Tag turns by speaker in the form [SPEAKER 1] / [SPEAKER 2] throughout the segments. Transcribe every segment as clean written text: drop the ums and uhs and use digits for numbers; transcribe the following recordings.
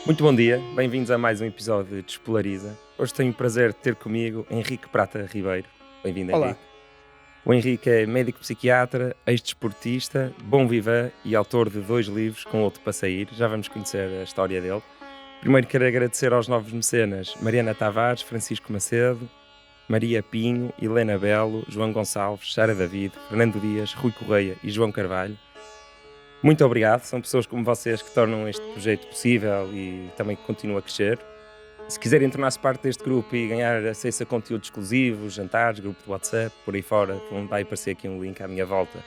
[SPEAKER 1] Muito bom dia, bem-vindos a mais um episódio de Despolariza. Hoje tenho o prazer de ter comigo Henrique Prata Ribeiro. Bem-vindo,
[SPEAKER 2] Olá,
[SPEAKER 1] Henrique. O Henrique é médico psiquiatra, ex-desportista, bom vivan e autor de dois livros com outro para sair. Já vamos conhecer a história dele. Primeiro quero agradecer aos novos mecenas Mariana Tavares, Francisco Macedo, Maria Pinho, Helena Belo, João Gonçalves, Sara David, Fernando Dias, Rui Correia e João Carvalho. Muito obrigado, são pessoas como vocês que tornam este projeto possível e também que continua a crescer. Se quiserem tornar-se parte deste grupo e ganhar acesso a conteúdo exclusivo, jantares, grupo de WhatsApp, por aí fora, vai aparecer aqui um link à minha volta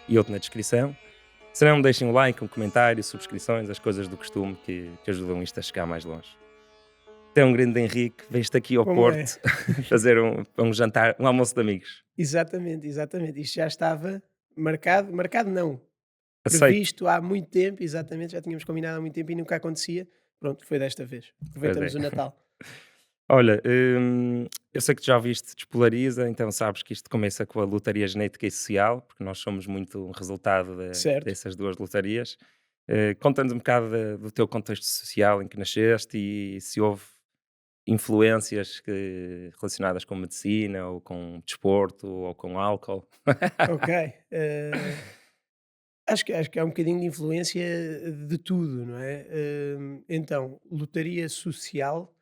[SPEAKER 1] e outro na descrição. Se não, deixem um like, um comentário, subscrições, as coisas do costume que ajudam isto a chegar mais longe. Até um grande Henrique, veio-te aqui ao
[SPEAKER 2] como é?
[SPEAKER 1] Porto fazer um jantar, um almoço de amigos.
[SPEAKER 2] Exatamente, exatamente. Isto já estava marcado, marcado não,
[SPEAKER 1] Aceito.
[SPEAKER 2] previsto há muito tempo, exatamente, já tínhamos combinado há muito tempo e nunca acontecia. Pronto, foi desta vez.
[SPEAKER 1] Pois é.
[SPEAKER 2] Aproveitamos o Natal.
[SPEAKER 1] Olha, eu sei que tu já ouviste Despolariza, então sabes que isto começa com a lotaria genética e social, porque nós somos muito um resultado
[SPEAKER 2] Certo.
[SPEAKER 1] dessas duas lotarias. Conta-nos um bocado do teu contexto social em que nasceste e se houve influências relacionadas com medicina, ou com desporto, ou com álcool.
[SPEAKER 2] Ok. Acho que há um bocadinho de influência de tudo, não é? Então, lotaria social,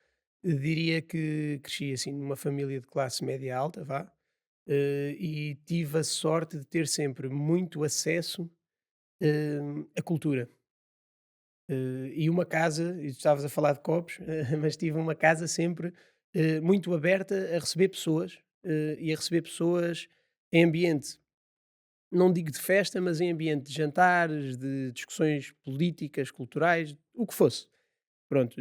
[SPEAKER 2] diria que cresci assim numa família de classe média alta, vá, e tive a sorte de ter sempre muito acesso à cultura. E uma casa, e tu estavas a falar de copos, mas tive uma casa sempre muito aberta a receber pessoas e a receber pessoas em ambiente, não digo de festa, mas em ambiente de jantares, de discussões políticas, culturais, o que fosse. Pronto,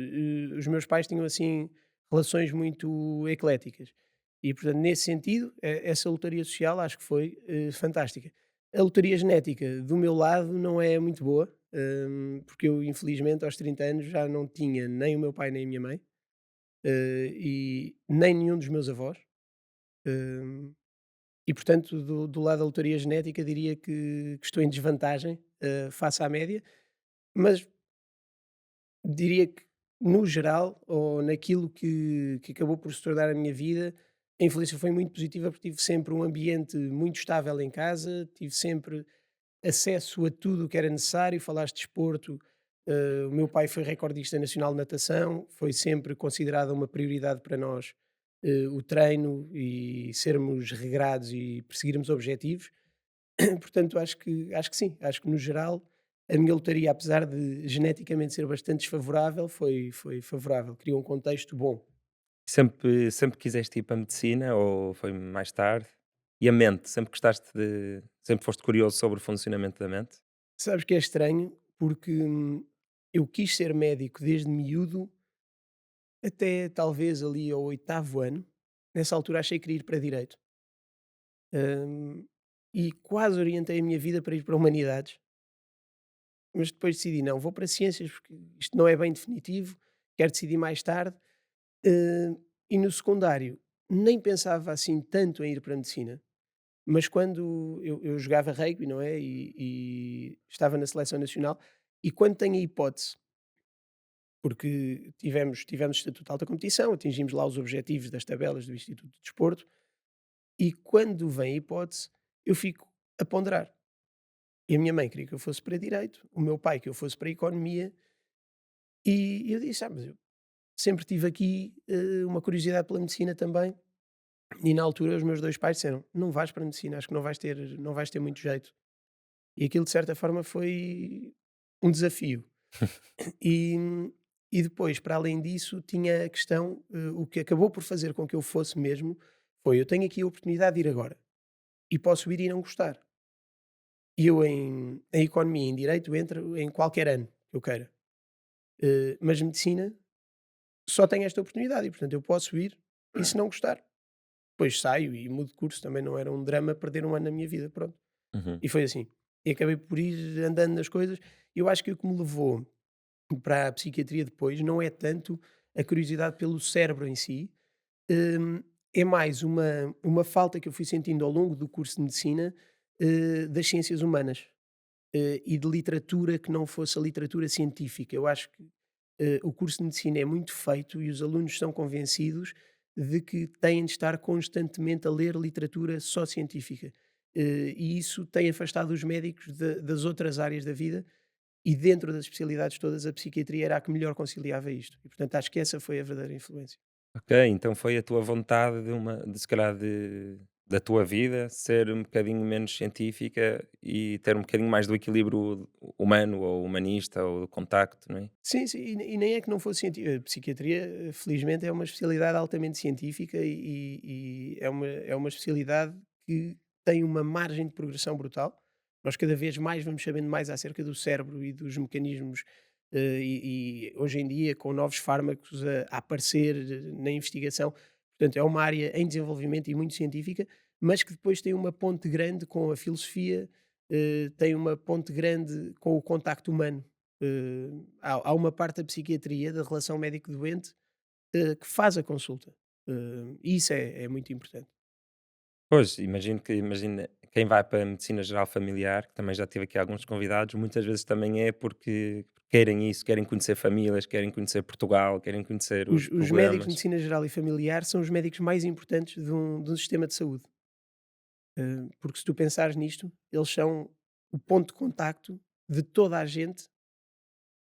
[SPEAKER 2] os meus pais tinham assim relações muito ecléticas. E, portanto, nesse sentido, essa lotaria social acho que foi fantástica. A lotaria genética, do meu lado, não é muito boa, porque eu, infelizmente, aos 30 anos já não tinha nem o meu pai nem a minha mãe, e nem nenhum dos meus avós. hum, e, portanto, do lado da lotaria genética, diria que estou em desvantagem face à média, mas diria que, no geral, ou naquilo que acabou por se tornar a minha vida, a influência foi muito positiva, porque tive sempre um ambiente muito estável em casa, tive sempre acesso a tudo o que era necessário. Falaste de desporto, o meu pai foi recordista nacional de natação, foi sempre considerada uma prioridade para nós o treino e sermos regrados e perseguirmos objetivos. Portanto, acho que sim, acho que no geral a minha lotaria, apesar de geneticamente ser bastante desfavorável, foi favorável, criou um contexto bom.
[SPEAKER 1] Sempre quiseste ir para a medicina ou foi mais tarde? E a mente, sempre foste curioso sobre o funcionamento da mente?
[SPEAKER 2] Sabes que é estranho, porque eu quis ser médico desde miúdo até talvez ali ao oitavo ano. Nessa altura achei que queria ir para direito. Hum, e quase orientei a minha vida para ir para humanidades, mas depois decidi, não, vou para ciências porque isto não é bem definitivo, quero decidir mais tarde. E no secundário nem pensava assim tanto em ir para a medicina, mas quando eu jogava rugby, não é? E estava na seleção nacional, e quando tenho a hipótese, porque tivemos estatuto de alta competição, atingimos lá os objetivos das tabelas do Instituto de Desporto, e quando vem a hipótese, eu fico a ponderar. E a minha mãe queria que eu fosse para direito, o meu pai que eu fosse para economia, e eu disse: mas eu sempre tive aqui uma curiosidade pela medicina também. E na altura os meus 2 pais disseram: "Não vais para a medicina, acho que não vais ter muito jeito". E aquilo de certa forma foi um desafio. E e depois, para além disso, tinha a questão, o que acabou por fazer com que eu fosse mesmo, foi: eu tenho aqui a oportunidade de ir agora, e posso ir e não gostar. E eu em economia, em direito, entro em qualquer ano que eu queira. Mas medicina só tenho esta oportunidade e, portanto, eu posso ir e se não gostar, depois saio e mudo de curso, também não era um drama perder um ano na minha vida, pronto.
[SPEAKER 1] Uhum.
[SPEAKER 2] E foi assim. E acabei por ir andando nas coisas. Eu acho que o que me levou para a psiquiatria depois não é tanto a curiosidade pelo cérebro em si, hum, é mais uma falta que eu fui sentindo ao longo do curso de medicina das ciências humanas e de literatura que não fosse a literatura científica. Eu acho que o curso de medicina é muito feito e os alunos são convencidos de que têm de estar constantemente a ler literatura só científica. E isso tem afastado os médicos das outras áreas da vida e dentro das especialidades todas, a psiquiatria era a que melhor conciliava isto. E portanto acho que essa foi a verdadeira influência.
[SPEAKER 1] Ok, então foi a tua vontade de se calhar da tua vida ser um bocadinho menos científica e ter um bocadinho mais do equilíbrio humano ou humanista ou do contacto, não é?
[SPEAKER 2] Sim, sim, e nem é que não fosse científica. A psiquiatria, felizmente, é uma especialidade altamente científica e é uma especialidade que tem uma margem de progressão brutal. Nós cada vez mais vamos sabendo mais acerca do cérebro e dos mecanismos, e hoje em dia, com novos fármacos a aparecer na investigação. Portanto, é uma área em desenvolvimento e muito científica, mas que depois tem uma ponte grande com a filosofia, tem uma ponte grande com o contacto humano. Há uma parte da psiquiatria, da relação médico-doente, que faz a consulta. E isso é muito importante.
[SPEAKER 1] Pois, imagina quem vai para a medicina geral familiar, que também já tive aqui alguns convidados, muitas vezes também é porque querem isso, querem conhecer famílias, querem conhecer Portugal, querem conhecer os
[SPEAKER 2] Os médicos de
[SPEAKER 1] problemas.
[SPEAKER 2] medicina geral e familiar são os médicos mais importantes de um sistema de saúde. Porque se tu pensares nisto, eles são o ponto de contacto de toda a gente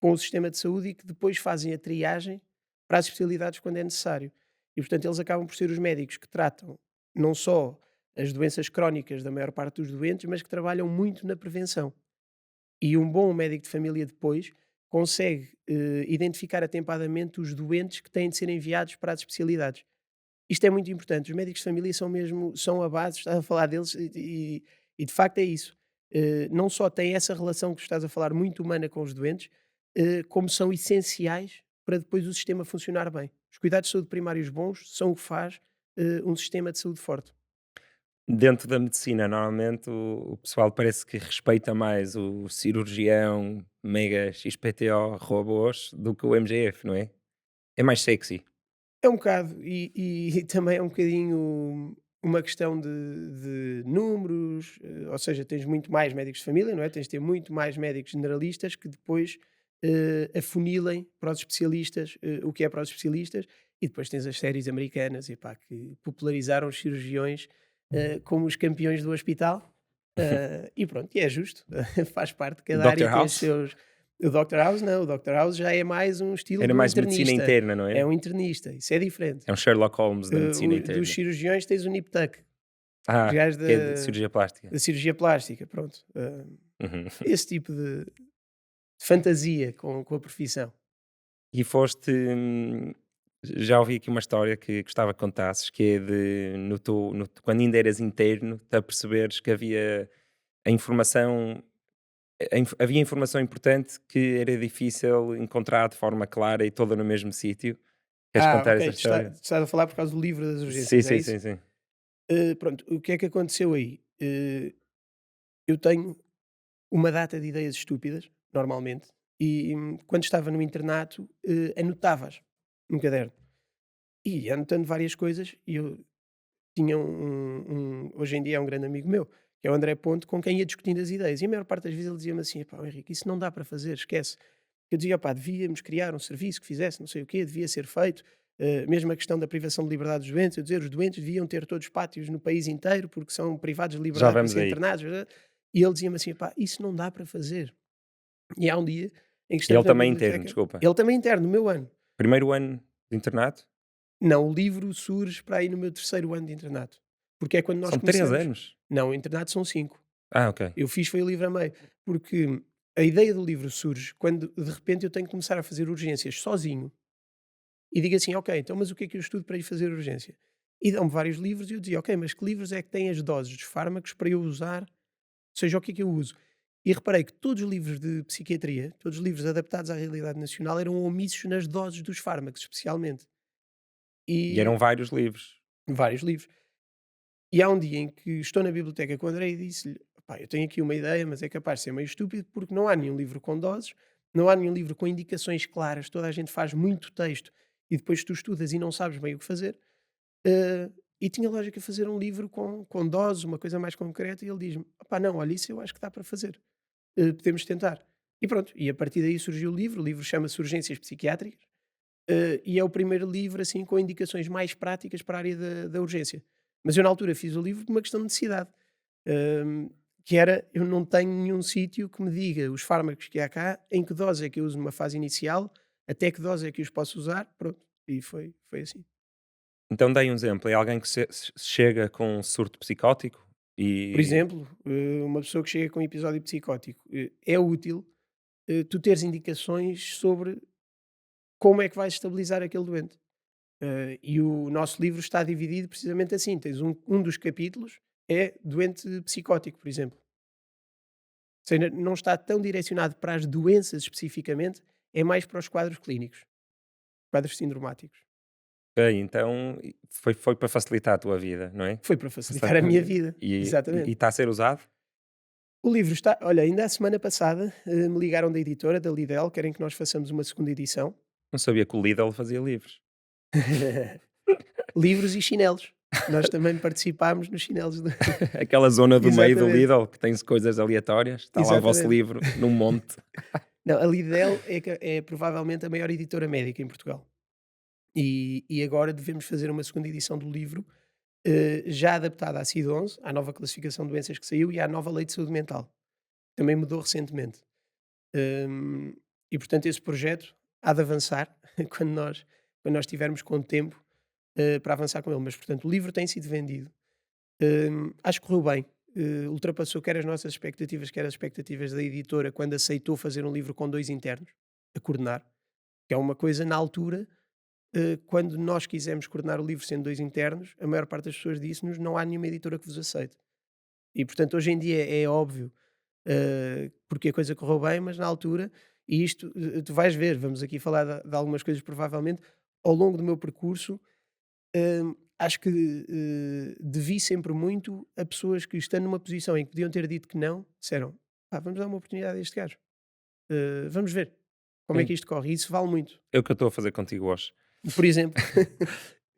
[SPEAKER 2] com o sistema de saúde e que depois fazem a triagem para as especialidades quando é necessário. E, portanto, eles acabam por ser os médicos que tratam não só as doenças crónicas da maior parte dos doentes, mas que trabalham muito na prevenção. E um bom médico de família depois consegue identificar atempadamente os doentes que têm de ser enviados para as especialidades. Isto é muito importante. Os médicos de família são mesmo são a base, estás a falar deles e de facto é isso. Não só têm essa relação que tu estás a falar muito humana com os doentes, como são essenciais para depois o sistema funcionar bem. Os cuidados de saúde primários bons são o que faz um sistema de saúde forte.
[SPEAKER 1] Dentro da medicina, normalmente o pessoal parece que respeita mais o cirurgião mega XPTO robôs do que o MGF, não é? É mais sexy.
[SPEAKER 2] É um bocado, e também é um bocadinho uma questão de números, ou seja, tens muito mais médicos de família, não é? Tens de ter muito mais médicos generalistas que depois afunilem para os especialistas o que é para os especialistas, e depois tens as séries americanas epá, que popularizaram os cirurgiões como os campeões do hospital, e pronto, e é justo, faz parte, cada área
[SPEAKER 1] Doctor
[SPEAKER 2] tem os
[SPEAKER 1] House
[SPEAKER 2] seus. O Dr. House não, o Dr. House já é mais um estilo
[SPEAKER 1] era
[SPEAKER 2] do
[SPEAKER 1] mais medicina
[SPEAKER 2] internista.
[SPEAKER 1] interna, não
[SPEAKER 2] É
[SPEAKER 1] é?
[SPEAKER 2] um internista, isso é diferente.
[SPEAKER 1] É um Sherlock Holmes da medicina
[SPEAKER 2] Dos
[SPEAKER 1] interna.
[SPEAKER 2] cirurgiões tens o Nip Tuck, os
[SPEAKER 1] Ah,
[SPEAKER 2] gajos
[SPEAKER 1] que é de cirurgia plástica.
[SPEAKER 2] da cirurgia plástica, pronto.
[SPEAKER 1] Uhum.
[SPEAKER 2] Esse tipo de fantasia com a profissão.
[SPEAKER 1] E foste. Já ouvi aqui uma história que gostava que contasses, que é de quando ainda eras interno, te aperceberes que havia a informação. Havia informação importante que era difícil encontrar de forma clara e toda no mesmo sítio. Queres
[SPEAKER 2] Ah,
[SPEAKER 1] contar
[SPEAKER 2] ok,
[SPEAKER 1] essa história?
[SPEAKER 2] estás a falar por causa do livro das
[SPEAKER 1] Sim,
[SPEAKER 2] urgências, é
[SPEAKER 1] sim,
[SPEAKER 2] isso?
[SPEAKER 1] sim, sim.
[SPEAKER 2] Pronto, o que é que aconteceu aí? Eu tenho uma data de ideias estúpidas, normalmente, e quando estava no internato, anotavas num caderno. E ia anotando várias coisas, e eu tinha hoje em dia é um grande amigo meu, que é o André Ponte, com quem ia discutindo as ideias. E a maior parte das vezes ele dizia-me assim: "Epá, Henrique, isso não dá para fazer, esquece." Eu dizia: "Opá, devíamos criar um serviço que fizesse não sei o quê, devia ser feito." Mesmo a questão da privação de liberdade dos doentes, eu dizer os doentes deviam ter todos pátios no país inteiro porque são privados de
[SPEAKER 1] Já
[SPEAKER 2] liberdade para
[SPEAKER 1] vamos
[SPEAKER 2] ser
[SPEAKER 1] aí.
[SPEAKER 2] internados. E ele dizia-me assim: "Epá, isso não dá para fazer." E há um dia em que
[SPEAKER 1] Ele
[SPEAKER 2] estamos na
[SPEAKER 1] também interno,
[SPEAKER 2] biblioteca,
[SPEAKER 1] desculpa.
[SPEAKER 2] ele também interno, no meu ano.
[SPEAKER 1] Primeiro ano de internato?
[SPEAKER 2] Não, o livro surge para aí no meu terceiro ano de internato, porque é quando nós
[SPEAKER 1] São 3
[SPEAKER 2] começamos.
[SPEAKER 1] anos?
[SPEAKER 2] Não, o internato são 5.
[SPEAKER 1] Ah, ok.
[SPEAKER 2] Eu fiz foi o livro a meio, porque a ideia do livro surge quando de repente eu tenho que começar a fazer urgências sozinho e digo assim: "Ok, então mas o que é que eu estudo para ir fazer urgência?" E dão-me vários livros e eu dizia: "Ok, mas que livros é que têm as doses dos fármacos para eu usar, ou seja, o que é que eu uso?" E reparei que todos os livros de psiquiatria, todos os livros adaptados à realidade nacional eram omissos nas doses dos fármacos, especialmente.
[SPEAKER 1] E eram
[SPEAKER 2] E
[SPEAKER 1] vários livros.
[SPEAKER 2] vários livros. E há um dia em que estou na biblioteca com o André e disse-lhe: "Pá, eu tenho aqui uma ideia, mas é capaz de ser meio estúpido, porque não há nenhum livro com doses, não há nenhum livro com indicações claras, toda a gente faz muito texto e depois tu estudas e não sabes bem o que fazer." E tinha lógica fazer um livro com doses, uma coisa mais concreta, e ele diz-me: "Opá, não, olha, isso eu acho que dá para fazer, podemos tentar." E pronto, e a partir daí surgiu o livro chama-se Urgências Psiquiátricas, e é o primeiro livro assim com indicações mais práticas para a área da urgência. Mas eu na altura fiz o livro por uma questão de necessidade, hum, que era, eu não tenho nenhum sítio que me diga os fármacos que há cá, em que dose é que eu uso numa fase inicial, até que dose é que os posso usar, pronto, e foi assim.
[SPEAKER 1] Então dei um exemplo, é alguém que chega com um surto psicótico
[SPEAKER 2] Por
[SPEAKER 1] e
[SPEAKER 2] exemplo, uma pessoa que chega com um episódio psicótico, é útil, tu teres indicações sobre como é que vais estabilizar aquele doente. E o nosso livro está dividido precisamente assim. Tens um dos capítulos é doente psicótico, por exemplo. Ou seja, não está tão direcionado para as doenças especificamente, é mais para os quadros clínicos, quadros sindromáticos.
[SPEAKER 1] ok, então foi para facilitar a tua vida, não é?
[SPEAKER 2] Foi para facilitar a minha vida,
[SPEAKER 1] E
[SPEAKER 2] exatamente.
[SPEAKER 1] está a ser usado?
[SPEAKER 2] O livro está, olha, ainda a semana passada me ligaram da editora, da Lidl, querem que nós façamos uma segunda edição.
[SPEAKER 1] Não sabia que o Lidl fazia livros.
[SPEAKER 2] Livros e chinelos. Nós também participámos nos chinelos.
[SPEAKER 1] Aquela zona do meio do
[SPEAKER 2] Exatamente,
[SPEAKER 1] Lidl que tem coisas aleatórias, está lá o vosso
[SPEAKER 2] exatamente.
[SPEAKER 1] livro num monte.
[SPEAKER 2] Não, a Lidl é provavelmente a maior editora médica em Portugal. E agora devemos fazer uma segunda edição do livro, já adaptada à CID-11, à nova classificação de doenças que saiu e à nova lei de saúde mental. Também mudou recentemente. Hum, e portanto esse projeto há de avançar quando nós tivermos com tempo para avançar com ele. Mas portanto o livro tem sido vendido. Acho que correu bem. Ultrapassou quer as nossas expectativas, quer as expectativas da editora quando aceitou fazer um livro com 2 internos a coordenar, que é uma coisa na altura, quando nós quisemos coordenar o livro sendo 2 internos, a maior parte das pessoas disse-nos: "Não há nenhuma editora que vos aceite". E portanto hoje em dia é óbvio, porque a coisa correu bem, mas na altura e isto, tu vais ver, vamos aqui falar de algumas coisas provavelmente, ao longo do meu percurso, acho que, devi sempre muito a pessoas que, estando numa posição em que podiam ter dito que não, disseram: "Pá, vamos dar uma oportunidade a este gajo. Vamos ver como é
[SPEAKER 1] Sim,
[SPEAKER 2] que isto corre", e isso vale muito.
[SPEAKER 1] é o que eu estou a fazer contigo hoje.
[SPEAKER 2] Por exemplo,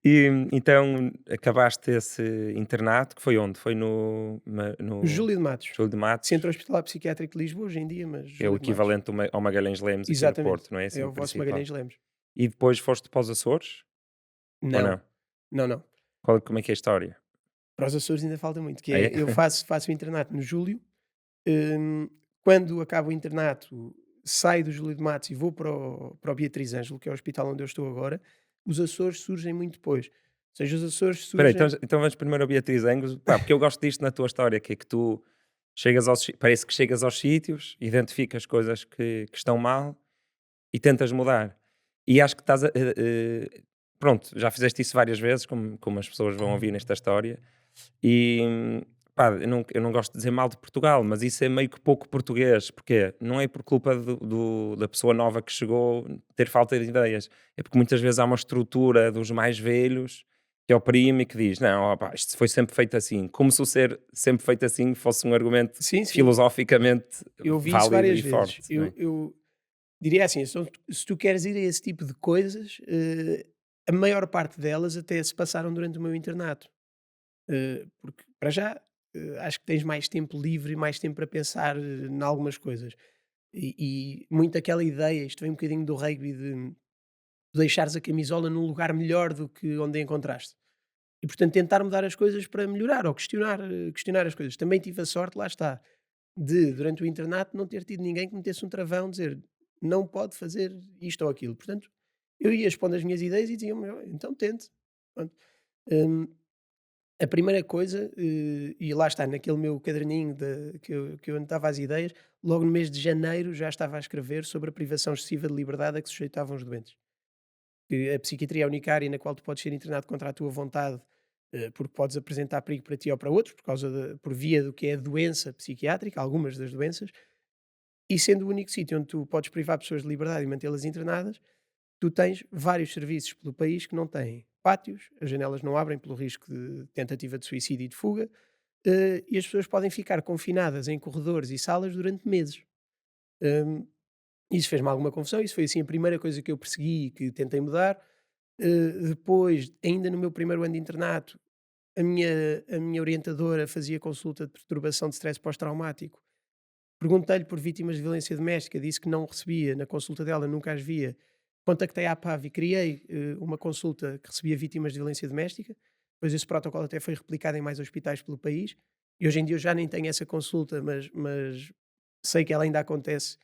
[SPEAKER 1] E então acabaste esse internato que foi onde? Foi no
[SPEAKER 2] Júlio de Matos,
[SPEAKER 1] Júlio de Matos,
[SPEAKER 2] Centro Hospitalar Psiquiátrico de Lisboa, hoje em dia, mas
[SPEAKER 1] que é o
[SPEAKER 2] Júlio de Matos.
[SPEAKER 1] equivalente ao Magalhães Lemos aqui no
[SPEAKER 2] Exatamente,
[SPEAKER 1] Porto, não é
[SPEAKER 2] é
[SPEAKER 1] assim o
[SPEAKER 2] o vosso
[SPEAKER 1] principal.
[SPEAKER 2] Magalhães Lemos.
[SPEAKER 1] E depois foste para os Açores? Ou
[SPEAKER 2] Não,
[SPEAKER 1] não?
[SPEAKER 2] não, não.
[SPEAKER 1] Como é que é a história?
[SPEAKER 2] Para os Açores ainda falta muito, que
[SPEAKER 1] Ah, é?
[SPEAKER 2] é, eu faço o internato no Júlio, quando acabo o internato, saio do Júlio de Matos e vou para o Beatriz Ângelo, que é o hospital onde eu estou agora. Os Açores surgem muito depois. Ou seja, os Açores
[SPEAKER 1] Espera aí, então
[SPEAKER 2] surgem.
[SPEAKER 1] então vamos primeiro ao Beatriz Angus, pá, porque eu gosto disto na tua história, que é que tu chegas parece que chegas aos sítios, identificas coisas que estão mal e tentas mudar. E acho que estás pronto, já fizeste isso várias vezes, como as pessoas vão ouvir nesta história, e pá, eu não gosto de dizer mal de Portugal, mas isso é meio que pouco português, porque não é por culpa da pessoa nova que chegou ter falta de ideias, é porque muitas vezes há uma estrutura dos mais velhos que oprime e que diz: não, opá, isto foi sempre feito assim, como se o ser sempre feito assim fosse um argumento
[SPEAKER 2] Sim, sim,
[SPEAKER 1] filosoficamente
[SPEAKER 2] eu vi isso
[SPEAKER 1] válido
[SPEAKER 2] várias
[SPEAKER 1] e
[SPEAKER 2] vezes.
[SPEAKER 1] forte, não
[SPEAKER 2] Eu,
[SPEAKER 1] é?
[SPEAKER 2] eu diria assim: se tu queres ir a esse tipo de coisas, a maior parte delas até se passaram durante o meu internato. Porque, para já, acho que tens mais tempo livre e mais tempo para pensar em algumas coisas. E muito aquela ideia, isto vem um bocadinho do rugby, de deixares a camisola num lugar melhor do que onde a encontraste. E portanto tentar mudar as coisas para melhorar ou questionar as coisas. Também tive a sorte, lá está, de durante o internato não ter tido ninguém que metesse um travão, dizer não pode fazer isto ou aquilo. Portanto, eu ia expondo as minhas ideias e diziam, então tente. Pronto. Hum, a primeira coisa, e lá está, naquele meu caderninho que eu anotava as ideias, logo no mês de janeiro já estava a escrever sobre a privação excessiva de liberdade a que se sujeitavam os doentes. Que a psiquiatria é a única área na qual tu podes ser internado contra a tua vontade, porque podes apresentar perigo para ti ou para outros, por via do que é a doença psiquiátrica, algumas das doenças, e sendo o único sítio onde tu podes privar pessoas de liberdade e mantê-las internadas, tu tens vários serviços pelo país que não têm pátios, as janelas não abrem pelo risco de tentativa de suicídio e de fuga, e as pessoas podem ficar confinadas em corredores e salas durante meses. Hum, isso fez-me alguma confusão, isso foi assim a primeira coisa que eu persegui e que tentei mudar. Depois, ainda no meu primeiro ano de internato, a minha orientadora fazia consulta de perturbação de stress pós-traumático Perguntei-lhe por vítimas de violência doméstica, disse que não recebia, na consulta dela nunca as via. Contactei a APAV e criei uma consulta que recebia vítimas de violência doméstica. Depois esse protocolo até foi replicado em mais hospitais pelo país. E hoje em dia eu já nem tenho essa consulta, mas sei que ela ainda acontece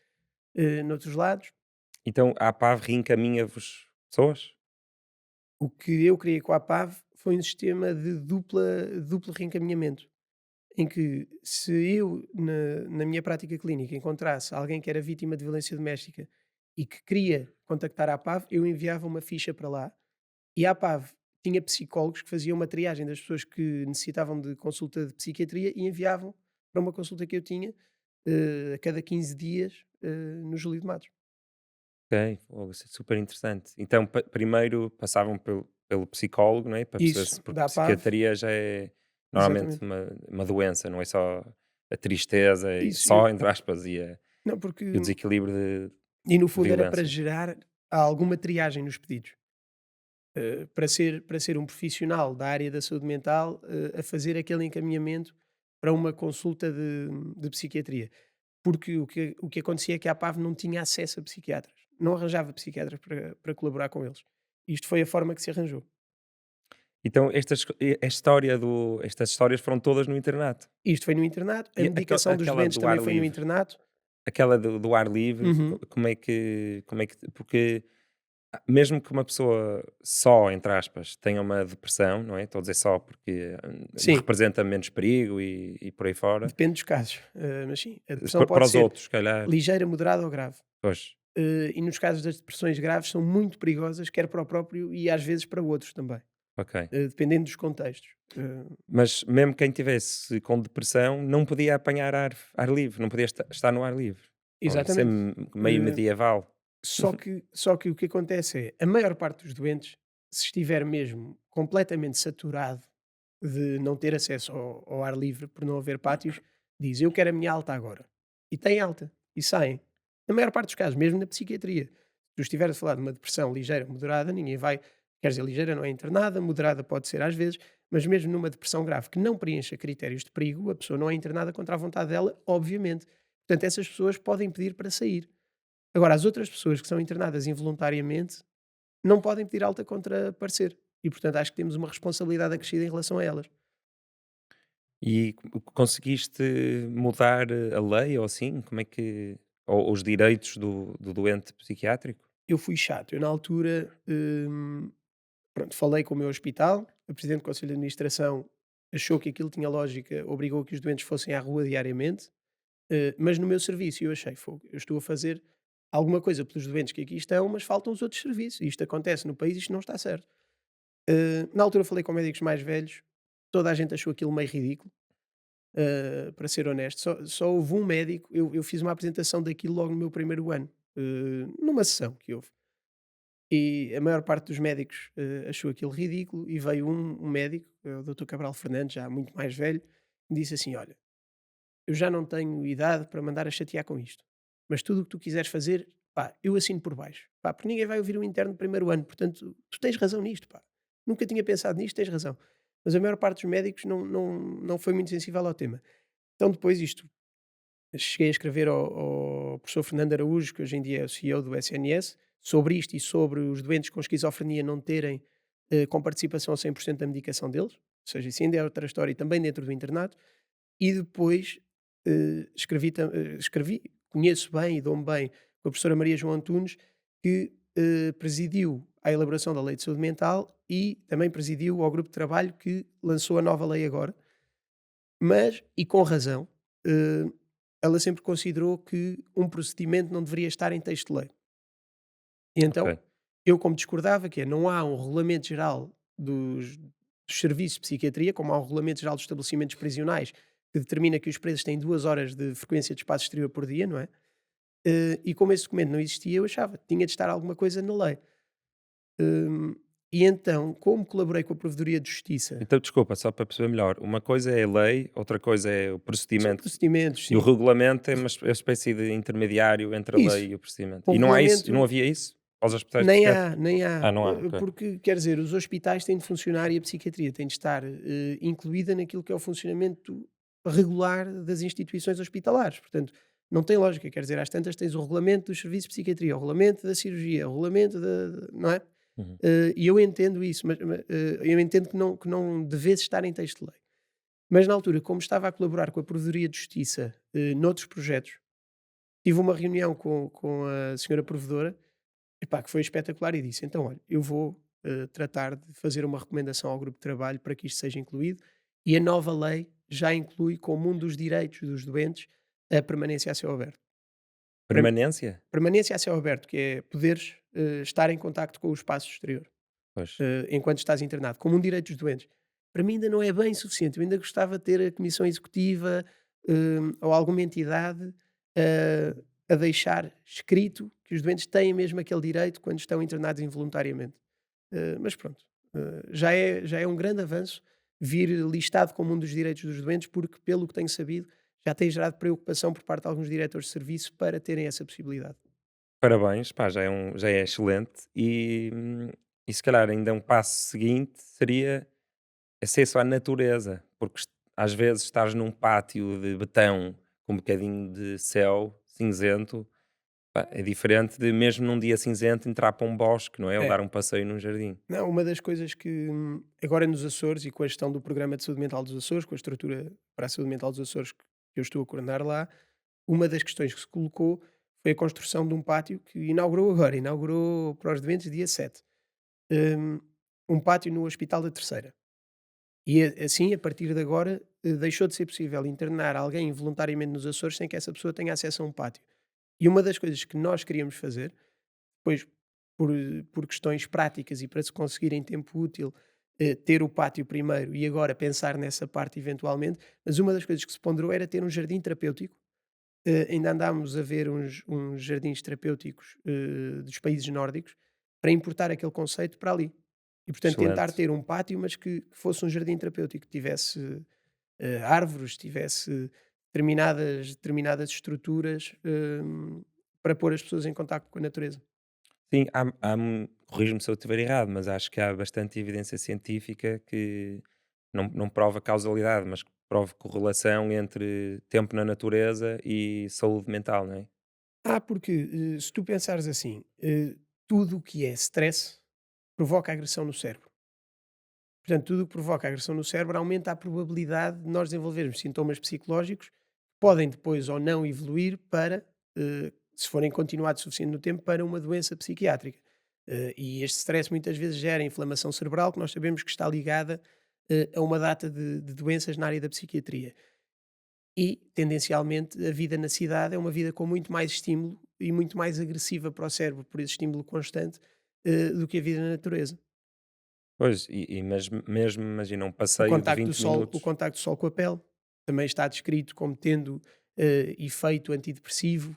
[SPEAKER 2] noutros lados.
[SPEAKER 1] Então a APAV reencaminha-vos pessoas?
[SPEAKER 2] O que eu criei com a APAV foi um sistema de duplo reencaminhamento, em que se eu, na minha prática clínica, encontrasse alguém que era vítima de violência doméstica e que queria contactar a APAV, eu enviava uma ficha para lá e a APAV tinha psicólogos que faziam uma triagem das pessoas que necessitavam de consulta de psiquiatria e enviavam para uma consulta que eu tinha a cada 15 dias no Júlio de Matos.
[SPEAKER 1] Ok, isso é super interessante. Então primeiro passavam pelo psicólogo, não é? Para perceber
[SPEAKER 2] Isso,
[SPEAKER 1] se, porque
[SPEAKER 2] da APAV,
[SPEAKER 1] psiquiatria já é normalmente
[SPEAKER 2] exatamente.
[SPEAKER 1] uma doença, não é só a tristeza,
[SPEAKER 2] Isso,
[SPEAKER 1] só entre aspas,
[SPEAKER 2] não, porque
[SPEAKER 1] e o desequilíbrio
[SPEAKER 2] e no
[SPEAKER 1] de
[SPEAKER 2] fundo era para
[SPEAKER 1] violência.
[SPEAKER 2] gerar alguma triagem nos pedidos. Para ser um profissional da área da saúde mental a fazer aquele encaminhamento para uma consulta de psiquiatria. Porque o que acontecia é que a APAV não tinha acesso a psiquiatras, não arranjava psiquiatras para colaborar com eles. Isto foi a forma que se arranjou.
[SPEAKER 1] Então estas histórias foram todas no internato.
[SPEAKER 2] Isto foi no internato, a
[SPEAKER 1] E
[SPEAKER 2] medicação dos
[SPEAKER 1] aquela
[SPEAKER 2] doentes
[SPEAKER 1] do
[SPEAKER 2] também
[SPEAKER 1] ar
[SPEAKER 2] foi no
[SPEAKER 1] livre?
[SPEAKER 2] internato.
[SPEAKER 1] Aquela do ar livre,
[SPEAKER 2] Uhum.
[SPEAKER 1] como é que porque mesmo que uma pessoa só, entre aspas, tenha uma depressão, não é? Estou a dizer só porque
[SPEAKER 2] Sim,
[SPEAKER 1] representa menos perigo e por aí fora.
[SPEAKER 2] depende dos casos, mas sim, a depressão
[SPEAKER 1] Para
[SPEAKER 2] pode
[SPEAKER 1] os
[SPEAKER 2] ser
[SPEAKER 1] outros, se calhar,
[SPEAKER 2] ligeira, moderada ou grave.
[SPEAKER 1] pois.
[SPEAKER 2] E nos casos das depressões graves são muito perigosas, quer para o próprio e às vezes para outros também,
[SPEAKER 1] Ok.
[SPEAKER 2] dependendo dos contextos.
[SPEAKER 1] Mas mesmo quem tivesse com depressão não podia apanhar ar livre, não podia estar no ar livre. Oh, isso é
[SPEAKER 2] Exatamente.
[SPEAKER 1] meio
[SPEAKER 2] Eh,
[SPEAKER 1] medieval.
[SPEAKER 2] só que o que acontece é, a maior parte dos doentes, se estiver mesmo completamente saturado de não ter acesso ao ar livre, por não haver pátios, diz: "Eu quero a minha alta agora". E tem alta, e saem. Na maior parte dos casos, mesmo na psiquiatria. Se tu estiveres a falar de uma depressão ligeira, moderada, ninguém vai, quer dizer, ligeira não é internada, moderada pode ser às vezes, mas mesmo numa depressão grave que não preencha critérios de perigo, a pessoa não é internada contra a vontade dela, obviamente. Portanto, essas pessoas podem pedir para sair. Agora, as outras pessoas que são internadas involuntariamente não podem pedir alta contra parecer. E, portanto, acho que temos uma responsabilidade acrescida em relação a elas.
[SPEAKER 1] E conseguiste mudar a lei ou assim? Como é que. Ou os direitos do doente psiquiátrico?
[SPEAKER 2] Eu fui chato. Eu, na altura, pronto, falei com o meu hospital, a presidente do Conselho de Administração achou que aquilo tinha lógica, obrigou que os doentes fossem à rua diariamente, mas no meu serviço eu achei, fogo, eu estou a fazer alguma coisa pelos doentes que aqui estão, mas faltam os outros serviços. Isto acontece no país, isto não está certo. Na altura falei com médicos mais velhos, toda a gente achou aquilo meio ridículo, para ser honesto. Só houve um médico, eu fiz uma apresentação daquilo logo no meu primeiro ano, numa sessão que houve. E a maior parte dos médicos achou aquilo ridículo e veio um médico, o Dr. Cabral Fernandes, já muito mais velho, me disse assim: "Olha, eu já não tenho idade para mandar a chatear com isto, mas tudo o que tu quiseres fazer, pá, eu assino por baixo, pá, porque ninguém vai ouvir um interno do primeiro ano, portanto, tu tens razão nisto, pá. Nunca tinha pensado nisto, tens razão." Mas a maior parte dos médicos não foi muito sensível ao tema. Então, depois isto, cheguei a escrever ao professor Fernando Araújo, que hoje em dia é o CEO do SNS, sobre isto e sobre os doentes com esquizofrenia não terem com participação a 100% da medicação deles, ou seja, isso ainda é outra história e também dentro do internato, e depois escrevi, conheço bem e dou-me bem com a professora Maria João Antunes, que presidiu a elaboração da Lei de Saúde Mental e também presidiu ao grupo de trabalho que lançou a nova lei agora, mas, e com razão, eh, ela sempre considerou que um procedimento não deveria estar em texto de lei. E
[SPEAKER 1] Ok,
[SPEAKER 2] então, eu como discordava, que é, não há um regulamento geral dos serviços de psiquiatria, como há um regulamento geral dos estabelecimentos prisionais, que determina que os presos têm 2 horas de frequência de espaço exterior por dia, não é? E como esse documento não existia, eu achava que tinha de estar alguma coisa na lei. Hum, e então, como colaborei com a Provedoria de Justiça,
[SPEAKER 1] então desculpa, só para perceber melhor, uma coisa é a lei, outra coisa é o
[SPEAKER 2] são
[SPEAKER 1] procedimento
[SPEAKER 2] procedimentos,
[SPEAKER 1] e o
[SPEAKER 2] sim.
[SPEAKER 1] regulamento é uma espécie de intermediário entre a lei
[SPEAKER 2] Isso,
[SPEAKER 1] e o procedimento.
[SPEAKER 2] o
[SPEAKER 1] E não há isso, não
[SPEAKER 2] regulamento
[SPEAKER 1] havia isso aos hospitais
[SPEAKER 2] nem
[SPEAKER 1] psiquiátricos?
[SPEAKER 2] há, nem há,
[SPEAKER 1] Ah, não há, ok.
[SPEAKER 2] porque, quer dizer, os hospitais têm de funcionar e a psiquiatria tem de estar incluída naquilo que é o funcionamento regular das instituições hospitalares. Portanto, Não tem lógica, quer dizer, às tantas tens o regulamento dos serviços de psiquiatria, o regulamento da cirurgia, o regulamento não é?
[SPEAKER 1] Uhum.
[SPEAKER 2] E eu entendo isso, mas eu entendo que não devesse estar em texto de lei. Mas na altura, como estava a colaborar com a Provedoria de Justiça, noutros projetos, tive uma reunião com a senhora provedora, epá, que foi espetacular e disse: "Então, olha, eu vou, tratar de fazer uma recomendação ao grupo de trabalho para que isto seja incluído e a nova lei já inclui como um dos direitos dos doentes a permanência a céu aberto". Para
[SPEAKER 1] Permanência?
[SPEAKER 2] permanência a céu aberto, que é poderes, estar em contacto com o espaço exterior,
[SPEAKER 1] Pois.
[SPEAKER 2] enquanto estás internado, como um direito dos doentes. Para mim ainda não é bem suficiente, eu ainda gostava de ter a comissão executiva, ou alguma entidade, a deixar escrito que os doentes têm mesmo aquele direito quando estão internados involuntariamente. Mas pronto, já é um grande avanço vir listado como um dos direitos dos doentes, porque, pelo que tenho sabido, já tem gerado preocupação por parte de alguns diretores de serviço para terem essa possibilidade.
[SPEAKER 1] Parabéns, pá, já é excelente. E se calhar ainda um passo seguinte seria acesso à natureza, porque às vezes estás num pátio de betão com um bocadinho de céu cinzento, pá, é diferente de mesmo num dia cinzento entrar para um bosque, não é? Ou
[SPEAKER 2] É.
[SPEAKER 1] dar um passeio num jardim.
[SPEAKER 2] Não, uma das coisas que, agora nos Açores e com a gestão do Programa de Saúde Mental dos Açores, com a estrutura para a saúde mental dos Açores que eu estou a coordenar lá, uma das questões que se colocou foi a construção de um pátio que inaugurou agora, inaugurou para os doentes dia 7. Hum, um pátio no Hospital da Terceira. E assim, a partir de agora, deixou de ser possível internar alguém voluntariamente nos Açores sem que essa pessoa tenha acesso a um pátio. E uma das coisas que nós queríamos fazer, depois por questões práticas e para se conseguir em tempo útil ter o pátio primeiro e agora pensar nessa parte eventualmente, mas uma das coisas que se ponderou era ter um jardim terapêutico. Ainda andámos a ver uns jardins terapêuticos dos países nórdicos para importar aquele conceito para ali. E, portanto, tentar
[SPEAKER 1] Excelente.
[SPEAKER 2] ter um pátio, mas que fosse um jardim terapêutico, que tivesse árvores, tivesse determinadas estruturas para pôr as pessoas em contacto com a natureza.
[SPEAKER 1] Sim, corrijo-me se eu estiver errado, mas acho que há bastante evidência científica que não prova causalidade, mas que prova correlação entre tempo na natureza e saúde mental, não é?
[SPEAKER 2] Porque se tu pensares assim, tudo o que é stress provoca agressão no cérebro. Portanto, tudo o que provoca agressão no cérebro aumenta a probabilidade de nós desenvolvermos sintomas psicológicos que podem depois ou não evoluir para, se forem continuados suficiente no tempo, para uma doença psiquiátrica. E este stress muitas vezes gera inflamação cerebral, que nós sabemos que está ligada a uma data de doenças na área da psiquiatria. E, tendencialmente, a vida na cidade é uma vida com muito mais estímulo e muito mais agressiva para o cérebro por esse estímulo constante do que a vida na natureza.
[SPEAKER 1] Pois, mas mesmo imagina um passeio de 20
[SPEAKER 2] O
[SPEAKER 1] minutos.
[SPEAKER 2] contacto do sol com a pele também está descrito como tendo efeito antidepressivo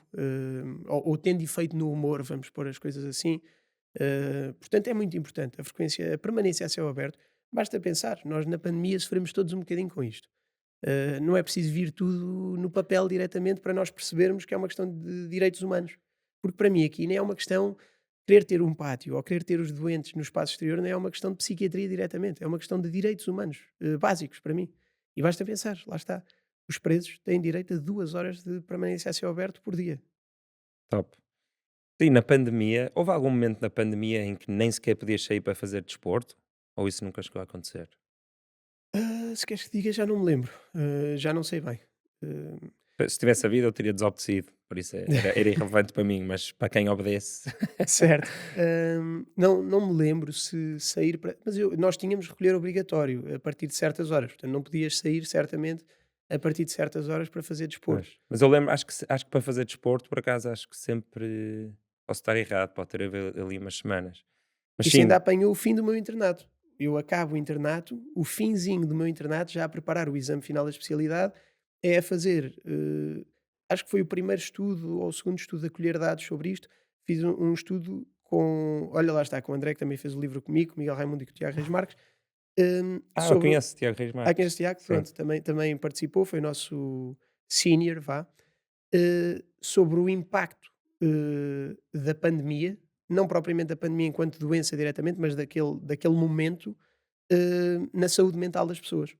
[SPEAKER 2] ou tendo efeito no humor, vamos pôr as coisas assim. Portanto, é muito importante a permanência a céu aberto. Basta pensar, nós na pandemia sofremos todos um bocadinho com isto. Não é preciso vir tudo no papel diretamente para nós percebermos que é uma questão de direitos humanos. Porque para mim aqui nem é uma questão querer ter um pátio ou querer ter os doentes no espaço exterior, nem é uma questão de psiquiatria diretamente, é uma questão de direitos humanos básicos para mim. E basta pensar, lá está. Os presos têm direito a 2 horas de permanência a céu aberto por dia.
[SPEAKER 1] Top. Sim, na pandemia, houve algum momento na pandemia em que nem sequer podias sair para fazer desporto? Ou isso nunca chegou a acontecer?
[SPEAKER 2] Se queres que diga, já não me lembro. Já não sei bem.
[SPEAKER 1] Se tivesse havido, eu teria desobedecido, por isso era irrelevante para mim, mas para quem obedece.
[SPEAKER 2] Certo. Não me lembro se sair para mas nós tínhamos recolher obrigatório a partir de certas horas, portanto não podias sair certamente a partir de certas horas para fazer desporto.
[SPEAKER 1] Pois. Mas eu lembro, acho que para fazer desporto, por acaso, acho que sempre posso estar errado, pode ter havido ali umas semanas. Mas
[SPEAKER 2] Isso
[SPEAKER 1] sim,
[SPEAKER 2] ainda apanhou o fim do meu internato. Eu acabo o internato, o finzinho do meu internato, já a preparar o exame final da especialidade, é a fazer, acho que foi o primeiro estudo ou o segundo estudo a colher dados sobre isto, fiz um estudo com olha lá está, com o André que também fez o livro comigo, com o Miguel Raimundo e com o Tiago Reis Marques,
[SPEAKER 1] eu
[SPEAKER 2] sobre
[SPEAKER 1] conheço Tiago Reis
[SPEAKER 2] Conheces
[SPEAKER 1] Marques.
[SPEAKER 2] o Tiago?
[SPEAKER 1] Sim.
[SPEAKER 2] Pronto, também participou, foi nosso senior, vá, sobre o impacto, da pandemia, não propriamente da pandemia enquanto doença diretamente, mas daquele momento, na saúde mental das pessoas.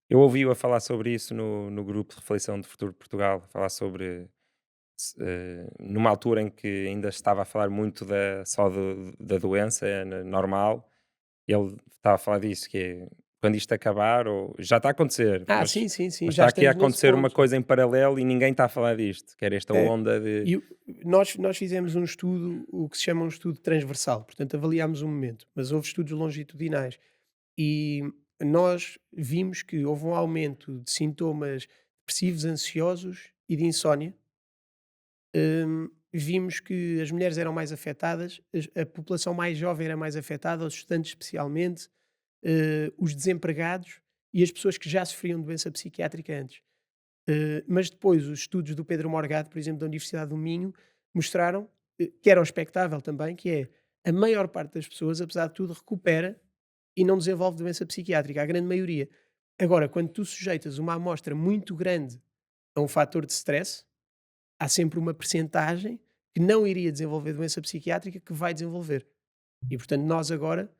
[SPEAKER 1] Eu ouvi-o a falar sobre isso no grupo de reflexão de Futuro de Portugal, falar sobre. numa altura em que ainda estava a falar muito da doença normal, ele estava a falar disso, que é quando isto acabar, ou já está a acontecer,
[SPEAKER 2] Sim, sim, sim,
[SPEAKER 1] mas
[SPEAKER 2] já
[SPEAKER 1] está aqui a
[SPEAKER 2] estamos nesse
[SPEAKER 1] acontecer uma
[SPEAKER 2] ponto.
[SPEAKER 1] coisa em paralelo e ninguém está a falar disto, que era esta
[SPEAKER 2] É.
[SPEAKER 1] onda de.
[SPEAKER 2] E nós fizemos um estudo, o que se chama um estudo transversal, portanto avaliámos um momento, mas houve estudos longitudinais e nós vimos que houve um aumento de sintomas depressivos, ansiosos e de insónia. Vimos que as mulheres eram mais afetadas, a população mais jovem era mais afetada, os estudantes especialmente, os desempregados e as pessoas que já sofriam de doença psiquiátrica antes. Mas depois os estudos do Pedro Morgado, por exemplo, da Universidade do Minho, mostraram que era o expectável também, que é a maior parte das pessoas, apesar de tudo, recupera e não desenvolve doença psiquiátrica, a grande maioria. Agora, quando tu sujeitas uma amostra muito grande a um fator de stress, há sempre uma percentagem que não iria desenvolver doença psiquiátrica que vai desenvolver. E portanto, nós agora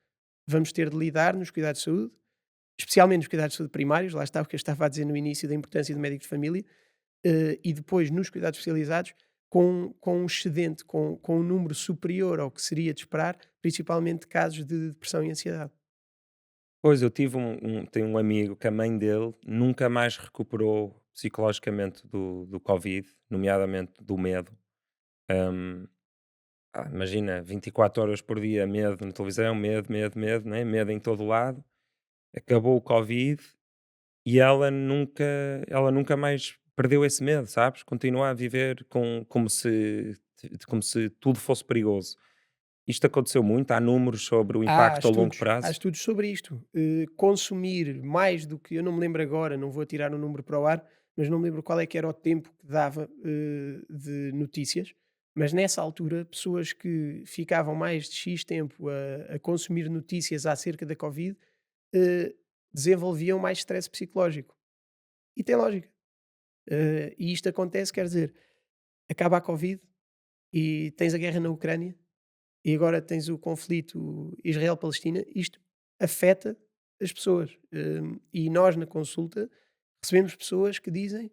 [SPEAKER 2] vamos ter de lidar nos cuidados de saúde, especialmente nos cuidados de saúde primários, lá está o que eu estava a dizer no início da importância do médico de família, e depois nos cuidados especializados, com um excedente, com um número superior ao que seria de esperar, principalmente de casos de depressão e ansiedade.
[SPEAKER 1] Pois, eu tenho um amigo que a mãe dele nunca mais recuperou psicologicamente do Covid, nomeadamente do medo. Hum, Imagina, 24 horas por dia, medo na televisão, medo, medo, medo, né? Medo em todo lado. Acabou o Covid e ela nunca mais perdeu esse medo, sabes? Continua a viver como se tudo fosse perigoso. Isto aconteceu muito, há números sobre o impacto a longo
[SPEAKER 2] Há
[SPEAKER 1] prazo.
[SPEAKER 2] estudos sobre isto. Consumir mais do que, eu não me lembro agora, não vou tirar o número para o ar, mas não me lembro qual é que era o tempo que dava de notícias. Mas nessa altura, pessoas que ficavam mais de X tempo a consumir notícias acerca da Covid eh, desenvolviam mais stress psicológico. E tem lógica. E isto acontece, quer dizer, acaba a Covid e tens a guerra na Ucrânia e agora tens o conflito Israel-Palestina, isto afeta as pessoas. E nós na consulta recebemos pessoas que dizem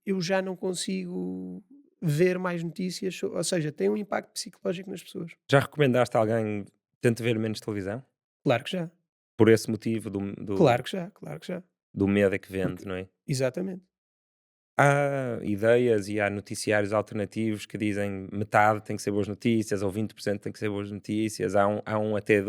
[SPEAKER 2] eu já não consigo ver mais notícias, ou seja, tem um impacto psicológico nas pessoas.
[SPEAKER 1] Já recomendaste a alguém que tente ver menos televisão?
[SPEAKER 2] Claro que já,
[SPEAKER 1] Por esse motivo do,
[SPEAKER 2] claro que já, claro que já.
[SPEAKER 1] do medo é que vende,
[SPEAKER 2] Porque,
[SPEAKER 1] não é?
[SPEAKER 2] exatamente.
[SPEAKER 1] Há ideias e há noticiários alternativos que dizem metade tem que ser boas notícias ou 20% tem que ser boas notícias. Há um até
[SPEAKER 2] Há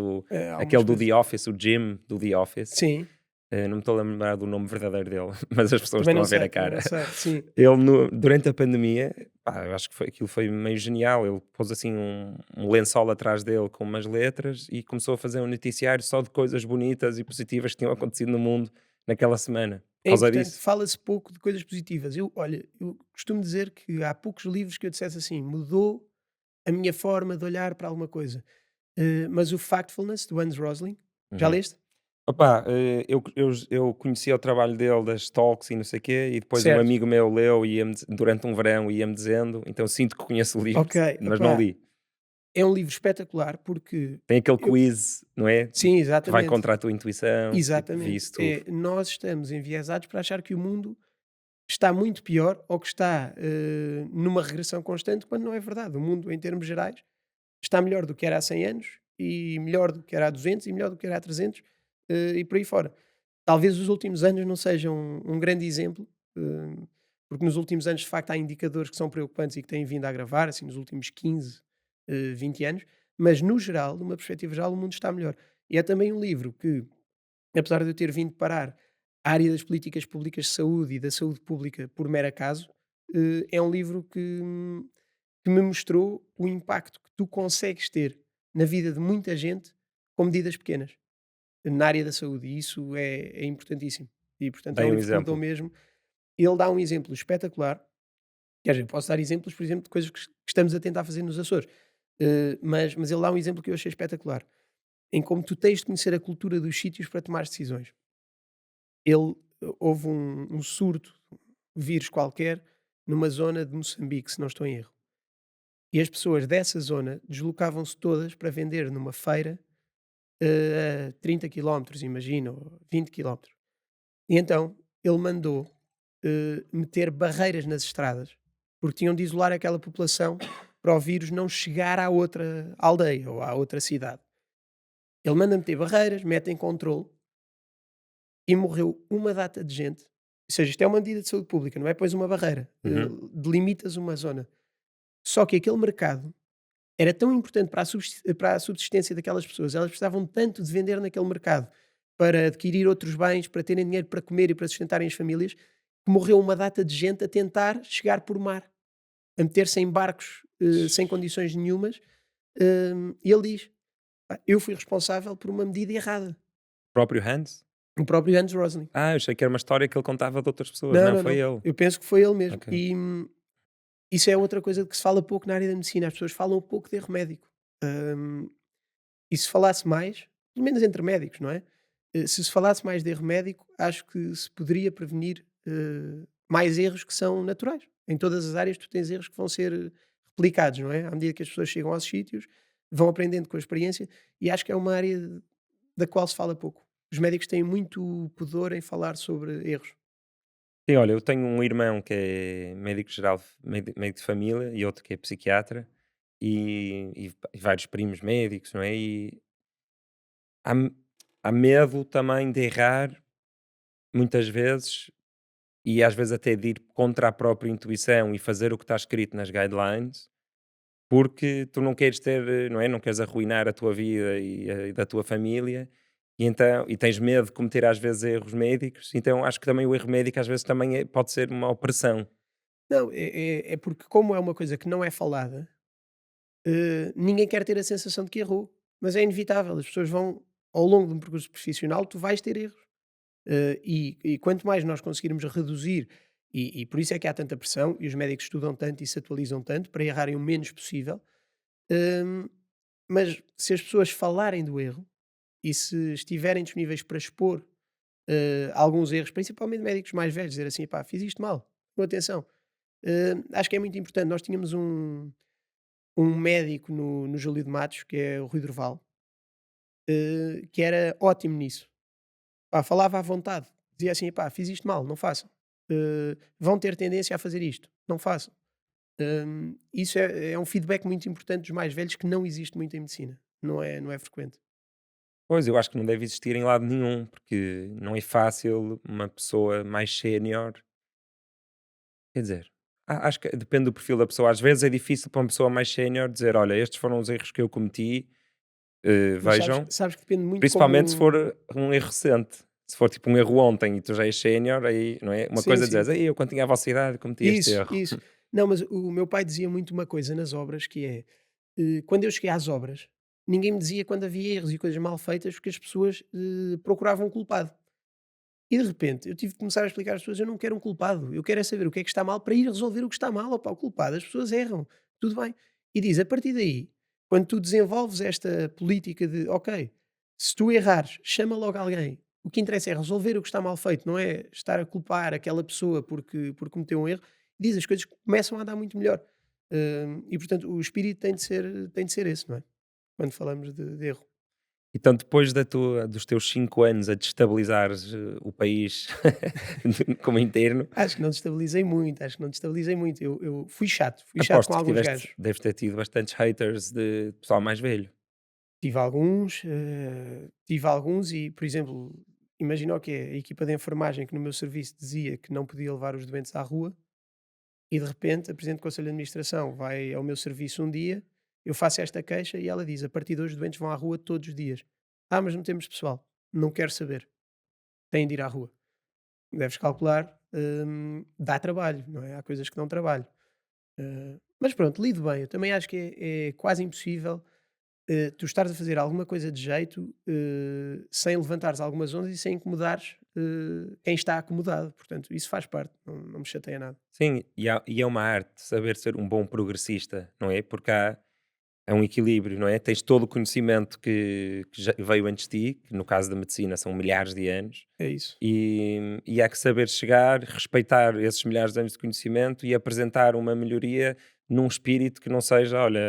[SPEAKER 1] aquele
[SPEAKER 2] algumas
[SPEAKER 1] do
[SPEAKER 2] coisas.
[SPEAKER 1] The Office, o Jim do The Office.
[SPEAKER 2] Sim,
[SPEAKER 1] Não me estou a lembrar do nome verdadeiro dele, mas as pessoas
[SPEAKER 2] também
[SPEAKER 1] estão
[SPEAKER 2] não
[SPEAKER 1] a ver
[SPEAKER 2] sei,
[SPEAKER 1] a
[SPEAKER 2] também
[SPEAKER 1] cara.
[SPEAKER 2] não sei. Sim,
[SPEAKER 1] Ele, durante a pandemia, pá, eu acho que aquilo foi meio genial. Ele pôs assim um lençol atrás dele com umas letras e começou a fazer um noticiário só de coisas bonitas e positivas que tinham acontecido no mundo naquela semana. Por
[SPEAKER 2] é
[SPEAKER 1] causa
[SPEAKER 2] importante,
[SPEAKER 1] disso.
[SPEAKER 2] fala-se pouco de coisas positivas. Olha, eu costumo dizer que há poucos livros que eu dissesse assim, mudou a minha forma de olhar para alguma coisa. Mas o Factfulness, do Hans Rosling, já
[SPEAKER 1] Uhum.
[SPEAKER 2] leste?
[SPEAKER 1] Opa, eu conhecia o trabalho dele, das talks e não sei o quê, e depois um
[SPEAKER 2] Certo.
[SPEAKER 1] amigo meu leu e durante um verão ia-me dizendo, então sinto que conheço o livro,
[SPEAKER 2] Ok,
[SPEAKER 1] mas não
[SPEAKER 2] opá,
[SPEAKER 1] li.
[SPEAKER 2] é um livro espetacular porque
[SPEAKER 1] Tem aquele
[SPEAKER 2] eu,
[SPEAKER 1] quiz, não é?
[SPEAKER 2] sim,
[SPEAKER 1] Que vai
[SPEAKER 2] exatamente,
[SPEAKER 1] contra a tua intuição, tipo, vi
[SPEAKER 2] exatamente.
[SPEAKER 1] isso tudo.
[SPEAKER 2] Nós estamos enviesados para achar que o mundo está muito pior ou que está numa regressão constante, quando não é verdade. O mundo, em termos gerais, está melhor do que era há 100 anos e melhor do que era há 200 e melhor do que era há 300 e por aí fora. Talvez os últimos anos não sejam um grande exemplo, porque nos últimos anos, de facto, há indicadores que são preocupantes e que têm vindo a agravar, assim, nos últimos 15, 20 anos, mas no geral, numa perspectiva geral, o mundo está melhor. E é também um livro que, apesar de eu ter vindo parar a área das políticas públicas de saúde e da saúde pública por mero acaso, é um livro que me mostrou o impacto que tu consegues ter na vida de muita gente com medidas pequenas na área da saúde, e isso é importantíssimo. E, portanto, é um
[SPEAKER 1] Dei um
[SPEAKER 2] livro que mudou
[SPEAKER 1] exemplo.
[SPEAKER 2] mesmo. Ele dá um exemplo espetacular. Quer dizer, eu posso dar exemplos, por exemplo, de coisas que estamos a tentar fazer nos Açores, mas ele dá um exemplo que eu achei espetacular, em como tu tens de conhecer a cultura dos sítios para tomar decisões. Houve um surto, vírus qualquer, numa zona de Moçambique, se não estou em erro. E as pessoas dessa zona deslocavam-se todas para vender numa feira a 30 quilómetros, imagina, ou 20 quilómetros. E então ele mandou meter barreiras nas estradas, porque tinham de isolar aquela população para o vírus não chegar à outra aldeia ou à outra cidade. Ele manda meter barreiras, mete em controle e morreu uma data de gente. Ou seja, isto é uma medida de saúde pública, não é? Pois uma barreira,
[SPEAKER 1] Uhum.
[SPEAKER 2] delimitas uma zona. Só que aquele mercado era tão importante para a subsistência daquelas pessoas, elas precisavam tanto de vender naquele mercado para adquirir outros bens, para terem dinheiro para comer e para sustentarem as famílias, que morreu uma data de gente a tentar chegar por mar, a meter-se em barcos sem condições nenhumas. E ele diz: "Pá, eu fui responsável por uma medida errada."
[SPEAKER 1] Próprio Hans?
[SPEAKER 2] O próprio Hans Rosling.
[SPEAKER 1] Ah, eu achei que era uma história que ele contava de outras pessoas.
[SPEAKER 2] Não,
[SPEAKER 1] Não,
[SPEAKER 2] não,
[SPEAKER 1] foi
[SPEAKER 2] não.
[SPEAKER 1] ele.
[SPEAKER 2] Eu penso que foi ele mesmo.
[SPEAKER 1] Ok.
[SPEAKER 2] E isso é outra coisa de que se fala pouco na área da medicina. As pessoas falam pouco de erro médico. Hum, E se falasse mais, pelo menos entre médicos, não é? Se falasse mais de erro médico, acho que se poderia prevenir mais erros que são naturais. Em todas as áreas tu tens erros que vão ser replicados, não é? À medida que as pessoas chegam aos sítios, vão aprendendo com a experiência e acho que é uma área da qual se fala pouco. Os médicos têm muito pudor em falar sobre erros.
[SPEAKER 1] Sim, olha, eu tenho um irmão que é médico geral, médico de família, e outro que é psiquiatra, e vários primos médicos, não é? E há, há medo também de errar, muitas vezes, e às vezes até de ir contra a própria intuição e fazer o que está escrito nas guidelines, porque tu não queres ter, não é? Não queres arruinar a tua vida e da tua família, e tens medo de cometer às vezes erros médicos, então acho que também o erro médico às vezes também pode ser uma opressão.
[SPEAKER 2] Não, é porque como é uma coisa que não é falada, ninguém quer ter a sensação de que errou, mas é inevitável. As pessoas vão, ao longo de um percurso profissional, tu vais ter erros. E quanto mais nós conseguirmos reduzir, e por isso é que há tanta pressão, e os médicos estudam tanto e se atualizam tanto para errarem o menos possível. hum, mas se as pessoas falarem do erro e se estiverem disponíveis para expor alguns erros, principalmente médicos mais velhos, dizer assim, pá, fiz isto mal, com atenção. Acho que é muito importante. Nós tínhamos um médico no Júlio de Matos, que é o Rui Durval, que era ótimo nisso. Pá, falava à vontade. Dizia assim: "Epá, fiz isto mal, não façam. Vão ter tendência a fazer isto, não façam." Isso é um feedback muito importante dos mais velhos que não existe muito em medicina. Não é frequente.
[SPEAKER 1] Pois, eu acho que não deve existir em lado nenhum, porque não é fácil uma pessoa mais sénior, quer dizer, acho que depende do perfil da pessoa. Às vezes é difícil para uma pessoa mais sénior dizer: "Olha, estes foram os erros que eu cometi,
[SPEAKER 2] Mas sabes
[SPEAKER 1] vejam",
[SPEAKER 2] sabes que depende muito
[SPEAKER 1] principalmente se for
[SPEAKER 2] como.
[SPEAKER 1] um erro recente. Se for tipo um erro ontem e tu já és sénior, aí, não é? Uma
[SPEAKER 2] Sim,
[SPEAKER 1] coisa é
[SPEAKER 2] sim.
[SPEAKER 1] dizeres: "Ei, eu quando tinha a vossa idade cometi este
[SPEAKER 2] Isso,
[SPEAKER 1] erro".
[SPEAKER 2] isso. Não, mas o meu pai dizia muito uma coisa nas obras que é, quando eu cheguei às obras, ninguém me dizia quando havia erros e coisas mal feitas, porque as pessoas, procuravam um culpado. E de repente eu tive que começar a explicar às pessoas: eu não quero um culpado, eu quero é saber o que é que está mal para ir resolver o que está mal. Opa, o culpado, as pessoas erram, tudo bem. E diz: a partir daí, quando tu desenvolves esta política de, ok, se tu errares, chama logo alguém. O que interessa é resolver o que está mal feito, não é estar a culpar aquela pessoa porque cometeu um erro. Diz, as coisas começam a andar muito melhor. E portanto, o espírito tem de ser esse, não é? Quando falamos de erro.
[SPEAKER 1] Então, depois dos teus 5 anos a destabilizares, o país como interno,
[SPEAKER 2] Acho que não destabilizei muito, acho que não destabilizei muito. Eu fui chato com
[SPEAKER 1] aposto que
[SPEAKER 2] alguns gajos.
[SPEAKER 1] deves ter tido bastantes haters de pessoal mais velho.
[SPEAKER 2] Tive alguns e, por exemplo, imagina o que é, a equipa de enfermagem que no meu serviço dizia que não podia levar os doentes à rua e de repente a Presidente do Conselho de Administração vai ao meu serviço um dia, eu faço esta queixa e ela diz: a partir de hoje os doentes vão à rua todos os dias. Ah, mas não temos pessoal. Não quero saber. Têm de ir à rua. Deves calcular, dá trabalho, não é? Há coisas que dão trabalho. Mas pronto, lido bem. Eu também acho que é quase impossível tu estares a fazer alguma coisa de jeito sem levantares algumas ondas e sem incomodares quem está acomodado. Portanto, isso faz parte, não me chateia nada.
[SPEAKER 1] Sim, e é uma arte saber ser um bom progressista, não é? Porque é um equilíbrio, não é? Tens todo o conhecimento que já veio antes de ti, que no caso da medicina são milhares de anos,
[SPEAKER 2] É isso.
[SPEAKER 1] e há que saber chegar, respeitar esses milhares de anos de conhecimento e apresentar uma melhoria num espírito que não seja: "Olha,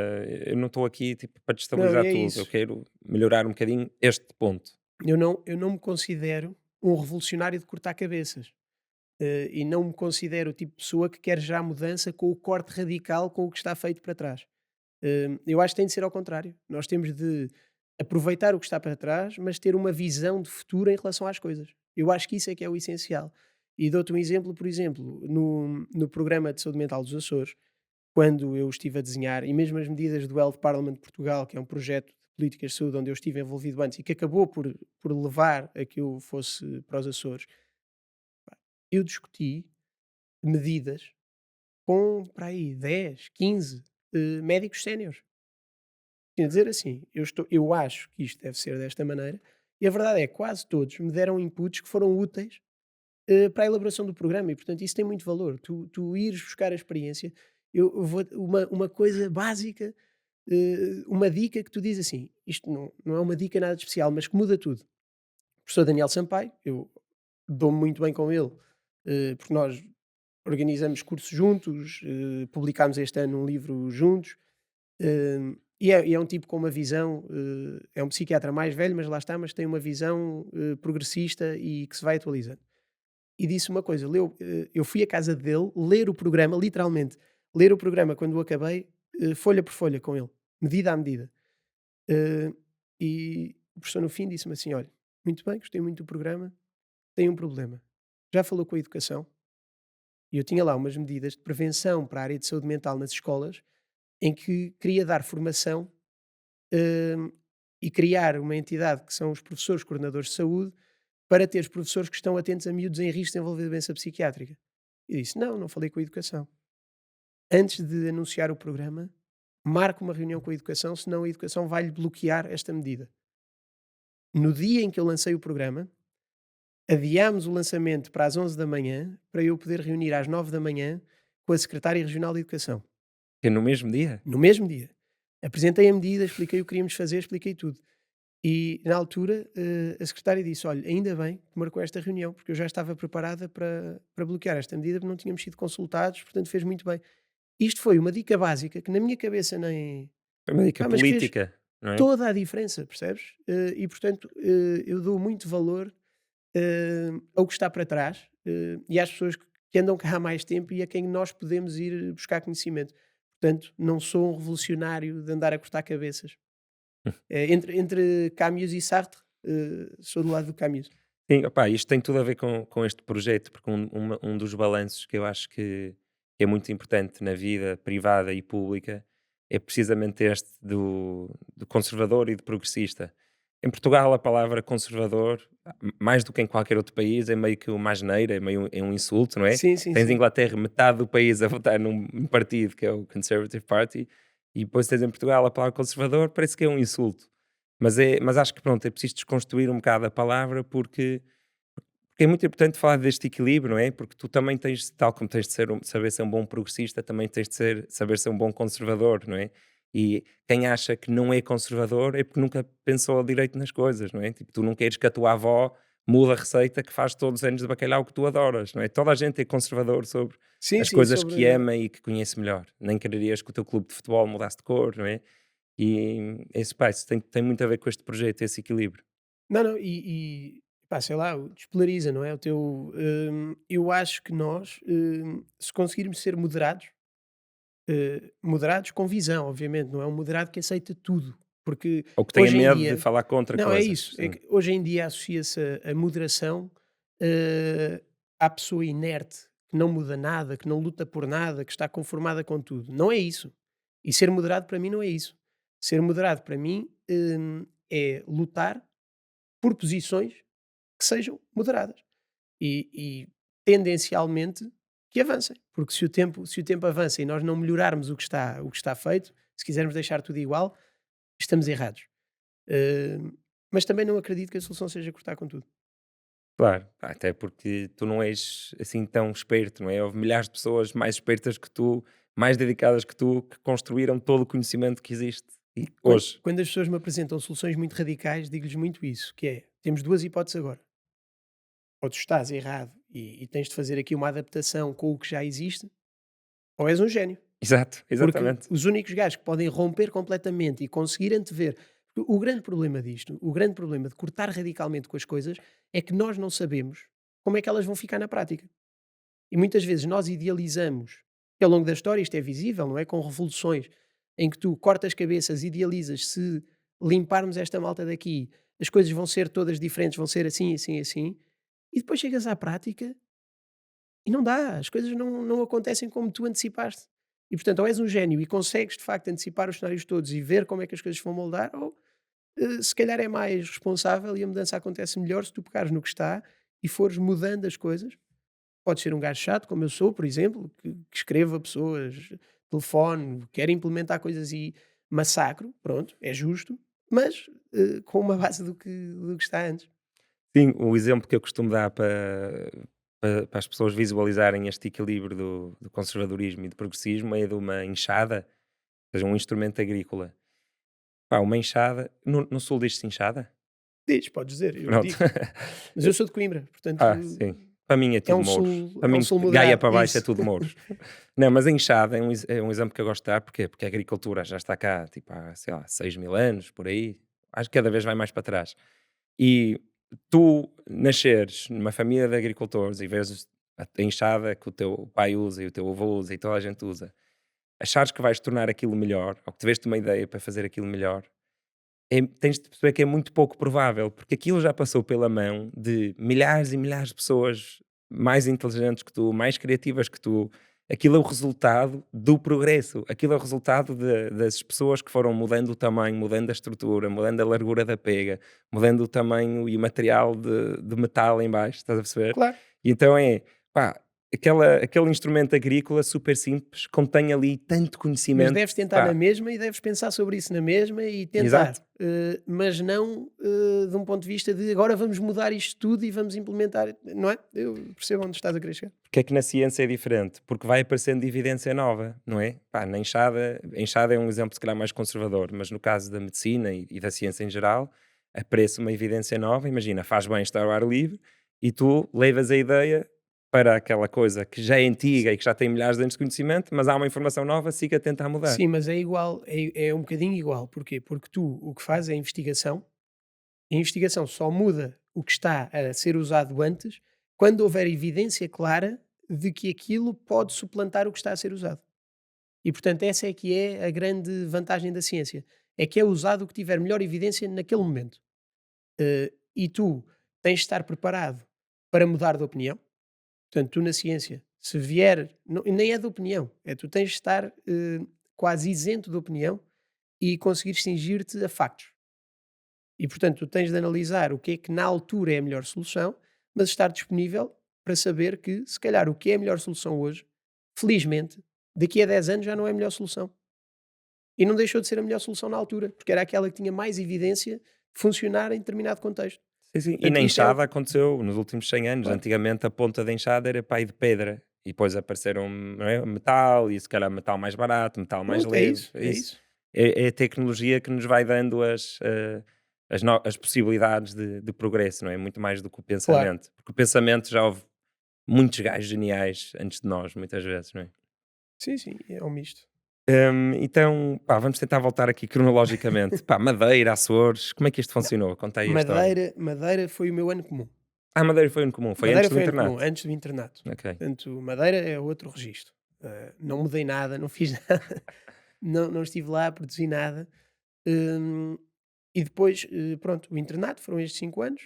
[SPEAKER 1] eu não estou aqui tipo, para
[SPEAKER 2] Não, e
[SPEAKER 1] destabilizar
[SPEAKER 2] é
[SPEAKER 1] tudo, eu
[SPEAKER 2] isso.
[SPEAKER 1] quero melhorar um bocadinho este ponto".
[SPEAKER 2] Eu não me considero um revolucionário de cortar cabeças. e não me considero o tipo de pessoa que quer já mudança com o corte radical com o que está feito para trás. Eu acho que tem de ser ao contrário. Nós temos de aproveitar o que está para trás, mas ter uma visão de futuro em relação às coisas. Eu acho que isso é que é o essencial. E dou-te um exemplo, por exemplo, no programa de saúde mental dos Açores, quando eu estive a desenhar, e mesmo as medidas do Health Parliament de Portugal, que é um projeto de políticas de saúde onde eu estive envolvido antes e que acabou por levar a que eu fosse para os Açores, eu discuti medidas com para aí 10, 15 médicos séniores. Quer dizer assim, eu acho que isto deve ser desta maneira, e a verdade é que quase todos me deram inputs que foram úteis para a elaboração do programa, e portanto isso tem muito valor. Tu ires buscar a experiência, eu vou, uma coisa básica, uma dica que tu dizes assim, isto não é uma dica nada de especial, mas que muda tudo. O professor Daniel Sampaio, eu dou-me muito bem com ele, porque nós organizamos cursos juntos, publicámos este ano um livro juntos, e é um tipo com uma visão, é um psiquiatra mais velho, mas lá está, mas tem uma visão progressista e que se vai atualizando. E disse uma coisa, eu fui à casa dele ler o programa, literalmente, ler o programa quando o acabei, folha por folha com ele, medida a medida. Eh, e o professor no fim disse-me assim: olha, muito bem, gostei muito do programa, tem um problema. Já falou com a educação? E eu tinha lá umas medidas de prevenção para a área de saúde mental nas escolas, em que queria dar formação hum, e criar uma entidade que são os professores coordenadores de saúde para ter os professores que estão atentos a miúdos em risco de desenvolver doença psiquiátrica. E disse: não falei com a educação. Antes de anunciar o programa, marque uma reunião com a educação, senão a educação vai-lhe bloquear esta medida. No dia em que eu lancei o programa, adiámos o lançamento para as 11 da manhã, para eu poder reunir às 9 da manhã com a secretária regional de educação.
[SPEAKER 1] Que é no mesmo dia?
[SPEAKER 2] No mesmo dia. Apresentei a medida, expliquei o que queríamos fazer, expliquei tudo. E na altura a secretária disse: olha, ainda bem que marcou esta reunião, porque eu já estava preparada para bloquear esta medida, porque não tínhamos sido consultados, portanto fez muito bem. Isto foi uma dica básica que na minha cabeça nem.
[SPEAKER 1] Foi uma dica
[SPEAKER 2] Mas que fez
[SPEAKER 1] política, não é?
[SPEAKER 2] toda a diferença, percebes? E portanto eu dou muito valor ao que está para trás e às pessoas que andam cá há mais tempo e a quem nós podemos ir buscar conhecimento. Portanto, não sou um revolucionário de andar a cortar cabeças. Entre Camus e Sartre, sou do lado do Camus.
[SPEAKER 1] Sim, opá, isto tem tudo a ver com este projeto, porque um dos balanços que eu acho que é muito importante na vida privada e pública é precisamente este do conservador e do progressista. Em Portugal, a palavra conservador, mais do que em qualquer outro país, é meio que uma asneira, é um insulto, não é?
[SPEAKER 2] Sim, sim,
[SPEAKER 1] Tens em
[SPEAKER 2] sim.
[SPEAKER 1] Inglaterra metade do país a votar num partido que é o Conservative Party, e depois tens em Portugal a palavra conservador, parece que é um insulto. Mas acho que pronto, é preciso desconstruir um bocado a palavra porque é muito importante falar deste equilíbrio, não é? Porque tu também tens, tal como tens de saber ser um bom progressista, também tens de saber ser um bom conservador, não é? E quem acha que não é conservador é porque nunca pensou direito nas coisas, não é? Tipo, tu não queres que a tua avó mude a receita que faz todos os anos de bacalhau que tu adoras, não é? Toda a gente é conservador sobre
[SPEAKER 2] Sim,
[SPEAKER 1] as
[SPEAKER 2] sim,
[SPEAKER 1] coisas que
[SPEAKER 2] sobre.
[SPEAKER 1] ama e que conhece melhor. Nem quererias que o teu clube de futebol mudasse de cor, não é? E esse, pá, isso tem muito a ver com este projeto, esse equilíbrio.
[SPEAKER 2] Não, não, pá, sei lá, despolariza, não é? Eu acho que nós, se conseguirmos ser moderados, moderados com visão, obviamente, não é um moderado que aceita tudo, porque
[SPEAKER 1] Ou que tenha
[SPEAKER 2] hoje em
[SPEAKER 1] medo de
[SPEAKER 2] dia.
[SPEAKER 1] falar contra
[SPEAKER 2] Não, é
[SPEAKER 1] coisas,
[SPEAKER 2] isso. É
[SPEAKER 1] sim.
[SPEAKER 2] que hoje em dia associa-se a moderação à pessoa inerte, que não muda nada, que não luta por nada, que está conformada com tudo. Não é isso. E ser moderado para mim não é isso. Ser moderado para mim é lutar por posições que sejam moderadas e tendencialmente que avancem. Porque se o tempo avança e nós não melhorarmos o que está feito, se quisermos deixar tudo igual, estamos errados. Mas também não acredito que a solução seja cortar com tudo.
[SPEAKER 1] Claro, até porque tu não és assim tão esperto, não é? Houve milhares de pessoas mais espertas que tu, mais dedicadas que tu, que construíram todo o conhecimento que existe e
[SPEAKER 2] Quando,
[SPEAKER 1] hoje.
[SPEAKER 2] quando as pessoas me apresentam soluções muito radicais, digo-lhes muito isso, que é, temos duas hipóteses agora. Ou tu estás errado e tens de fazer aqui uma adaptação com o que já existe, ou és um gênio.
[SPEAKER 1] Exato,
[SPEAKER 2] Porque
[SPEAKER 1] exatamente.
[SPEAKER 2] os únicos gajos que podem romper completamente e conseguir antever. Porque o grande problema disto, o grande problema de cortar radicalmente com as coisas, é que nós não sabemos como é que elas vão ficar na prática. E muitas vezes nós idealizamos, e ao longo da história isto é visível, não é? Com revoluções, em que tu cortas cabeças, idealizas, se limparmos esta malta daqui, as coisas vão ser todas diferentes, vão ser assim, assim, assim, e depois chegas à prática e não dá, as coisas não acontecem como tu antecipaste. E portanto, ou és um gênio e consegues de facto antecipar os cenários todos e ver como é que as coisas vão moldar, ou se calhar é mais responsável e a mudança acontece melhor se tu pegares no que está e fores mudando as coisas. Podes ser um gajo chato, como eu sou, por exemplo, que escreva pessoas, telefone, quer implementar coisas e massacro, pronto, é justo, mas com uma base do que está antes.
[SPEAKER 1] Sim, o exemplo que eu costumo dar para as pessoas visualizarem este equilíbrio do conservadorismo e do progressismo é de uma enxada, ou seja, um instrumento agrícola. Pá, uma enxada, no sul diz-se enxada?
[SPEAKER 2] Diz, podes dizer, eu
[SPEAKER 1] Pronto.
[SPEAKER 2] digo. Mas eu sou de Coimbra, portanto
[SPEAKER 1] Sim. Para mim é tudo mouros. Para
[SPEAKER 2] é um
[SPEAKER 1] mim,
[SPEAKER 2] sul
[SPEAKER 1] de Gaia
[SPEAKER 2] moderado,
[SPEAKER 1] para baixo é
[SPEAKER 2] isso.
[SPEAKER 1] tudo mouros. Não, mas a enxada é um exemplo que eu gosto de dar, porquê? Porque a agricultura já está cá, tipo, há, sei lá, 6.000 anos, por aí. Acho que cada vez vai mais para trás. E tu nasceres numa família de agricultores e vês a enxada que o teu pai usa e o teu avô usa e toda a gente usa, achares que vais tornar aquilo melhor, ou que tiveste uma ideia para fazer aquilo melhor, tens de perceber que é muito pouco provável, porque aquilo já passou pela mão de milhares e milhares de pessoas mais inteligentes que tu, mais criativas que tu. Aquilo é o resultado do progresso, aquilo é o resultado das pessoas que foram mudando o tamanho, mudando a estrutura, mudando a largura da pega, mudando o tamanho e o material de metal em baixo, estás a perceber?
[SPEAKER 2] Claro.
[SPEAKER 1] E então pá, aquele instrumento agrícola super simples contém ali tanto
[SPEAKER 2] Mas
[SPEAKER 1] conhecimento,
[SPEAKER 2] deves tentar na
[SPEAKER 1] pá,
[SPEAKER 2] mesma e deves pensar sobre isso na mesma e tentar,
[SPEAKER 1] exato.
[SPEAKER 2] mas não de um ponto de vista de agora vamos mudar isto tudo e vamos implementar, não é? Eu percebo onde estás a querer chegar.
[SPEAKER 1] Porque é que na ciência é diferente? Porque vai aparecendo evidência nova, não é? Pá, na enxada, a enxada é um exemplo se calhar mais conservador, mas no caso da medicina e da ciência em geral, aparece uma evidência nova, imagina, faz bem estar ao ar livre e tu levas a ideia para aquela coisa que já é antiga e que já tem milhares de anos de conhecimento, mas há uma informação nova, siga a tentar mudar.
[SPEAKER 2] Sim, mas é igual, é um bocadinho igual. Porquê? Porque tu o que fazes é a investigação só muda o que está a ser usado antes quando houver evidência clara de que aquilo pode suplantar o que está a ser usado. E portanto essa é que é a grande vantagem da ciência, é que é usado o que tiver melhor evidência naquele momento. E tu tens de estar preparado para mudar de opinião. Portanto, tu na ciência, se vier, nem é de opinião, é tu tens de estar quase isento de opinião e conseguir cingir-te a factos. E portanto, tu tens de analisar o que é que na altura é a melhor solução, mas estar disponível para saber que, se calhar, o que é a melhor solução hoje, felizmente, daqui a 10 anos já não é a melhor solução. E não deixou de ser a melhor solução na altura, porque era aquela que tinha mais evidência de funcionar em determinado contexto.
[SPEAKER 1] Sim, sim. E na
[SPEAKER 2] Portanto, isto é o.
[SPEAKER 1] enxada aconteceu nos últimos 100 anos.
[SPEAKER 2] Claro.
[SPEAKER 1] Antigamente a ponta da enxada era pai de pedra. E depois apareceram, não é, metal, e se calhar metal mais barato, metal mais
[SPEAKER 2] Pronto, é
[SPEAKER 1] leve.
[SPEAKER 2] isso,
[SPEAKER 1] É
[SPEAKER 2] é
[SPEAKER 1] isso.
[SPEAKER 2] isso.
[SPEAKER 1] É a tecnologia que nos vai dando as possibilidades de progresso, não é? Muito mais do que o
[SPEAKER 2] Claro.
[SPEAKER 1] pensamento. Porque o pensamento já houve muitos gajos geniais antes de nós, muitas vezes, não é?
[SPEAKER 2] Sim, sim, é um misto.
[SPEAKER 1] Então, pá, vamos tentar voltar aqui cronologicamente. Pá, Madeira, Açores, como é que isto funcionou? Conta aí a história.
[SPEAKER 2] Madeira foi o meu ano comum.
[SPEAKER 1] Madeira foi um comum, foi antes
[SPEAKER 2] Madeira
[SPEAKER 1] do
[SPEAKER 2] foi ano comum,
[SPEAKER 1] internato.
[SPEAKER 2] antes do internato.
[SPEAKER 1] Ok.
[SPEAKER 2] Portanto, Madeira é outro registro. Não mudei nada, não fiz nada, não estive lá, produzi nada. Hum, e depois, pronto, o internato foram estes 5 anos.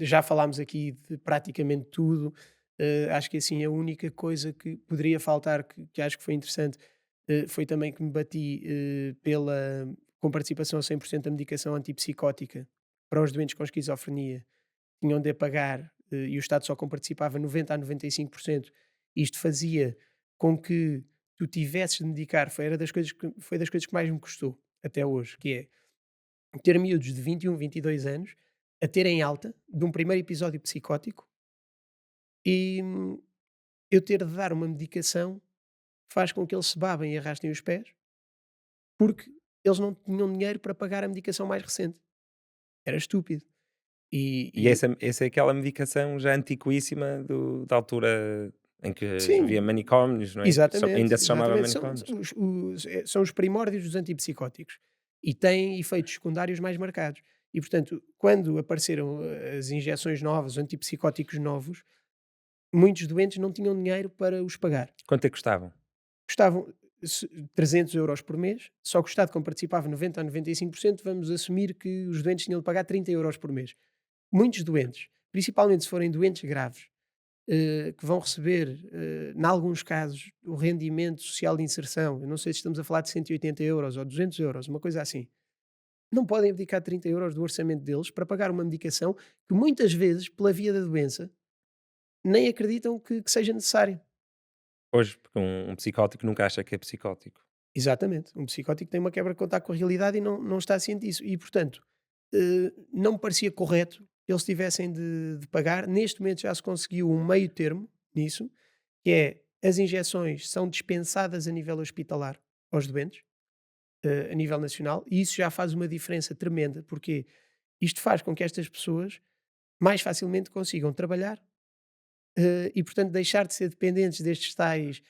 [SPEAKER 2] Já falámos aqui de praticamente tudo. Acho que assim a única coisa que poderia faltar, que acho que foi interessante, foi também que me bati com participação a 100% da medicação antipsicótica para os doentes com esquizofrenia. Tinham de a pagar e o Estado só comparticipava 90% a 95%. Isto fazia com que tu tivesses de medicar, foi das coisas que mais me custou até hoje, que é ter miúdos de 21, 22 anos a terem alta de um primeiro episódio psicótico e eu ter de dar uma medicação que faz com que eles se babem e arrastem os pés porque eles não tinham dinheiro para pagar a medicação mais recente. Era estúpido.
[SPEAKER 1] E
[SPEAKER 2] E
[SPEAKER 1] essa é aquela medicação já antiquíssima da altura em que havia
[SPEAKER 2] sim,
[SPEAKER 1] manicômios, não é?
[SPEAKER 2] exatamente,
[SPEAKER 1] Ainda se chamava
[SPEAKER 2] exatamente. São,
[SPEAKER 1] manicômios.
[SPEAKER 2] são os primórdios dos antipsicóticos e têm efeitos secundários mais marcados. E, portanto, quando apareceram as injeções novas, os antipsicóticos novos, muitos doentes não tinham dinheiro para os pagar.
[SPEAKER 1] Quanto é que custavam?
[SPEAKER 2] Custavam 300 € por mês, só que o Estado, como participava 90% a 95%, vamos assumir que os doentes tinham de pagar 30 € por mês. Muitos doentes, principalmente se forem doentes graves, que vão receber, em alguns casos, o rendimento social de inserção, eu não sei se estamos a falar de 180 € ou 200 €, uma coisa assim, não podem abdicar 30 € do orçamento deles para pagar uma medicação que muitas vezes, pela via da doença, nem acreditam que seja necessário.
[SPEAKER 1] Pois, porque um psicótico nunca acha que é psicótico.
[SPEAKER 2] Exatamente. Um psicótico tem uma quebra de contacto com a realidade e não está ciente disso. E, portanto, não me parecia correto que eles tivessem de pagar. Neste momento já se conseguiu um meio termo nisso, que é as injeções são dispensadas a nível hospitalar aos doentes, a nível nacional, e isso já faz uma diferença tremenda, porque isto faz com que estas pessoas mais facilmente consigam trabalhar, e, portanto, deixar de ser dependentes destes tais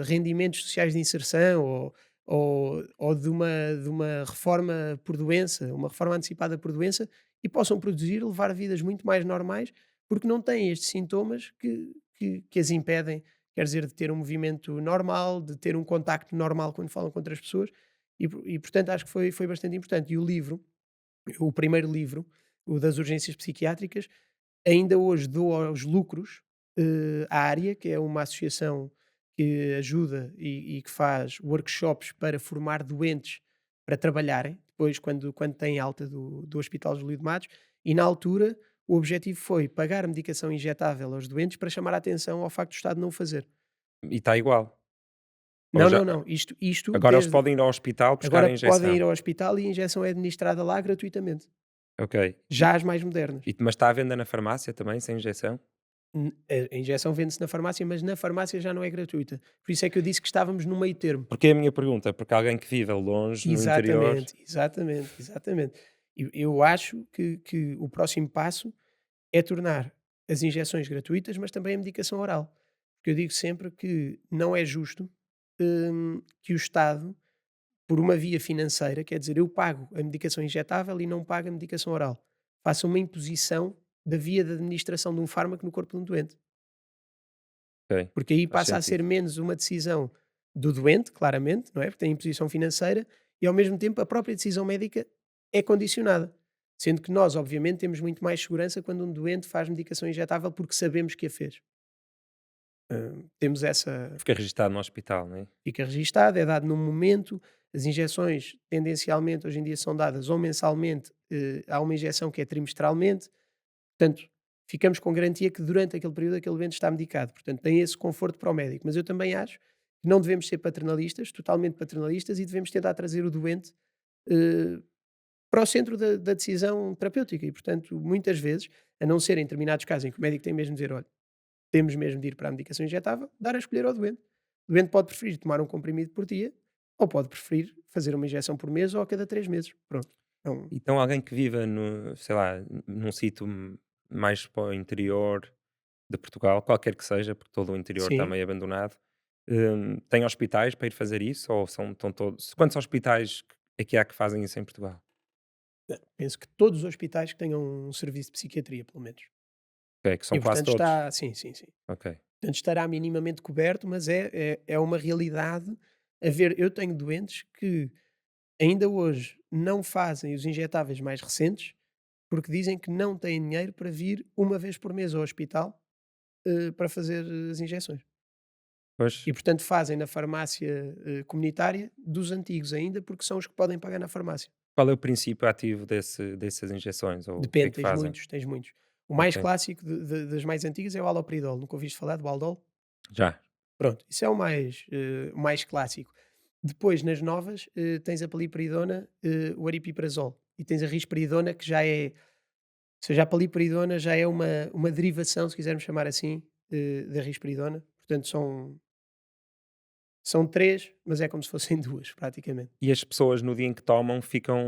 [SPEAKER 2] rendimentos sociais de inserção ou de uma reforma por doença, uma reforma antecipada por doença, e possam produzir, levar vidas muito mais normais, porque não têm estes sintomas que as impedem, quer dizer, de ter um movimento normal, de ter um contacto normal quando falam com outras pessoas, e portanto acho que foi bastante importante. E o livro, o primeiro livro, o das urgências psiquiátricas, ainda hoje dou aos lucros, à área, que é uma associação que ajuda e que faz workshops para formar doentes para trabalharem, depois quando têm alta do Hospital Júlio de Matos, e na altura o objetivo foi pagar a medicação injetável aos doentes para chamar a atenção ao facto do Estado não o fazer.
[SPEAKER 1] E está igual. Ou
[SPEAKER 2] Não,
[SPEAKER 1] já
[SPEAKER 2] não, não, isto
[SPEAKER 1] agora eles
[SPEAKER 2] desde
[SPEAKER 1] podem ir ao hospital buscar
[SPEAKER 2] agora
[SPEAKER 1] a
[SPEAKER 2] podem ir
[SPEAKER 1] injeção.
[SPEAKER 2] ao hospital e a injeção é administrada lá gratuitamente,
[SPEAKER 1] Ok.
[SPEAKER 2] já as mais modernas.
[SPEAKER 1] Mas está à venda na farmácia também, sem injeção?
[SPEAKER 2] A injeção vende-se na farmácia, mas na farmácia já não é gratuita. Por isso é que eu disse que estávamos no meio termo.
[SPEAKER 1] Porque é a minha pergunta, porque alguém que vive longe, no interior.
[SPEAKER 2] Exatamente, exatamente, exatamente. Eu acho que o próximo passo é tornar as injeções gratuitas, mas também a medicação oral. Porque eu digo sempre que não é justo, que o Estado, por uma via financeira, quer dizer, eu pago a medicação injetável e não pago a medicação oral, faça uma imposição da via de administração de um fármaco no corpo de um doente.
[SPEAKER 1] Ok,
[SPEAKER 2] Porque aí
[SPEAKER 1] faz
[SPEAKER 2] passa a ser
[SPEAKER 1] sentido.
[SPEAKER 2] menos uma decisão do doente, claramente, não é? Porque tem imposição financeira, e ao mesmo tempo a própria decisão médica é condicionada. Sendo que nós, obviamente, temos muito mais segurança quando um doente faz medicação injetável porque sabemos que a fez. Temos essa.
[SPEAKER 1] Fica registado no hospital, não é?
[SPEAKER 2] Fica registado, é dado num momento. As injeções, tendencialmente, hoje em dia são dadas ou mensalmente, há uma injeção que é trimestralmente. Portanto, ficamos com garantia que durante aquele período aquele doente está medicado. Portanto, tem esse conforto para o médico. Mas eu também acho que não devemos ser paternalistas, totalmente paternalistas, e devemos tentar trazer o doente eh, para o centro da decisão terapêutica. E, portanto, muitas vezes, a não ser em determinados casos em que o médico tem mesmo de dizer: olha, temos mesmo de ir para a medicação injetável, dar a escolher ao doente. O doente pode preferir tomar um comprimido por dia ou pode preferir fazer uma injeção por mês ou a cada 3 meses. Pronto. Então,
[SPEAKER 1] Então alguém que viva no, sei lá, num sítio mais para o interior de Portugal, qualquer que seja, porque todo o interior está
[SPEAKER 2] sim.
[SPEAKER 1] meio abandonado, tem hospitais para ir fazer isso? Ou estão todos. Quantos hospitais é que há que fazem isso em Portugal?
[SPEAKER 2] Penso que todos os hospitais que tenham um serviço de psiquiatria, pelo menos.
[SPEAKER 1] Ok, que
[SPEAKER 2] E
[SPEAKER 1] são quase
[SPEAKER 2] portanto
[SPEAKER 1] todos.
[SPEAKER 2] está sim, sim, sim.
[SPEAKER 1] Ok.
[SPEAKER 2] Portanto estará minimamente coberto, mas é uma realidade haver. Eu tenho doentes que ainda hoje não fazem os injetáveis mais recentes, porque dizem que não têm dinheiro para vir uma vez por mês ao hospital, para fazer as injeções.
[SPEAKER 1] Pois,
[SPEAKER 2] E portanto fazem na farmácia, comunitária dos antigos ainda, porque são os que podem pagar na farmácia.
[SPEAKER 1] qual é o princípio ativo dessas injeções? Ou o que é
[SPEAKER 2] Depende,
[SPEAKER 1] que fazem?
[SPEAKER 2] tens muitos. O mais
[SPEAKER 1] Ok.
[SPEAKER 2] clássico das mais antigas é o haloperidol. Nunca ouviste falar do Baldol?
[SPEAKER 1] Já.
[SPEAKER 2] Pronto, isso é o mais clássico. Depois, nas novas, tens a paliperidona, o aripiprazol. E tens a risperidona, que já é. Ou seja, a paliperidona já é uma derivação, se quisermos chamar assim, da risperidona. Portanto, são três, mas é como se fossem duas, praticamente.
[SPEAKER 1] E as pessoas no dia em que tomam ficam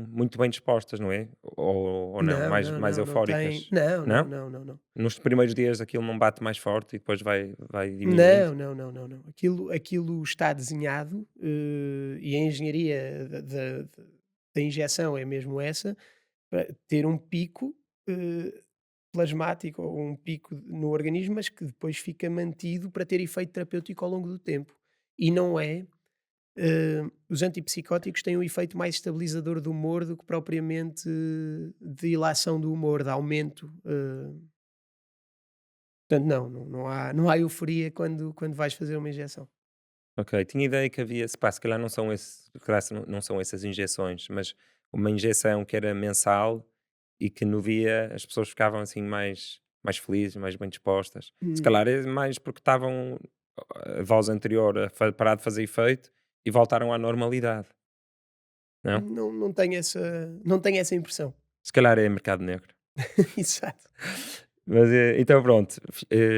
[SPEAKER 1] muito bem dispostas, não é? Ou não?
[SPEAKER 2] Não,
[SPEAKER 1] Mais,
[SPEAKER 2] não,
[SPEAKER 1] mais
[SPEAKER 2] não, não tem.
[SPEAKER 1] eufóricas?
[SPEAKER 2] Não, não,
[SPEAKER 1] Não?
[SPEAKER 2] não, não, não.
[SPEAKER 1] Nos primeiros dias aquilo não bate mais forte e depois vai diminuindo?
[SPEAKER 2] Não, não, não, não, não. Aquilo está desenhado, e a engenharia da injeção é mesmo essa, para ter um pico, eh, plasmático ou um pico no organismo, mas que depois fica mantido para ter efeito terapêutico ao longo do tempo. E não é. Os antipsicóticos têm um efeito mais estabilizador do humor do que propriamente de ilação do humor, de aumento. Portanto, não há euforia quando vais fazer uma injeção.
[SPEAKER 1] Ok, tinha ideia que havia, se pá, se calhar não são, se calhar não são essas injeções, mas uma injeção que era mensal e que no dia as pessoas ficavam assim mais felizes, mais bem dispostas. Se
[SPEAKER 2] Hum,
[SPEAKER 1] calhar é mais porque estavam a dose anterior a parar de fazer efeito e voltaram à normalidade, não?
[SPEAKER 2] não tenho essa impressão.
[SPEAKER 1] Se calhar é mercado negro.
[SPEAKER 2] Exato.
[SPEAKER 1] Mas então pronto,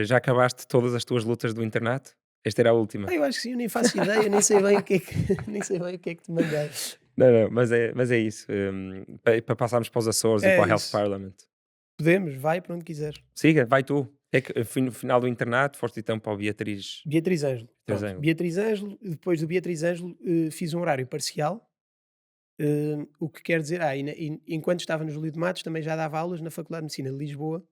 [SPEAKER 1] já acabaste todas as tuas lutas do internato? Esta era a última.
[SPEAKER 2] Eu acho que sim, eu nem faço ideia, nem sei bem o que é que nem sei bem o que é que te mandei.
[SPEAKER 1] Não, não, mas é isso. Para passarmos para os Açores e
[SPEAKER 2] É
[SPEAKER 1] para o Health
[SPEAKER 2] isso.
[SPEAKER 1] Parliament.
[SPEAKER 2] Podemos, vai para onde quiseres.
[SPEAKER 1] Siga, vai tu. É que no final do internato foste então para o
[SPEAKER 2] Beatriz Ângelo,
[SPEAKER 1] Beatriz
[SPEAKER 2] pronto.
[SPEAKER 1] Ângelo.
[SPEAKER 2] Beatriz Ângelo, depois do Beatriz Ângelo, fiz um horário parcial, o que quer dizer, enquanto estava no Júlio de Matos também já dava aulas na Faculdade de Medicina de Lisboa,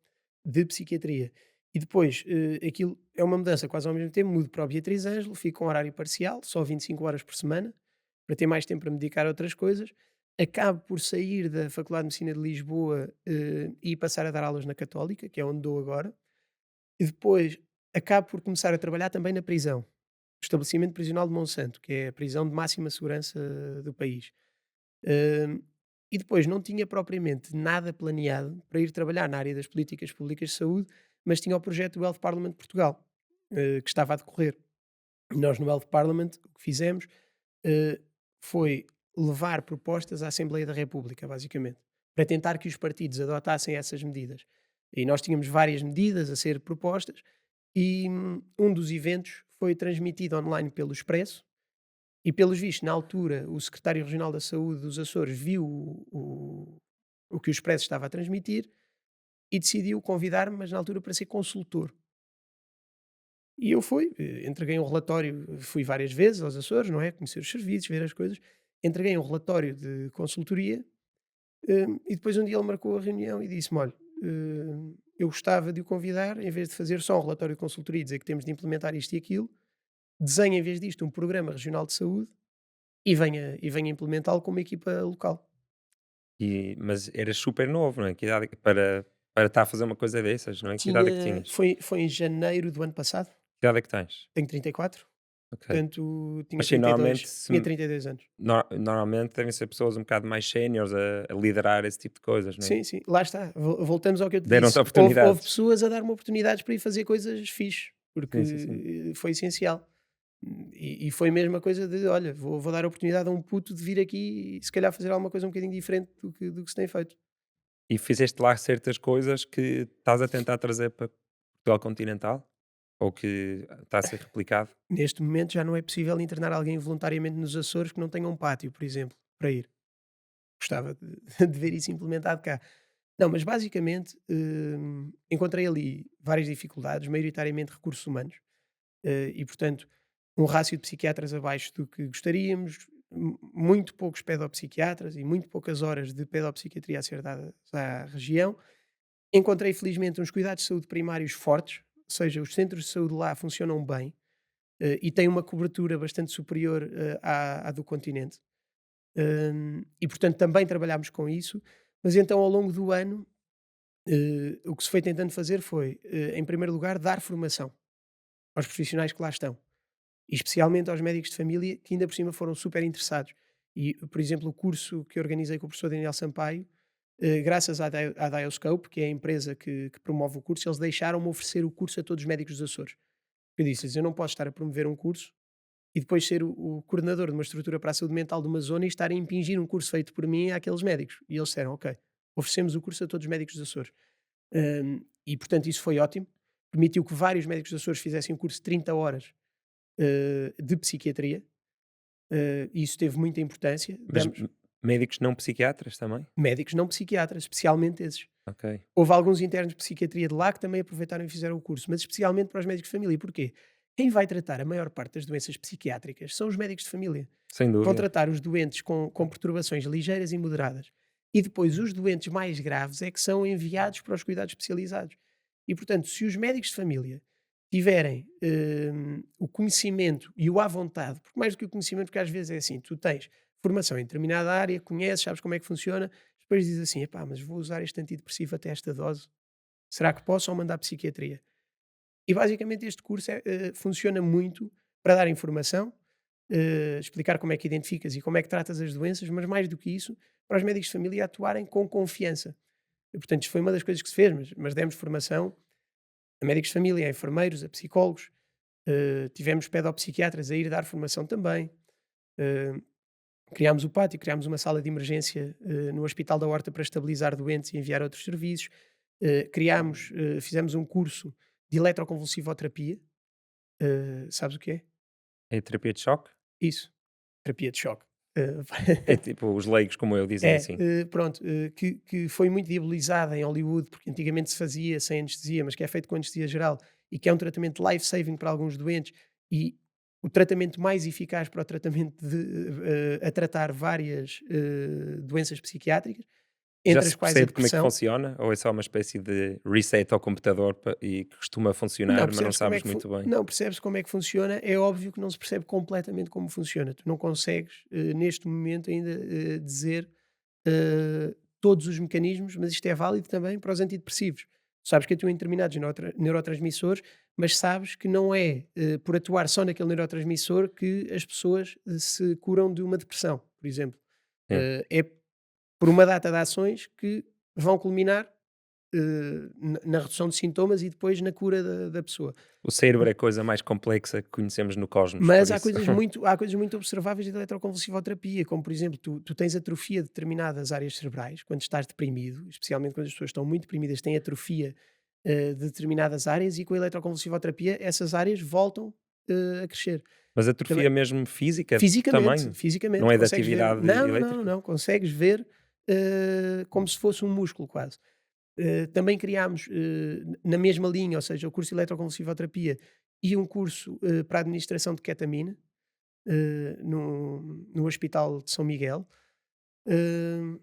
[SPEAKER 2] de Psiquiatria. E depois, aquilo é uma mudança quase ao mesmo tempo, mudo para o Beatriz Ângelo, fico com um horário parcial, só 25 horas por semana, para ter mais tempo para me dedicar a outras coisas. Acabo por sair da Faculdade de Medicina de Lisboa, e passar a dar aulas na Católica, que é onde dou agora. E depois acabo por começar a trabalhar também na prisão, no estabelecimento prisional de Monsanto, que é a prisão de máxima segurança do país. Hum, e depois não tinha propriamente nada planeado para ir trabalhar na área das políticas públicas de saúde, mas tinha o projeto do Health Parliament de Portugal, que estava a decorrer. E nós no Health Parliament o que fizemos eh, foi levar propostas à Assembleia da República, basicamente, para tentar que os partidos adotassem essas medidas. E nós tínhamos várias medidas a ser propostas, e um dos eventos foi transmitido online pelo Expresso. E pelos vistos, na altura, o secretário regional da Saúde dos Açores viu o que o Expresso estava a transmitir e decidiu convidar-me, mas na altura para ser consultor. E eu fui, entreguei um relatório, fui várias vezes aos Açores, não é? Conhecer os serviços, ver as coisas. Entreguei um relatório de consultoria, e depois um dia ele marcou a reunião e disse-me: Olha, eu gostava de o convidar, em vez de fazer só um relatório de consultoria e dizer que temos de implementar isto e aquilo, desenha em vez disto um programa regional de saúde e venha implementá-lo com uma equipa local.
[SPEAKER 1] Mas eras super novo, não é? Que idade para estar a fazer uma coisa dessas, não é? Que idade é que
[SPEAKER 2] Tinha,
[SPEAKER 1] tinhas?
[SPEAKER 2] foi em janeiro do ano passado,
[SPEAKER 1] Que idade é que tens?
[SPEAKER 2] tenho 34,
[SPEAKER 1] Ok.
[SPEAKER 2] portanto tinha
[SPEAKER 1] Mas sim,
[SPEAKER 2] 32, tinha 32 anos.
[SPEAKER 1] normalmente devem ser pessoas um bocado mais séniores a liderar esse tipo de coisas, não é?
[SPEAKER 2] Sim, sim, lá está. Voltamos ao que eu te
[SPEAKER 1] Deram-te
[SPEAKER 2] disse. Houve
[SPEAKER 1] oportunidades.
[SPEAKER 2] pessoas a dar-me oportunidades para ir fazer coisas fixe,
[SPEAKER 1] Sim, sim, sim.
[SPEAKER 2] porque foi essencial. E foi mesmo a coisa de: olha, vou dar a oportunidade a um puto de vir aqui e se calhar fazer alguma coisa um bocadinho diferente do que se tem feito.
[SPEAKER 1] E fizeste lá certas coisas que estás a tentar trazer para Portugal continental? Ou que está a ser replicado?
[SPEAKER 2] Neste momento já não é possível internar alguém voluntariamente nos Açores que não tenha um pátio, por exemplo, para ir. Gostava de, de ver isso implementado cá. Não, mas basicamente encontrei ali várias dificuldades, maioritariamente recursos humanos, e portanto um rácio de psiquiatras abaixo do que gostaríamos, muito poucos pedopsiquiatras e muito poucas horas de pedopsiquiatria a ser dadas à região. Encontrei felizmente uns cuidados de saúde primários fortes, ou seja, os centros de saúde lá funcionam bem, e têm uma cobertura bastante superior à do continente. E portanto também trabalhámos com isso, mas então ao longo do ano o que se foi tentando fazer foi, em primeiro lugar, dar formação aos profissionais que lá estão, e especialmente aos médicos de família, que ainda por cima foram super interessados. E, por exemplo, o curso que organizei com o professor Daniel Sampaio, graças à Dioscope, que é a empresa que promove o curso, eles deixaram-me oferecer o curso a todos os médicos dos Açores. Eu disse-lhes: eu não posso estar a promover um curso e depois ser o coordenador de uma estrutura para a saúde mental de uma zona e estar a impingir um curso feito por mim àqueles médicos. E eles disseram: ok, oferecemos o curso a todos os médicos dos Açores. E portanto isso foi ótimo, permitiu que vários médicos dos Açores fizessem um curso de 30 horas de psiquiatria, e isso teve muita importância.
[SPEAKER 1] Mas
[SPEAKER 2] Damos
[SPEAKER 1] médicos não psiquiatras também?
[SPEAKER 2] médicos não psiquiatras, especialmente esses.
[SPEAKER 1] Ok.
[SPEAKER 2] Houve alguns internos de psiquiatria de lá que também aproveitaram e fizeram o curso, mas especialmente para os médicos de família. Porquê? Quem vai tratar a maior parte das doenças psiquiátricas são os médicos de família.
[SPEAKER 1] Sem
[SPEAKER 2] Vão
[SPEAKER 1] dúvida.
[SPEAKER 2] tratar os doentes com perturbações ligeiras e moderadas. e depois os doentes mais graves é que são enviados para os cuidados especializados. E, portanto, se os médicos de família tiverem o conhecimento e o à vontade, porque mais do que o conhecimento, porque às vezes é assim, tu tens formação em determinada área, conheces, sabes como é que funciona, depois dizes assim, epá, mas vou usar este antidepressivo até esta dose, será que posso ou mandar psiquiatria? E basicamente este curso funciona muito para dar informação, explicar como é que identificas e como é que tratas as doenças, mas mais do que isso, para os médicos de família atuarem com confiança. E, portanto, isto foi uma das coisas que se fez, mas demos formação a médicos de família, a enfermeiros, a psicólogos, tivemos pedopsiquiatras a ir dar formação também. eh, Criámos o pátio, criámos uma sala de emergência no Hospital da Horta para estabilizar doentes e enviar outros serviços. Fizemos um curso de eletroconvulsivoterapia. Sabes o que é?
[SPEAKER 1] É terapia de choque?
[SPEAKER 2] Isso, terapia de choque. Eh,
[SPEAKER 1] É tipo, os leigos como eu dizem assim.
[SPEAKER 2] pronto, que foi muito diabolizada em Hollywood, porque antigamente se fazia sem anestesia, mas que é feito com anestesia geral e que é um tratamento life-saving para alguns doentes e o tratamento mais eficaz para o tratamento a tratar várias doenças psiquiátricas,
[SPEAKER 1] Já
[SPEAKER 2] entre as
[SPEAKER 1] se
[SPEAKER 2] quais a
[SPEAKER 1] percebe como é que
[SPEAKER 2] depressão.
[SPEAKER 1] funciona? Ou é só uma espécie de reset ao computador e que costuma funcionar, mas não sabes muito bem?
[SPEAKER 2] Não, percebes como é que funciona, é óbvio que não se percebe completamente como funciona. Tu não consegues, neste momento, ainda dizer todos os mecanismos, mas isto é válido também para os antidepressivos. Tu sabes que atuam em determinados neurotransmissores, mas sabes que não é por atuar só naquele neurotransmissor que as pessoas se curam de uma depressão, por exemplo.
[SPEAKER 1] É.
[SPEAKER 2] É por uma data de ações que vão culminar na redução de sintomas e depois na cura da pessoa.
[SPEAKER 1] O cérebro é a coisa mais complexa que conhecemos no cosmos, por
[SPEAKER 2] Mas
[SPEAKER 1] isso.
[SPEAKER 2] há coisas muito observáveis de eletroconvulsivoterapia, como por exemplo, tu tens atrofia de determinadas áreas cerebrais quando estás deprimido, especialmente quando as pessoas estão muito deprimidas, têm atrofia de determinadas áreas e com a eletroconvulsivoterapia essas áreas voltam a crescer.
[SPEAKER 1] Mas
[SPEAKER 2] Também,
[SPEAKER 1] atrofia mesmo física do
[SPEAKER 2] fisicamente,
[SPEAKER 1] tamanho? Não
[SPEAKER 2] fisicamente,
[SPEAKER 1] é da
[SPEAKER 2] consegues ver.
[SPEAKER 1] atividade
[SPEAKER 2] Não, não, não, não,
[SPEAKER 1] elétrica?
[SPEAKER 2] não, consegues ver como se fosse um músculo quase. Também criámos, na mesma linha, ou seja, o curso de eletroconvulsivoterapia e um curso para a administração de ketamina, no Hospital de São Miguel. Eh,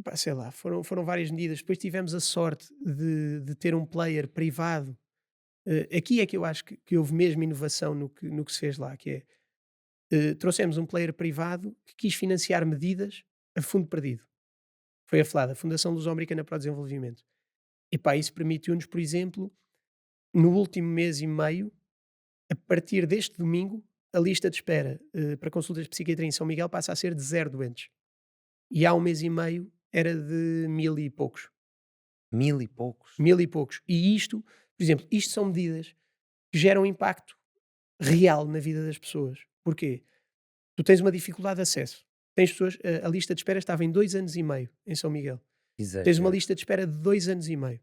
[SPEAKER 2] Pá, sei lá, foram várias medidas. Depois tivemos a sorte de ter um player privado. Aqui é que eu acho que houve mesmo inovação no que se fez lá, que é, trouxemos um player privado que quis financiar medidas a fundo perdido. Foi a FLAD, a Fundação Luso-Americana para o Desenvolvimento. E pá, isso permitiu-nos, por exemplo, no último mês e meio, a partir deste domingo, a lista de espera para consultas de psiquiatria em São Miguel passa a ser de 0 doentes. E há um mês e meio era de 1000 e poucos.
[SPEAKER 1] Mil e poucos?
[SPEAKER 2] 1000 e poucos. E isto, por exemplo, isto são medidas que geram impacto real na vida das pessoas. Porquê? Tu tens uma dificuldade de acesso. Tens pessoas, a lista de espera estava em 2 anos e meio em São Miguel. Tens uma
[SPEAKER 1] Exagero.
[SPEAKER 2] lista de espera de 2 anos e meio.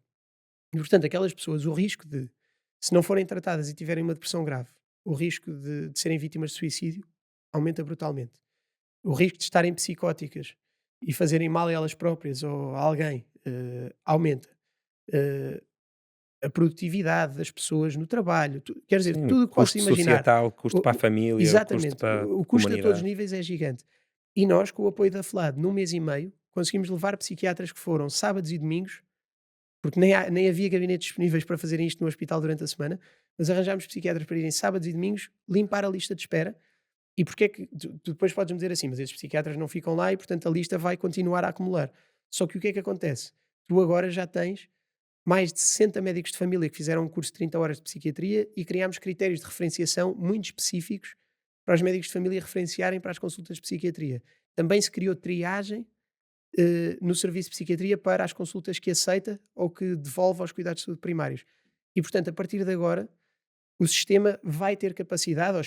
[SPEAKER 2] E, portanto, aquelas pessoas, o risco de, se não forem tratadas e tiverem uma depressão grave, o risco de serem vítimas de suicídio aumenta brutalmente. O risco de estarem psicóticas e fazerem mal a elas próprias ou a alguém aumenta. Eh, a produtividade das pessoas no trabalho, quer dizer,
[SPEAKER 1] Sim,
[SPEAKER 2] tudo o que possa
[SPEAKER 1] custo
[SPEAKER 2] imaginar.
[SPEAKER 1] societal, custo para a
[SPEAKER 2] O-
[SPEAKER 1] família, o custo
[SPEAKER 2] Exatamente,
[SPEAKER 1] para a
[SPEAKER 2] o custo a todos os
[SPEAKER 1] comunidade.
[SPEAKER 2] níveis é gigante. E nós, com o apoio da FLAD, num mês e meio, conseguimos levar psiquiatras que foram sábados e domingos, porque nem havia gabinetes disponíveis para fazerem isto no hospital durante a semana, mas arranjámos psiquiatras para irem sábados e domingos limpar a lista de espera. E porque é que tu depois podes-me dizer assim, mas esses psiquiatras não ficam lá e portanto a lista vai continuar a acumular. Só que o que é que acontece? Tu agora já tens mais de 60 médicos de família que fizeram um curso de 30 horas de psiquiatria e criámos critérios de referenciação muito específicos para os médicos de família referenciarem para as consultas de psiquiatria. Também se criou triagem no serviço de psiquiatria para as consultas que aceita ou que devolve aos cuidados de saúde primários. E, portanto, a partir de agora, o sistema vai ter capacidade, ou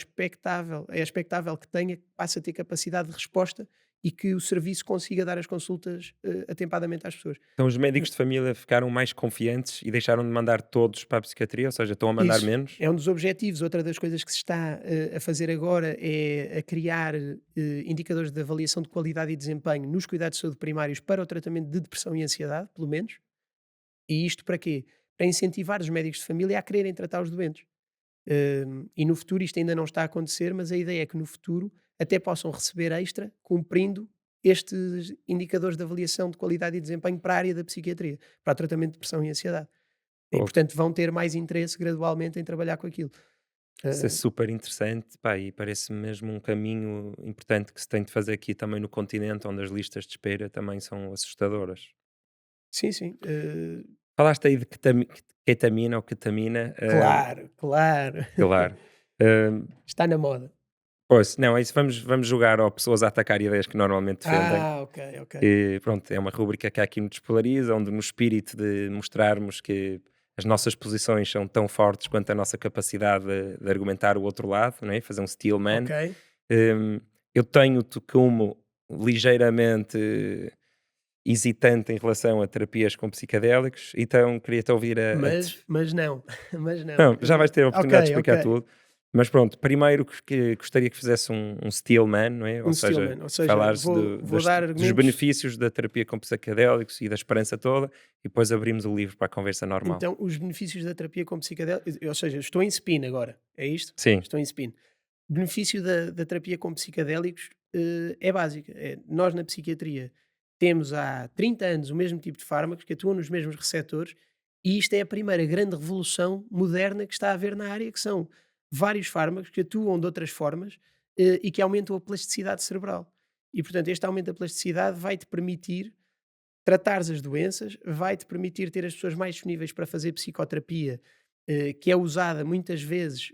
[SPEAKER 2] é expectável que tenha, que passe a ter capacidade de resposta e que o serviço consiga dar as consultas atempadamente às pessoas.
[SPEAKER 1] Então os médicos de família ficaram mais confiantes e deixaram de mandar todos para a psiquiatria, ou seja, estão a mandar
[SPEAKER 2] Isso
[SPEAKER 1] menos?
[SPEAKER 2] é um dos objetivos. Outra das coisas que se está a fazer agora é a criar indicadores de avaliação de qualidade e desempenho nos cuidados de saúde primários para o tratamento de depressão e ansiedade, pelo menos. E isto para quê? Para incentivar os médicos de família a quererem tratar os doentes. E no futuro isto ainda não está a acontecer, mas a ideia é que no futuro até possam receber extra cumprindo estes indicadores de avaliação de qualidade e desempenho para a área da psiquiatria, para o tratamento de depressão e ansiedade. E,
[SPEAKER 1] Pô,
[SPEAKER 2] portanto, vão ter mais interesse gradualmente em trabalhar com aquilo.
[SPEAKER 1] isso é
[SPEAKER 2] Ah,
[SPEAKER 1] super interessante, pá, e parece-me mesmo um caminho importante que se tem de fazer aqui também no continente, onde as listas de espera também são assustadoras.
[SPEAKER 2] sim, sim.
[SPEAKER 1] Falaste aí de ketamina ou ketamina,
[SPEAKER 2] Claro, claro.
[SPEAKER 1] claro. Hum,
[SPEAKER 2] Está na moda.
[SPEAKER 1] Pois, não, é isso, vamos jogar ao pessoas a atacar ideias que normalmente defendem.
[SPEAKER 2] Ah, ok, ok.
[SPEAKER 1] E pronto, é uma rubrica que aqui nos despolariza, onde no espírito de mostrarmos que as nossas posições são tão fortes quanto a nossa capacidade de argumentar o outro lado, não é? Fazer um steel man.
[SPEAKER 2] Ok.
[SPEAKER 1] Hum, eu tenho-te como ligeiramente hesitante em relação a terapias com psicadélicos, então queria-te ouvir
[SPEAKER 2] Mas não, mas não.
[SPEAKER 1] Não, já vais ter a oportunidade de
[SPEAKER 2] Ok,
[SPEAKER 1] explicar
[SPEAKER 2] ok.
[SPEAKER 1] tudo. Mas pronto, primeiro que gostaria que fizesse um steel man, não é? Ou
[SPEAKER 2] Um
[SPEAKER 1] seja,
[SPEAKER 2] Stillman, ou seja,
[SPEAKER 1] falares
[SPEAKER 2] vou dar
[SPEAKER 1] dos
[SPEAKER 2] argumentos.
[SPEAKER 1] benefícios da terapia com psicadélicos e da esperança toda, e depois abrimos o livro para a conversa normal.
[SPEAKER 2] Então, os benefícios da terapia com psicadélicos, ou seja, estou em spin agora, é isto?
[SPEAKER 1] Sim,
[SPEAKER 2] Estou em spin. Benefício da terapia com psicadélicos é básica. Nós na psiquiatria temos há 30 anos o mesmo tipo de fármacos que atuam nos mesmos receptores e isto é a primeira grande revolução moderna que está a haver na área, que são vários fármacos que atuam de outras formas e que aumentam a plasticidade cerebral. E, portanto, este aumento da plasticidade vai-te permitir tratares as doenças, vai-te permitir ter as pessoas mais disponíveis para fazer psicoterapia, que é usada muitas vezes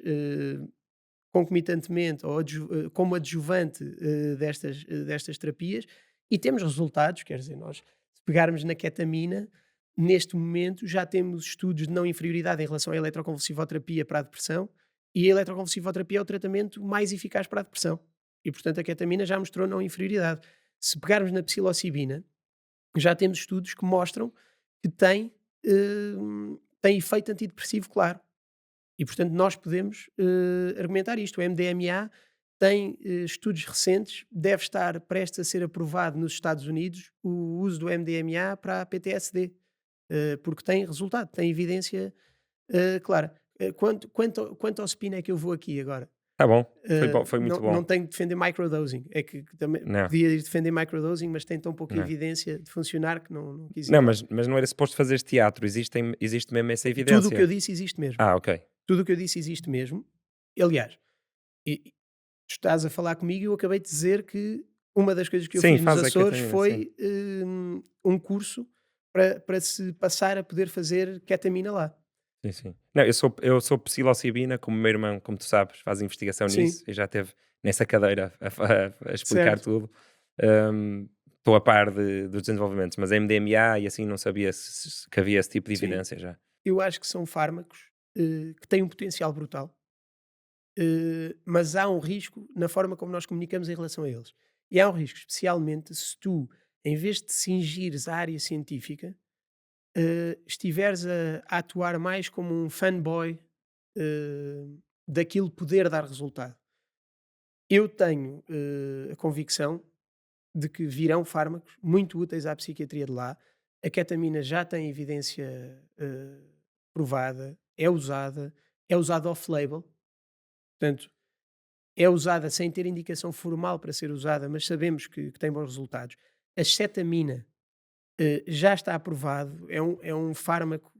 [SPEAKER 2] concomitantemente ou como adjuvante destas terapias e temos resultados, quer dizer, nós se pegarmos na ketamina, neste momento já temos estudos de não inferioridade em relação à eletroconvulsivoterapia para a depressão e a eletroconvulsivoterapia é o tratamento mais eficaz para a depressão e portanto a ketamina já mostrou não inferioridade. Se pegarmos na psilocibina, já temos estudos que mostram que tem efeito antidepressivo claro. E, portanto, nós podemos argumentar isto. O MDMA tem estudos recentes, deve estar prestes a ser aprovado nos Estados Unidos o uso do MDMA para a PTSD, porque tem resultado, tem evidência clara. Quanto ao spin é que eu vou aqui agora?
[SPEAKER 1] tá bom, foi bom, foi muito bom.
[SPEAKER 2] Não tenho de defender microdosing. É que também
[SPEAKER 1] Não,
[SPEAKER 2] podia ir defender microdosing, mas tem tão pouca
[SPEAKER 1] não.
[SPEAKER 2] evidência de funcionar que não quis ir
[SPEAKER 1] Não,
[SPEAKER 2] lá.
[SPEAKER 1] mas não era suposto fazeres teatro, existe mesmo essa
[SPEAKER 2] Tudo o que eu
[SPEAKER 1] evidência.
[SPEAKER 2] disse existe mesmo.
[SPEAKER 1] Ah, ok.
[SPEAKER 2] Tudo o que eu disse existe mesmo. Aliás, tu estás a falar comigo e eu acabei de dizer que uma das coisas que eu
[SPEAKER 1] Sim,
[SPEAKER 2] fiz nos
[SPEAKER 1] faz a
[SPEAKER 2] Açores
[SPEAKER 1] ketamina, sim.
[SPEAKER 2] foi um curso para se passar a poder fazer ketamina lá.
[SPEAKER 1] Sim, sim. Não, eu sou psilocibina, como o meu irmão, como tu sabes, faz investigação
[SPEAKER 2] Sim,
[SPEAKER 1] nisso e já esteve nessa cadeira a explicar
[SPEAKER 2] certo.
[SPEAKER 1] tudo. Estou a par dos desenvolvimentos, mas MDMA e assim não sabia que havia esse tipo de
[SPEAKER 2] Sim.
[SPEAKER 1] evidência já.
[SPEAKER 2] Eu acho que são fármacos que têm um potencial brutal, mas há um risco na forma como nós comunicamos em relação a eles. E há um risco, especialmente se tu, em vez de cingires à área científica, estiveres a atuar mais como um fanboy daquilo poder dar resultado. Eu tenho a convicção de que virão fármacos muito úteis à psiquiatria de lá. A ketamina já tem evidência provada, é usada off-label, portanto, é usada sem ter indicação formal para ser usada, mas sabemos que tem bons resultados. A cetamina já está aprovado, é um fármaco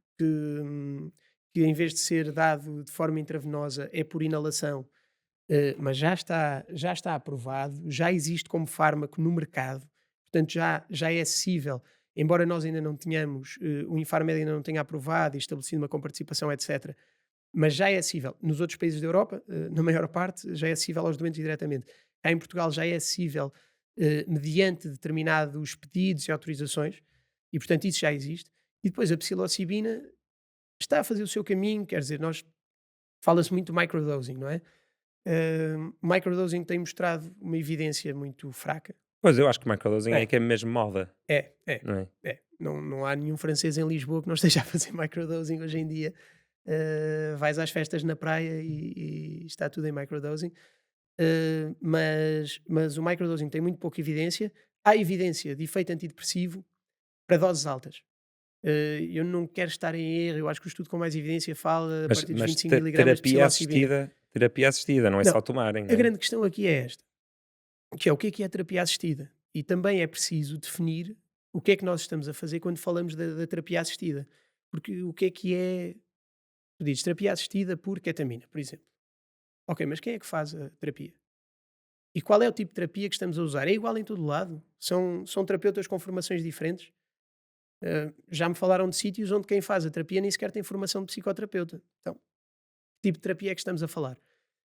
[SPEAKER 2] que em vez de ser dado de forma intravenosa é por inalação, mas já está aprovado, já existe como fármaco no mercado, portanto já é acessível, embora nós ainda não tenhamos, o Infarmed ainda não tenha aprovado e estabelecido uma comparticipação, etc. Mas já é acessível. Nos outros países da Europa, na maior parte, já é acessível aos doentes diretamente. Cá em Portugal já é acessível mediante determinados pedidos e autorizações, e portanto isso já existe. E depois a psilocibina está a fazer o seu caminho, quer dizer, fala-se muito do microdosing, não é? Microdosing tem mostrado uma evidência muito fraca.
[SPEAKER 1] Pois eu acho que microdosing é
[SPEAKER 2] É,
[SPEAKER 1] que é mesmo moda,
[SPEAKER 2] é, é,
[SPEAKER 1] não é?
[SPEAKER 2] é. Não há nenhum francês em Lisboa que não esteja a fazer microdosing hoje em dia. Vais às festas na praia e está tudo em microdosing. Mas o microdosing tem muito pouca evidência. Há evidência de efeito antidepressivo para doses altas. Eu não quero estar em erro, eu acho que o estudo com mais evidência fala a partir dos
[SPEAKER 1] Mas
[SPEAKER 2] 25 miligramas de psilocibina.
[SPEAKER 1] terapia assistida, não é
[SPEAKER 2] Não,
[SPEAKER 1] só tomarem,
[SPEAKER 2] a
[SPEAKER 1] não é?
[SPEAKER 2] grande questão aqui é esta, que é o que é terapia assistida? E também é preciso definir o que é que nós estamos a fazer quando falamos da terapia assistida. Porque o que é, tu dizes terapia assistida por ketamina, por exemplo. Ok, mas quem é que faz a terapia? E qual é o tipo de terapia que estamos a usar? É igual em todo lado? São terapeutas com formações diferentes? Já me falaram de sítios onde quem faz a terapia nem sequer tem formação de psicoterapeuta. Então, que tipo de terapia é que estamos a falar?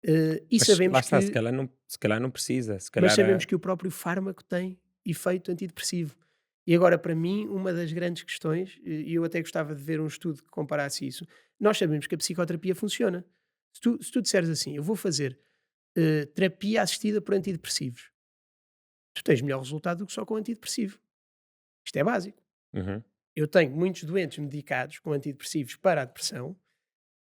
[SPEAKER 2] E
[SPEAKER 1] Mas lá
[SPEAKER 2] sabemos
[SPEAKER 1] está,
[SPEAKER 2] que,
[SPEAKER 1] se calhar não precisa, se
[SPEAKER 2] mas
[SPEAKER 1] calhar
[SPEAKER 2] sabemos que o próprio fármaco tem efeito antidepressivo. E agora, para mim, uma das grandes questões, e eu até gostava de ver um estudo que comparasse isso, nós sabemos que a psicoterapia funciona. Se tu disseres assim, eu vou fazer terapia assistida por antidepressivos, tu tens melhor resultado do que só com antidepressivo. Isto é básico.
[SPEAKER 1] Uhum.
[SPEAKER 2] Eu tenho muitos doentes medicados com antidepressivos para a depressão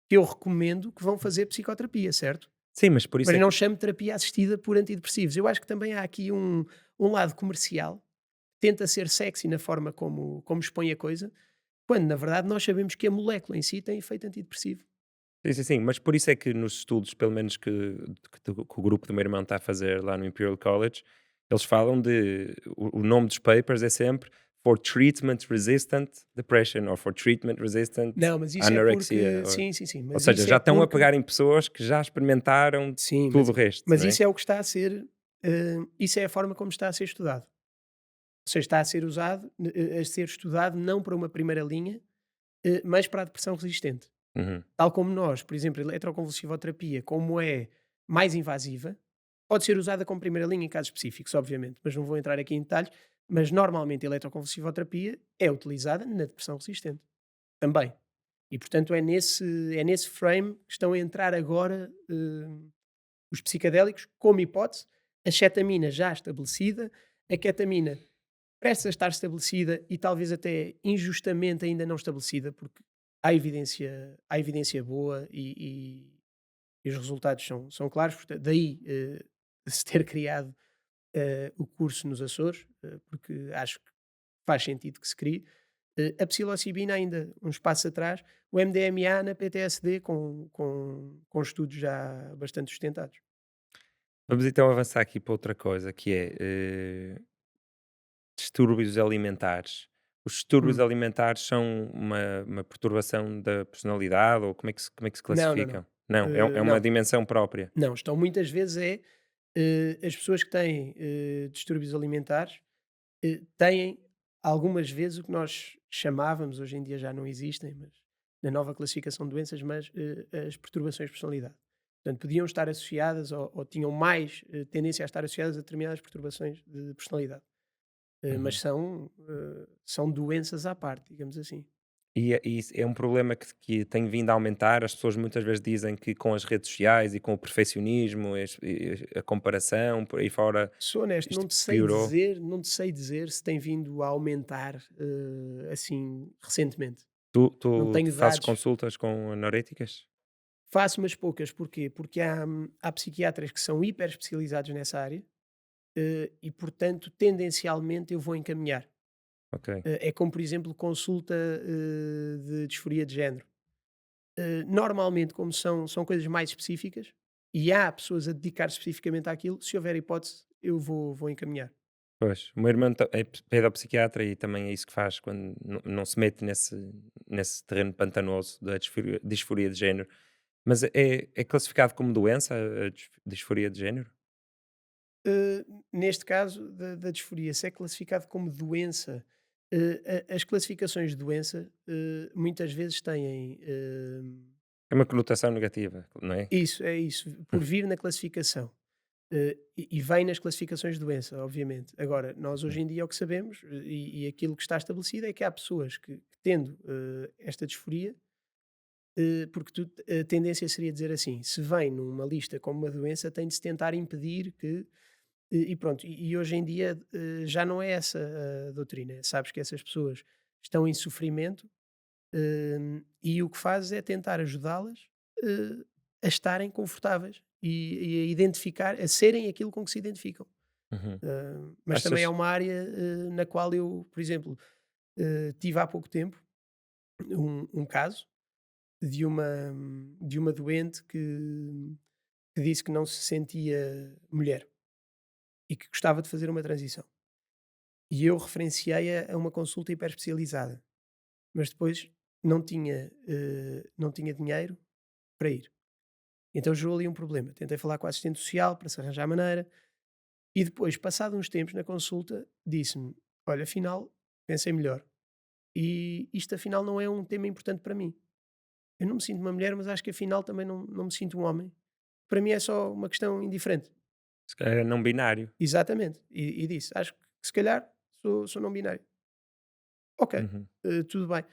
[SPEAKER 2] que eu recomendo que vão fazer psicoterapia, certo?
[SPEAKER 1] Sim, mas por isso
[SPEAKER 2] Mas
[SPEAKER 1] é
[SPEAKER 2] não
[SPEAKER 1] que
[SPEAKER 2] chamo terapia assistida por antidepressivos. Eu acho que também há aqui um lado comercial, tenta ser sexy na forma como expõe a coisa, quando na verdade nós sabemos que a molécula em si tem efeito antidepressivo.
[SPEAKER 1] sim, sim, sim, mas por isso é que nos estudos, pelo menos que o grupo do meu irmão está a fazer lá no Imperial College, eles falam de. O nome dos papers é sempre For Treatment Resistant Depression ou For Treatment Resistant
[SPEAKER 2] Não, mas isso é
[SPEAKER 1] Anorexia.
[SPEAKER 2] porque. Sim, sim, sim.
[SPEAKER 1] Ou
[SPEAKER 2] Mas
[SPEAKER 1] seja,
[SPEAKER 2] isso é
[SPEAKER 1] já estão a
[SPEAKER 2] porque.
[SPEAKER 1] pegar em pessoas que já experimentaram
[SPEAKER 2] Sim,
[SPEAKER 1] tudo o resto,
[SPEAKER 2] mas
[SPEAKER 1] não é?
[SPEAKER 2] isso é o que está a ser. Isso é a forma como está a ser estudado. Ou seja, está a ser usado, a ser estudado não para uma primeira linha, mas para a depressão resistente.
[SPEAKER 1] Uhum,
[SPEAKER 2] Tal como nós, por exemplo, a eletroconvulsivoterapia, como é mais invasiva, pode ser usada como primeira linha em casos específicos, obviamente, mas não vou entrar aqui em detalhes. Mas normalmente a eletroconvulsivoterapia é utilizada na depressão resistente também. E portanto é nesse frame que estão a entrar agora os psicadélicos, como hipótese, a cetamina já estabelecida, a ketamina prestes a estar estabelecida e talvez até injustamente ainda não estabelecida, porque há evidência boa e os resultados são claros. Portanto, daí se ter criado o curso nos Açores, porque acho que faz sentido que se crie. A psilocibina ainda, uns passos atrás, o MDMA na PTSD com estudos já bastante sustentados.
[SPEAKER 1] vamos então avançar aqui para outra coisa que é distúrbios alimentares. Os distúrbios
[SPEAKER 2] Hum.
[SPEAKER 1] alimentares são uma perturbação da personalidade ou como é que se
[SPEAKER 2] Não, não, não.
[SPEAKER 1] classificam? Não, é uma
[SPEAKER 2] Não,
[SPEAKER 1] dimensão própria.
[SPEAKER 2] não. Estão muitas vezes as pessoas que têm distúrbios alimentares têm algumas vezes o que nós chamávamos, hoje em dia já não existem, mas na nova classificação de doenças, mas as perturbações de personalidade. Portanto, podiam estar associadas ou tinham mais tendência a estar associadas a determinadas perturbações de personalidade. Mas
[SPEAKER 1] Uhum.
[SPEAKER 2] são doenças à parte, digamos assim.
[SPEAKER 1] E isso é um problema que tem vindo a aumentar. As pessoas muitas vezes dizem que com as redes sociais e com o perfeccionismo, a comparação, por aí fora,
[SPEAKER 2] Sou honesto, não
[SPEAKER 1] isto
[SPEAKER 2] te sei
[SPEAKER 1] piorou.
[SPEAKER 2] dizer, não te sei dizer se tem vindo a aumentar assim recentemente. Não
[SPEAKER 1] Tu
[SPEAKER 2] tenho
[SPEAKER 1] fazes
[SPEAKER 2] dados.
[SPEAKER 1] consultas com anoréticas?
[SPEAKER 2] Faço umas poucas, porquê? Porque há psiquiatras que são hiper especializados nessa área e, portanto, tendencialmente eu vou encaminhar.
[SPEAKER 1] Ok.
[SPEAKER 2] É como, por exemplo, consulta de disforia de género. Normalmente, como são coisas mais específicas e há pessoas a dedicar especificamente àquilo, se houver hipótese, eu vou encaminhar.
[SPEAKER 1] Pois, o meu irmão é pedopsiquiatra e também é isso que faz quando não se mete nesse terreno pantanoso da disforia de género. Mas é classificado como doença a disforia de género?
[SPEAKER 2] Neste caso da disforia, se é classificado como doença, as classificações de doença muitas vezes têm
[SPEAKER 1] É uma conotação negativa, não é?
[SPEAKER 2] isso, é isso, por vir na classificação. E vem nas classificações de doença, obviamente. Agora, nós hoje em dia o que sabemos e aquilo que está estabelecido é que há pessoas que tendo esta disforia, porque a tendência seria dizer assim: se vem numa lista como uma doença, tem de se tentar impedir que e pronto, e hoje em dia já não é essa a doutrina. Sabes que essas pessoas estão em sofrimento e o que fazes é tentar ajudá-las a estarem confortáveis e a identificar, a serem aquilo com que se identificam.
[SPEAKER 1] Uhum.
[SPEAKER 2] Mas também é
[SPEAKER 1] Achas
[SPEAKER 2] uma área na qual eu, por exemplo, tive há pouco tempo um caso de uma, de uma doente que disse que não se sentia mulher e que gostava de fazer uma transição. e eu referenciei-a a uma consulta hiperespecializada, mas depois não tinha dinheiro para ir. Então gerou ali um problema. Tentei falar com a assistente social para se arranjar maneira e depois, passado uns tempos na consulta, disse-me: "Olha, afinal, pensei melhor e isto afinal não é um tema importante para mim. Eu não me sinto uma mulher, mas acho que afinal também não me sinto um homem. Para mim é só uma questão indiferente."
[SPEAKER 1] Se calhar é não binário.
[SPEAKER 2] Exatamente. E disse: "Acho que se calhar sou não binário." Ok,
[SPEAKER 1] Uhum.
[SPEAKER 2] tudo bem.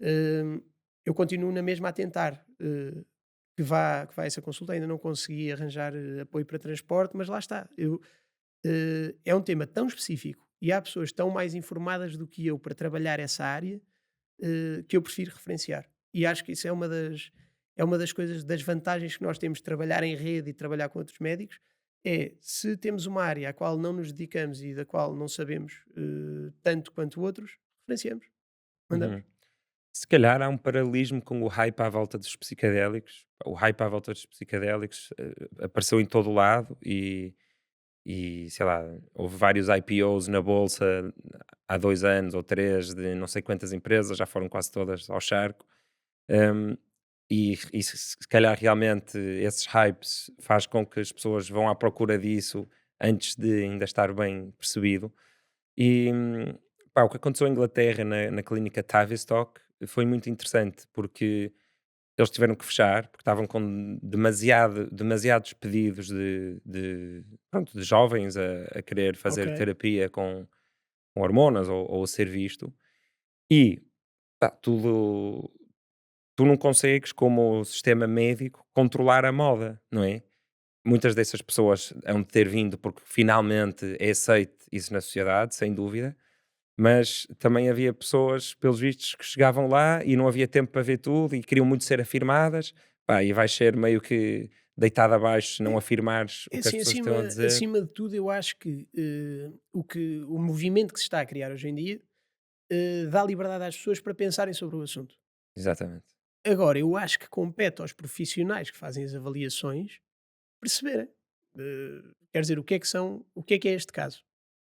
[SPEAKER 2] Hum, eu continuo na mesma a tentar que vá a essa consulta. Ainda não consegui arranjar apoio para transporte, mas lá está. É um tema tão específico e há pessoas tão mais informadas do que eu para trabalhar essa área que eu prefiro referenciar. E acho que isso é uma das coisas, das vantagens que nós temos de trabalhar em rede e trabalhar com outros médicos. É, se temos uma área à qual não nos dedicamos e da qual não sabemos tanto quanto outros, referenciamos, mandamos.
[SPEAKER 1] Uhum. Se calhar há um paralelismo com o hype à volta dos psicadélicos. O hype à volta dos psicadélicos apareceu em todo o lado e sei lá, houve vários IPOs na bolsa há 2 anos ou três de não sei quantas empresas, já foram quase todas ao charco. Um, e se calhar realmente esses hypes faz com que as pessoas vão à procura disso antes de ainda estar bem percebido. E pá, o que aconteceu em Inglaterra na clínica Tavistock foi muito interessante porque eles tiveram que fechar porque estavam com demasiados pedidos pronto, de jovens a querer
[SPEAKER 2] Ok.
[SPEAKER 1] fazer terapia com hormonas ou a ser visto. E pá, tu não consegues, como sistema médico, controlar a moda, não é? Muitas dessas pessoas hão de ter vindo porque finalmente é aceito isso na sociedade, sem dúvida, mas também havia pessoas, pelos vistos, que chegavam lá e não havia tempo para ver tudo e queriam muito ser afirmadas, pá, e vais ser meio que deitado abaixo se não afirmares
[SPEAKER 2] É
[SPEAKER 1] o que as
[SPEAKER 2] assim,
[SPEAKER 1] pessoas estão a dizer.
[SPEAKER 2] acima de tudo, eu acho que o movimento que se está a criar hoje em dia dá liberdade às pessoas para pensarem sobre o assunto.
[SPEAKER 1] Exatamente.
[SPEAKER 2] Agora, eu acho que compete aos profissionais que fazem as avaliações perceberem. Quer dizer, o que é este caso?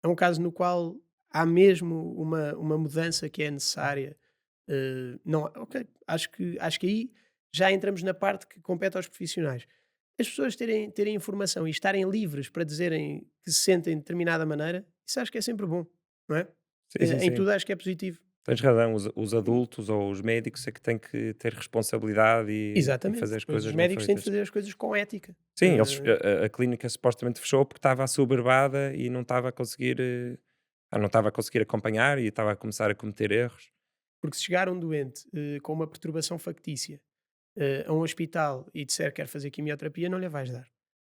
[SPEAKER 2] É um caso no qual há mesmo uma mudança que é necessária. Não, ok, acho que aí já entramos na parte que compete aos profissionais. As pessoas terem informação e estarem livres para dizerem que se sentem de determinada maneira, isso acho que é sempre bom, não é?
[SPEAKER 1] Sim, sim,
[SPEAKER 2] Em
[SPEAKER 1] sim.
[SPEAKER 2] tudo acho que é positivo.
[SPEAKER 1] Tens razão, os adultos ou os médicos é que têm que ter responsabilidade e
[SPEAKER 2] Exatamente.
[SPEAKER 1] fazer as
[SPEAKER 2] Depois os
[SPEAKER 1] coisas bem
[SPEAKER 2] médicos têm de
[SPEAKER 1] feitas.
[SPEAKER 2] fazer as coisas com ética.
[SPEAKER 1] Sim, a clínica supostamente fechou porque estava assoberbada e não estava a conseguir, não estava a conseguir acompanhar e estava a começar a cometer erros.
[SPEAKER 2] Porque se chegar um doente com uma perturbação factícia a um hospital e disser que quer fazer quimioterapia, não lhe vais dar,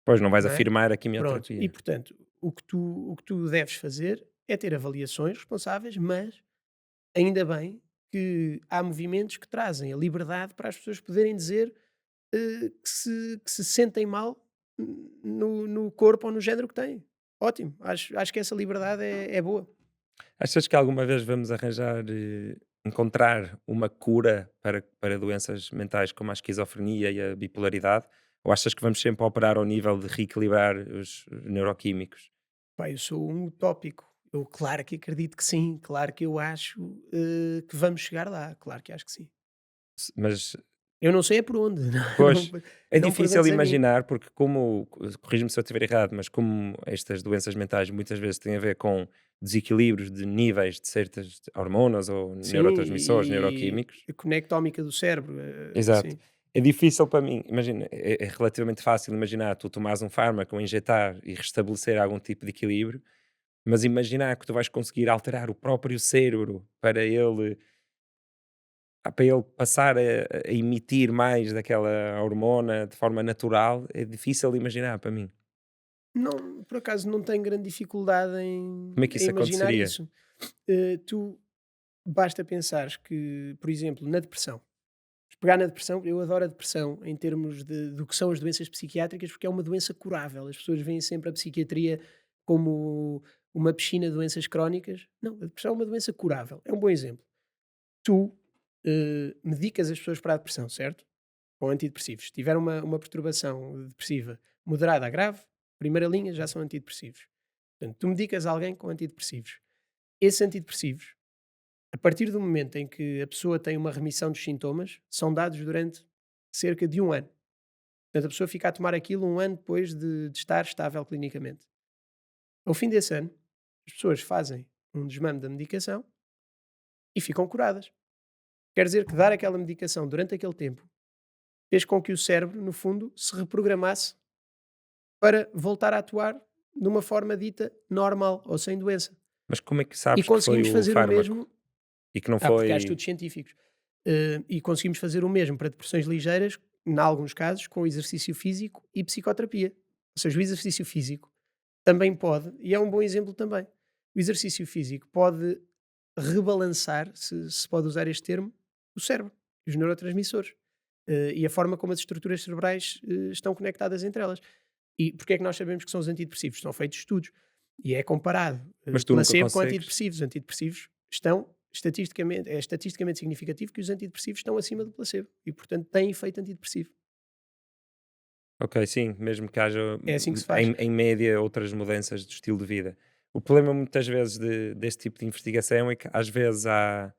[SPEAKER 1] Pois, não vais
[SPEAKER 2] não é?
[SPEAKER 1] afirmar a
[SPEAKER 2] Pronto. E
[SPEAKER 1] quimioterapia.
[SPEAKER 2] portanto, o que tu deves fazer é ter avaliações responsáveis, mas ainda bem que há movimentos que trazem a liberdade para as pessoas poderem dizer que se sentem mal no corpo ou no género que têm. Ótimo. Acho que essa liberdade é boa.
[SPEAKER 1] Achas que alguma vez vamos arranjar, encontrar uma cura para doenças mentais como a esquizofrenia e a bipolaridade? Ou achas que vamos sempre operar ao nível de reequilibrar os neuroquímicos?
[SPEAKER 2] Pá, eu sou um utópico. Eu claro que acredito que sim, claro que eu acho que vamos chegar lá, claro que acho que sim.
[SPEAKER 1] Mas
[SPEAKER 2] Eu não sei é por onde,
[SPEAKER 1] pois, é
[SPEAKER 2] não me
[SPEAKER 1] difícil
[SPEAKER 2] perguntes a mim.
[SPEAKER 1] imaginar, porque como, corrige-me se eu estiver errado, mas como estas doenças mentais muitas vezes têm a ver com desequilíbrios de níveis de certas hormonas ou
[SPEAKER 2] Sim,
[SPEAKER 1] neurotransmissores, neuroquímicos,
[SPEAKER 2] e conectómica do cérebro,
[SPEAKER 1] exato.
[SPEAKER 2] sim.
[SPEAKER 1] É difícil para mim, imagina, é relativamente fácil imaginar tu tomares um fármaco, ou injetar e restabelecer algum tipo de equilíbrio, mas imaginar que tu vais conseguir alterar o próprio cérebro para ele passar a emitir mais daquela hormona de forma natural, é difícil de imaginar para mim.
[SPEAKER 2] Não, por acaso não tenho grande dificuldade
[SPEAKER 1] Como é que
[SPEAKER 2] em
[SPEAKER 1] isso
[SPEAKER 2] imaginar
[SPEAKER 1] aconteceria?
[SPEAKER 2] isso. Tu basta pensares que, por exemplo, na depressão, se pegar na depressão, eu adoro a depressão em termos do que são as doenças psiquiátricas, porque é uma doença curável. As pessoas veem sempre a psiquiatria como uma piscina de doenças crónicas. Não, a depressão é uma doença curável. É um bom exemplo. Tu medicas as pessoas para a depressão, certo? Com antidepressivos. Se tiver uma perturbação depressiva moderada a grave, primeira linha já são antidepressivos. Portanto, tu medicas alguém com antidepressivos. Esses antidepressivos, a partir do momento em que a pessoa tem uma remissão dos sintomas, são dados durante cerca de um ano. Portanto, a pessoa fica a tomar aquilo um ano depois de estar estável clinicamente. Ao fim desse ano, as pessoas fazem um desmame da medicação e ficam curadas. Quer dizer que dar aquela medicação durante aquele tempo fez com que o cérebro, no fundo, se reprogramasse para voltar a atuar de uma forma dita normal ou sem doença.
[SPEAKER 1] Mas como é que
[SPEAKER 2] E
[SPEAKER 1] sabes que foi
[SPEAKER 2] conseguimos
[SPEAKER 1] o
[SPEAKER 2] fazer o
[SPEAKER 1] fármaco
[SPEAKER 2] mesmo,
[SPEAKER 1] e que não
[SPEAKER 2] porque há
[SPEAKER 1] foi.
[SPEAKER 2] estudos científicos, e conseguimos fazer o mesmo para depressões ligeiras, em alguns casos, com exercício físico e psicoterapia. Ou seja, o exercício físico também pode, e é um bom exemplo também, o exercício físico pode rebalançar, se pode usar este termo, o cérebro, os neurotransmissores, e a forma como as estruturas cerebrais estão conectadas entre elas. E porquê é que nós sabemos que são os antidepressivos? São feitos estudos e é comparado
[SPEAKER 1] Mas tu nunca
[SPEAKER 2] placebo com
[SPEAKER 1] consegues.
[SPEAKER 2] antidepressivos. Os antidepressivos estão estatisticamente significativo que os antidepressivos estão acima do placebo e, portanto, têm efeito antidepressivo.
[SPEAKER 1] Ok, sim, mesmo que haja
[SPEAKER 2] É assim que se faz.
[SPEAKER 1] em média outras mudanças de estilo de vida. O problema muitas vezes deste tipo de investigação é que às vezes há.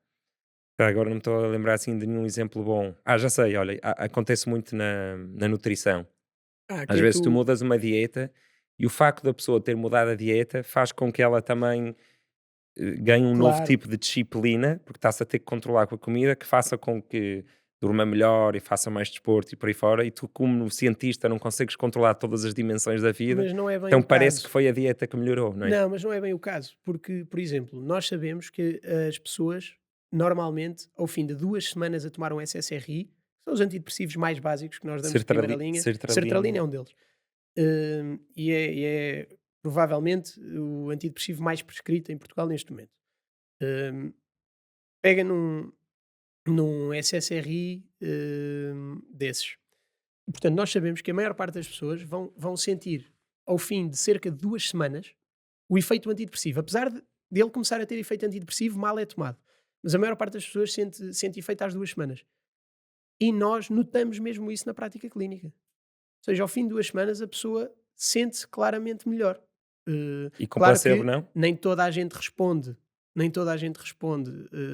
[SPEAKER 1] Agora não me estou a lembrar assim de nenhum exemplo bom. Já sei, olha, acontece muito na nutrição.
[SPEAKER 2] Que
[SPEAKER 1] Às
[SPEAKER 2] é
[SPEAKER 1] vezes tu
[SPEAKER 2] tu,
[SPEAKER 1] mudas uma dieta e o facto da pessoa ter mudado a dieta faz com que ela também ganhe um novo
[SPEAKER 2] claro,
[SPEAKER 1] tipo de disciplina, porque está-se a ter que controlar com a comida, que faça com que durma melhor e faça mais desporto e por aí fora, e tu, como cientista, não consegues controlar todas as dimensões da vida,
[SPEAKER 2] mas não é bem
[SPEAKER 1] então
[SPEAKER 2] o
[SPEAKER 1] parece que
[SPEAKER 2] caso.
[SPEAKER 1] foi a dieta que melhorou, não é?
[SPEAKER 2] Não, mas não é bem o caso, porque, por exemplo, nós sabemos que as pessoas, normalmente, ao fim de 2 semanas a tomar um SSRI, são os antidepressivos mais básicos que nós damos de primeira linha, sertralina
[SPEAKER 1] Sertralina.
[SPEAKER 2] é um deles. E é provavelmente o antidepressivo mais prescrito em Portugal neste momento. Hum, Pega num SSRI desses. E, portanto, nós sabemos que a maior parte das pessoas vão sentir, ao fim de cerca de 2 semanas, o efeito antidepressivo. Apesar dele começar a ter efeito antidepressivo, mal é tomado. Mas a maior parte das pessoas sente efeito às 2 semanas. E nós notamos mesmo isso na prática clínica. Ou seja, ao fim de 2 semanas a pessoa sente-se claramente melhor.
[SPEAKER 1] E com
[SPEAKER 2] Claro
[SPEAKER 1] placebo,
[SPEAKER 2] que
[SPEAKER 1] não?
[SPEAKER 2] nem toda a gente responde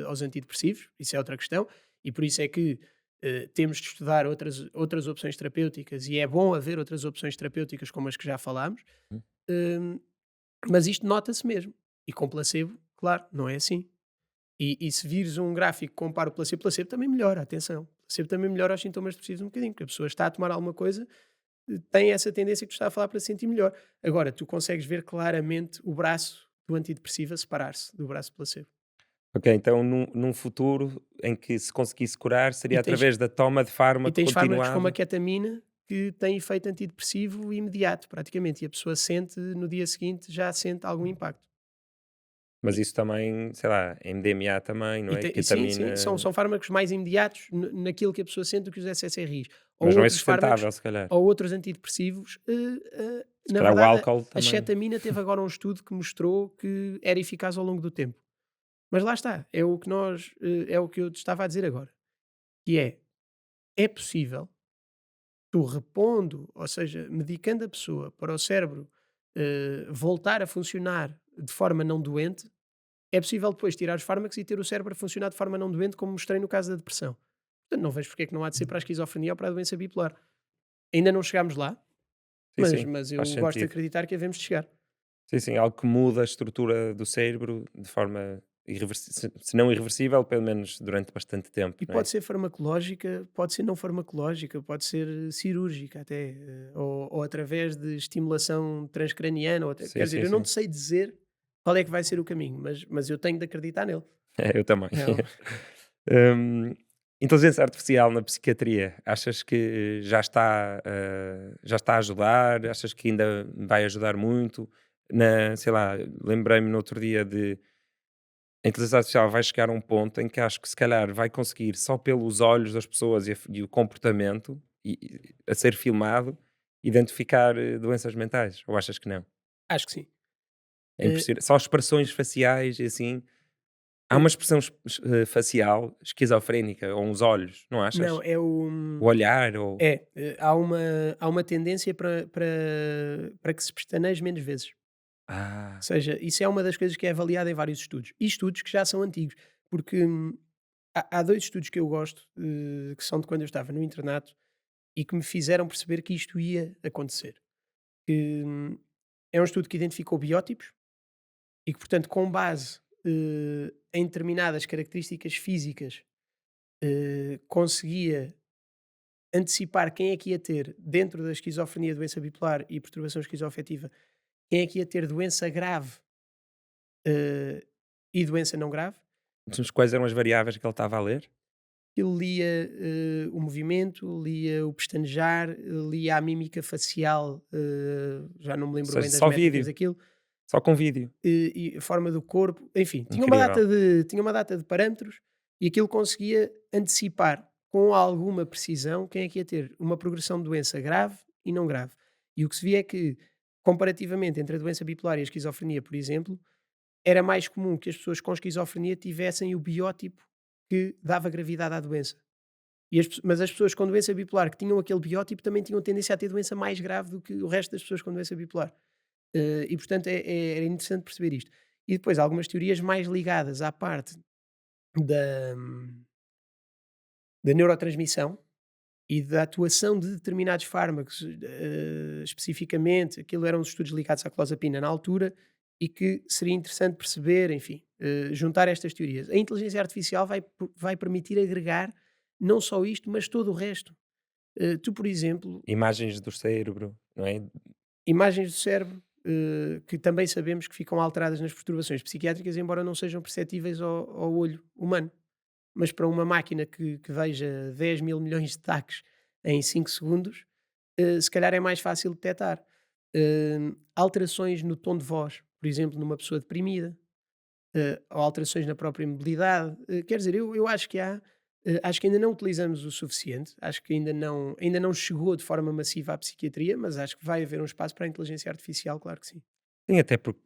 [SPEAKER 2] aos antidepressivos, isso é outra questão, e por isso é que temos de estudar outras opções terapêuticas e é bom haver outras opções terapêuticas como as que já falámos,
[SPEAKER 1] Hum.
[SPEAKER 2] hum, mas isto nota-se mesmo. E com placebo, claro, não é assim. E se vires um gráfico que compara o placebo também melhora, atenção. O placebo também melhora os sintomas depressivos um bocadinho, porque a pessoa está a tomar alguma coisa, tem essa tendência que tu está a falar para se sentir melhor. Agora, tu consegues ver claramente o braço do antidepressivo a separar-se do braço do placebo.
[SPEAKER 1] Ok, então num futuro em que se conseguisse curar,
[SPEAKER 2] E
[SPEAKER 1] seria
[SPEAKER 2] tens,
[SPEAKER 1] através da toma de
[SPEAKER 2] e
[SPEAKER 1] fármaco
[SPEAKER 2] tens fármacos como a
[SPEAKER 1] continuado.
[SPEAKER 2] ketamina que têm efeito antidepressivo imediato, praticamente, e a pessoa sente, no dia seguinte, já sente algum impacto.
[SPEAKER 1] Mas isso também, sei lá, MDMA também, não é?
[SPEAKER 2] E sim, sim,
[SPEAKER 1] Ketamina,
[SPEAKER 2] são fármacos mais imediatos naquilo que a pessoa sente do que os SSRIs. Ou
[SPEAKER 1] mas não é
[SPEAKER 2] outros fármacos,
[SPEAKER 1] sustentável, se calhar.
[SPEAKER 2] ou outros antidepressivos.
[SPEAKER 1] Se
[SPEAKER 2] Na
[SPEAKER 1] calhar o
[SPEAKER 2] verdade,
[SPEAKER 1] álcool
[SPEAKER 2] a
[SPEAKER 1] também.
[SPEAKER 2] cetamina teve agora um estudo que mostrou que era eficaz ao longo do tempo. Mas lá está, é o que eu te estava a dizer agora, que é possível tu repondo, ou seja, medicando a pessoa para o cérebro voltar a funcionar de forma não doente, é possível depois tirar os fármacos e ter o cérebro a funcionar de forma não doente, como mostrei no caso da depressão. Portanto, não vejo porque é que não há de ser para a esquizofrenia ou para a doença bipolar. Ainda não chegámos lá,
[SPEAKER 1] Sim, sim,
[SPEAKER 2] mas
[SPEAKER 1] faz
[SPEAKER 2] eu gosto de
[SPEAKER 1] sentido.
[SPEAKER 2] acreditar que havemos de chegar.
[SPEAKER 1] Sim, sim, algo que muda a estrutura do cérebro de forma irreversível, se não irreversível, pelo menos durante bastante tempo,
[SPEAKER 2] E
[SPEAKER 1] não é?
[SPEAKER 2] pode ser farmacológica, pode ser não farmacológica, pode ser cirúrgica até, ou através de estimulação transcraniana, ou até,
[SPEAKER 1] Sim,
[SPEAKER 2] quer dizer,
[SPEAKER 1] sim,
[SPEAKER 2] eu não
[SPEAKER 1] sim.
[SPEAKER 2] te sei dizer qual é que vai ser o caminho, mas eu tenho de acreditar nele.
[SPEAKER 1] Eu também.
[SPEAKER 2] É,
[SPEAKER 1] Hum, inteligência artificial na psiquiatria, achas que já está a ajudar? Achas que ainda vai ajudar muito? Sei lá, lembrei-me no outro dia de a inteligência artificial vai chegar a um ponto em que acho que se calhar vai conseguir só pelos olhos das pessoas e o comportamento a ser filmado identificar doenças mentais, ou achas que não?
[SPEAKER 2] acho que sim.
[SPEAKER 1] É
[SPEAKER 2] Eh,
[SPEAKER 1] impressionante. Só expressões faciais e assim. Há uma
[SPEAKER 2] eh,
[SPEAKER 1] expressão facial esquizofrénica, ou uns olhos, não
[SPEAKER 2] não,
[SPEAKER 1] achas?
[SPEAKER 2] é
[SPEAKER 1] O olhar ou
[SPEAKER 2] há uma tendência para que se pestaneje menos vezes.
[SPEAKER 1] Ah,
[SPEAKER 2] Ou seja, isso é uma das coisas que é avaliada em vários estudos. E estudos que já são antigos, porque há 2 estudos que eu gosto, que são de quando eu estava no internato e que me fizeram perceber que isto ia acontecer. Que, é um estudo que identificou biótipos e que, portanto, com base, em determinadas características físicas, conseguia antecipar quem é que ia ter, dentro da esquizofrenia, doença bipolar e perturbação esquizoafetiva, quem é que ia ter doença grave, eh, e doença não grave.
[SPEAKER 1] mas quais eram as variáveis que ele estava a ler?
[SPEAKER 2] Ele lia, o movimento, lia o pestanejar, lia a mímica facial, já não me
[SPEAKER 1] Ou
[SPEAKER 2] lembro
[SPEAKER 1] seja,
[SPEAKER 2] bem das
[SPEAKER 1] só
[SPEAKER 2] métricas
[SPEAKER 1] vídeo,
[SPEAKER 2] daquilo,
[SPEAKER 1] só com vídeo.
[SPEAKER 2] e a forma do corpo, enfim,
[SPEAKER 1] Incrível.
[SPEAKER 2] tinha uma data de parâmetros e aquilo conseguia antecipar com alguma precisão quem é que ia ter uma progressão de doença grave e não grave. E o que se via é que, comparativamente entre a doença bipolar e a esquizofrenia, por exemplo, era mais comum que as pessoas com esquizofrenia tivessem o biótipo que dava gravidade à doença. Mas as pessoas com doença bipolar que tinham aquele biótipo também tinham tendência a ter doença mais grave do que o resto das pessoas com doença bipolar. E portanto era interessante perceber isto. E depois algumas teorias mais ligadas à parte da, da neurotransmissão e da atuação de determinados fármacos, especificamente, aquilo eram os estudos ligados à clozapina na altura, e que seria interessante perceber, enfim, juntar estas teorias. A inteligência artificial vai permitir agregar não só isto, mas todo o resto. Tu, por exemplo,
[SPEAKER 1] Imagens do cérebro, não é?
[SPEAKER 2] imagens do cérebro, que também sabemos que ficam alteradas nas perturbações psiquiátricas, embora não sejam perceptíveis ao olho humano. Mas para uma máquina que veja 10 mil milhões de taques em 5 segundos, se calhar é mais fácil detectar. Alterações no tom de voz, por exemplo, numa pessoa deprimida, ou alterações na própria mobilidade. Quer dizer, eu acho que há, acho que ainda não utilizamos o suficiente, acho que ainda não chegou de forma massiva à psiquiatria, mas acho que vai haver um espaço para a inteligência artificial, claro que sim.
[SPEAKER 1] Sim, até porque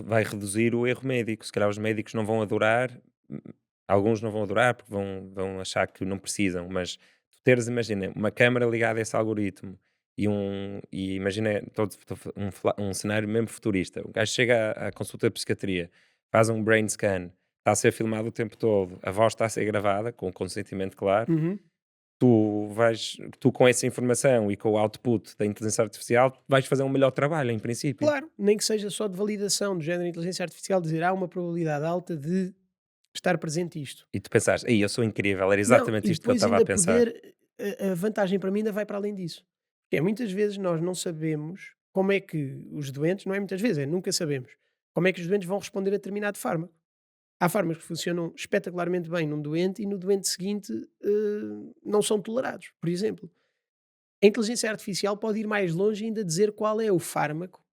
[SPEAKER 1] vai reduzir o erro médico. Se calhar os médicos não vão adorar, hum, alguns não vão adorar porque vão achar que não precisam, mas tu teres, imagina, uma câmara ligada a esse algoritmo e imagina um cenário mesmo futurista. O gajo chega à consulta de psiquiatria, faz um brain scan, está a ser filmado o tempo todo, a voz está a ser gravada, com consentimento claro.
[SPEAKER 2] Uhum.
[SPEAKER 1] Tu com essa informação e com o output da inteligência artificial vais fazer um melhor trabalho, em princípio.
[SPEAKER 2] Claro, nem que seja só de validação do género de inteligência artificial, dizer há uma probabilidade alta de estar presente isto.
[SPEAKER 1] E tu pensaste: "Ei, eu sou incrível, era
[SPEAKER 2] Não,
[SPEAKER 1] exatamente
[SPEAKER 2] e
[SPEAKER 1] isto que eu
[SPEAKER 2] depois
[SPEAKER 1] estava a
[SPEAKER 2] ainda
[SPEAKER 1] pensar".
[SPEAKER 2] poder, a vantagem para mim ainda vai para além disso. Que é muitas vezes nós não sabemos como é que os doentes, não é muitas vezes, é nunca sabemos, como é que os doentes vão responder a determinado fármaco. Há fármacos que funcionam espetacularmente bem num doente e no doente seguinte não são tolerados, por exemplo. A inteligência artificial pode ir mais longe e ainda dizer qual é o fármaco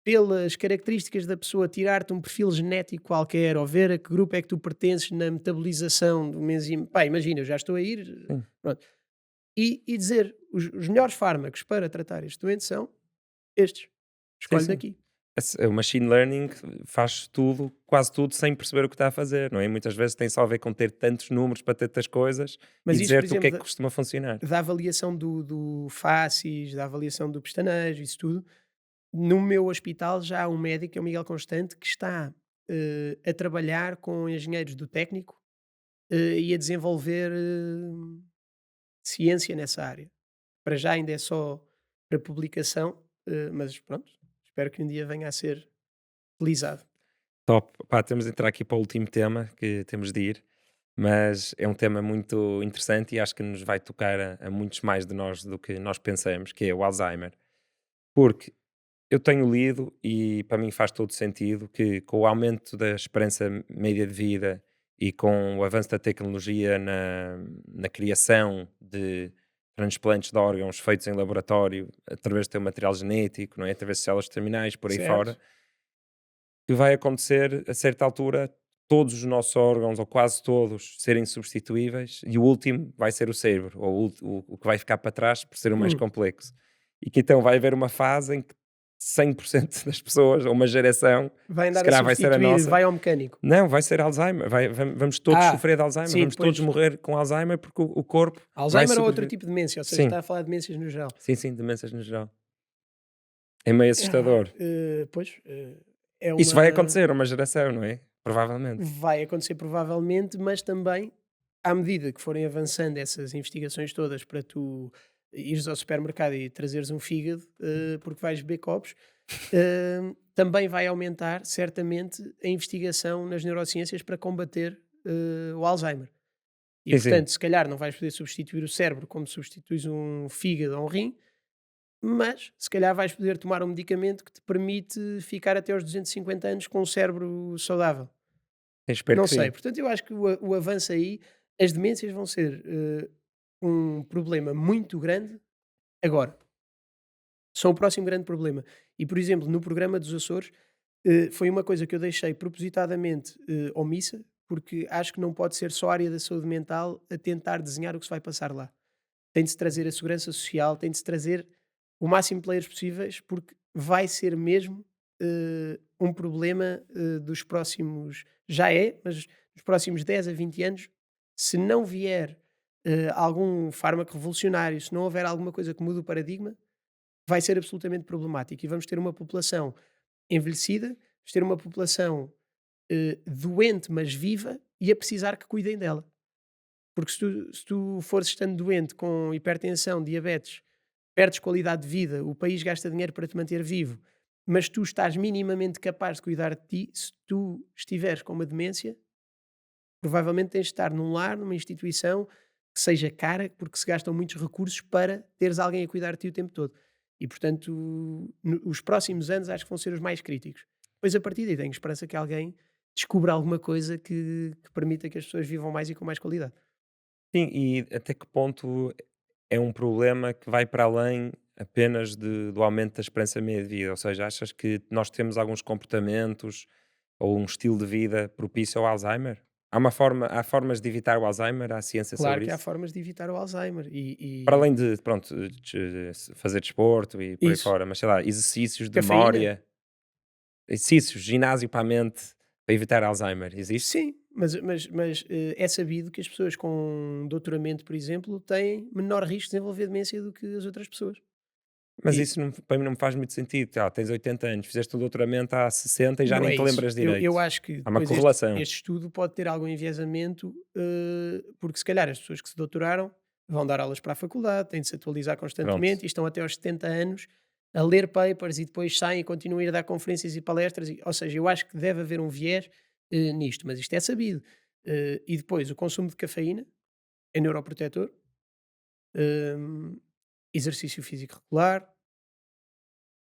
[SPEAKER 2] pelas características da pessoa, tirar-te um perfil genético qualquer, ou ver a que grupo é que tu pertences na metabolização do enzima. Pá, imagina, eu já estou a ir,
[SPEAKER 1] Sim,
[SPEAKER 2] pronto. E dizer os melhores fármacos para tratar este doente são estes.
[SPEAKER 1] sim,
[SPEAKER 2] Escolhe
[SPEAKER 1] sim.
[SPEAKER 2] daqui.
[SPEAKER 1] O machine learning faz tudo, quase tudo, sem perceber o que está a fazer, não é? Muitas vezes tem só a ver com ter tantos números para tantas coisas e
[SPEAKER 2] Mas isto, por
[SPEAKER 1] dizer-te o que é
[SPEAKER 2] exemplo,
[SPEAKER 1] que costuma funcionar.
[SPEAKER 2] da avaliação do facies, da avaliação do pestanejo, isso tudo, no meu hospital já há um médico, que é o Miguel Constante, que está a trabalhar com engenheiros do técnico e a desenvolver ciência nessa área. Para já ainda é só para publicação, mas pronto, espero que um dia venha a ser utilizado.
[SPEAKER 1] Top. Pá, temos de entrar aqui para o último tema que temos de ir, mas é um tema muito interessante e acho que nos vai tocar a muitos mais de nós do que nós pensamos, que é o Alzheimer. Porque eu tenho lido e para mim faz todo sentido que com o aumento da esperança média de vida e com o avanço da tecnologia na criação de transplantes de órgãos feitos em laboratório através do teu material genético, não é? Através de células terminais, por aí fora,
[SPEAKER 2] Certo?
[SPEAKER 1] que vai acontecer a certa altura todos os nossos órgãos, ou quase todos, serem substituíveis e o último vai ser o cérebro, ou o que vai ficar para trás por ser o mais
[SPEAKER 2] Hum,
[SPEAKER 1] complexo. E que então vai haver uma fase em que 100% das pessoas, ou uma geração,
[SPEAKER 2] vai
[SPEAKER 1] que se
[SPEAKER 2] andar a
[SPEAKER 1] calhar vai ser a
[SPEAKER 2] substituir,
[SPEAKER 1] nossa,
[SPEAKER 2] vai ao mecânico.
[SPEAKER 1] não, vai ser Alzheimer, vamos todos
[SPEAKER 2] Ah,
[SPEAKER 1] sofrer de Alzheimer,
[SPEAKER 2] sim,
[SPEAKER 1] vamos todos
[SPEAKER 2] depois
[SPEAKER 1] morrer com Alzheimer porque o corpo vai
[SPEAKER 2] Alzheimer ou outro
[SPEAKER 1] sobreviver.
[SPEAKER 2] tipo de demência, ou seja,
[SPEAKER 1] Sim,
[SPEAKER 2] está a falar de demências no geral.
[SPEAKER 1] sim, sim, demências no geral. É meio assustador.
[SPEAKER 2] Pois, é
[SPEAKER 1] Isso vai
[SPEAKER 2] uma
[SPEAKER 1] acontecer a uma geração, não é? Provavelmente.
[SPEAKER 2] vai acontecer provavelmente, mas também, à medida que forem avançando essas investigações todas para tu ires ao supermercado e trazeres um fígado, porque vais beber copos, também vai aumentar certamente a investigação nas neurociências para combater, o Alzheimer. E
[SPEAKER 1] Sim, sim.
[SPEAKER 2] portanto, se calhar não vais poder substituir o cérebro como substituis um fígado ou um rim, mas se calhar vais poder tomar um medicamento que te permite ficar até aos 250 anos com um cérebro saudável.
[SPEAKER 1] Espero
[SPEAKER 2] Não
[SPEAKER 1] que
[SPEAKER 2] sei,
[SPEAKER 1] sim.
[SPEAKER 2] portanto eu acho que o avanço aí, as demências vão ser, um problema muito grande agora, são o próximo grande problema. E, por exemplo, no programa dos Açores, foi uma coisa que eu deixei propositadamente, omissa, porque acho que não pode ser só a área da saúde mental a tentar desenhar o que se vai passar lá. Tem de se trazer a segurança social, tem de se trazer o máximo de players possíveis, porque vai ser mesmo, um problema, dos próximos já é, mas dos próximos 10 a 20 anos, se não vier, algum fármaco revolucionário, se não houver alguma coisa que mude o paradigma, vai ser absolutamente problemático e vamos ter uma população envelhecida, vamos ter uma população, doente, mas viva e a precisar que cuidem dela. Porque se tu fores estando doente com hipertensão, diabetes, perdes qualidade de vida, o país gasta dinheiro para te manter vivo, mas tu estás minimamente capaz de cuidar de ti, se tu estiveres com uma demência, provavelmente tens de estar num lar, numa instituição que seja cara, porque se gastam muitos recursos para teres alguém a cuidar de ti o tempo todo. E portanto, os próximos anos acho que vão ser os mais críticos. Depois a partir daí tenho esperança que alguém descubra alguma coisa que permita que as pessoas vivam mais e com mais qualidade.
[SPEAKER 1] Sim, e até que ponto é um problema que vai para além apenas do aumento da esperança média de vida? Ou seja, achas que nós temos alguns comportamentos ou um estilo de vida propício ao Alzheimer? Há formas de evitar o Alzheimer? Há ciência
[SPEAKER 2] Claro
[SPEAKER 1] sobre
[SPEAKER 2] que há
[SPEAKER 1] isso?
[SPEAKER 2] formas de evitar o Alzheimer
[SPEAKER 1] Para
[SPEAKER 2] e
[SPEAKER 1] além de, pronto, fazer desporto e por aí
[SPEAKER 2] isso,
[SPEAKER 1] fora, mas sei lá, exercícios de
[SPEAKER 2] cafeína.
[SPEAKER 1] memória, exercícios, ginásio para a mente, para evitar Alzheimer, existe?
[SPEAKER 2] Sim, mas, é sabido que as pessoas com doutoramento, por exemplo, têm menor risco de desenvolver demência do que as outras pessoas.
[SPEAKER 1] Mas
[SPEAKER 2] E
[SPEAKER 1] isso não, para mim não me faz muito sentido. Tá, tens 80 anos, fizeste o doutoramento há 60 e já
[SPEAKER 2] não
[SPEAKER 1] nem
[SPEAKER 2] é
[SPEAKER 1] te
[SPEAKER 2] isso.
[SPEAKER 1] lembras
[SPEAKER 2] Eu
[SPEAKER 1] direito.
[SPEAKER 2] acho que
[SPEAKER 1] Há uma
[SPEAKER 2] depois este
[SPEAKER 1] correlação.
[SPEAKER 2] este estudo pode ter algum enviesamento, porque se calhar as pessoas que se doutoraram vão dar aulas para a faculdade, têm de se atualizar
[SPEAKER 1] Pronto.
[SPEAKER 2] constantemente e estão até aos 70 anos a ler papers e depois saem e continuam a ir dar conferências e palestras, ou seja, eu acho que deve haver um viés, nisto, mas isto é sabido. E depois o consumo de cafeína é neuroprotetor, hum, exercício físico regular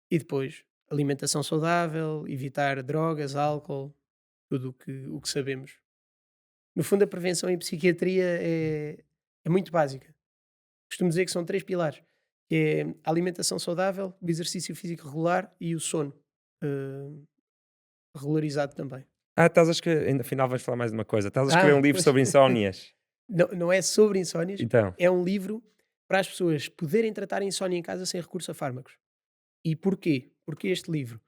[SPEAKER 2] e depois alimentação saudável, evitar drogas, álcool, tudo o que sabemos. No fundo, a prevenção em psiquiatria é muito básica. Costumo dizer que são 3 pilares, que é a alimentação saudável, o exercício físico regular e o sono, hã, regularizado também.
[SPEAKER 1] Estás a escrever, ainda afinal vais falar mais de uma coisa. Estás a escrever um livro
[SPEAKER 2] Pois,
[SPEAKER 1] sobre insónias.
[SPEAKER 2] não é sobre insónias,
[SPEAKER 1] Então,
[SPEAKER 2] é um livro para as pessoas poderem tratar a insónia em casa sem recurso a fármacos. E porquê? Porque este livro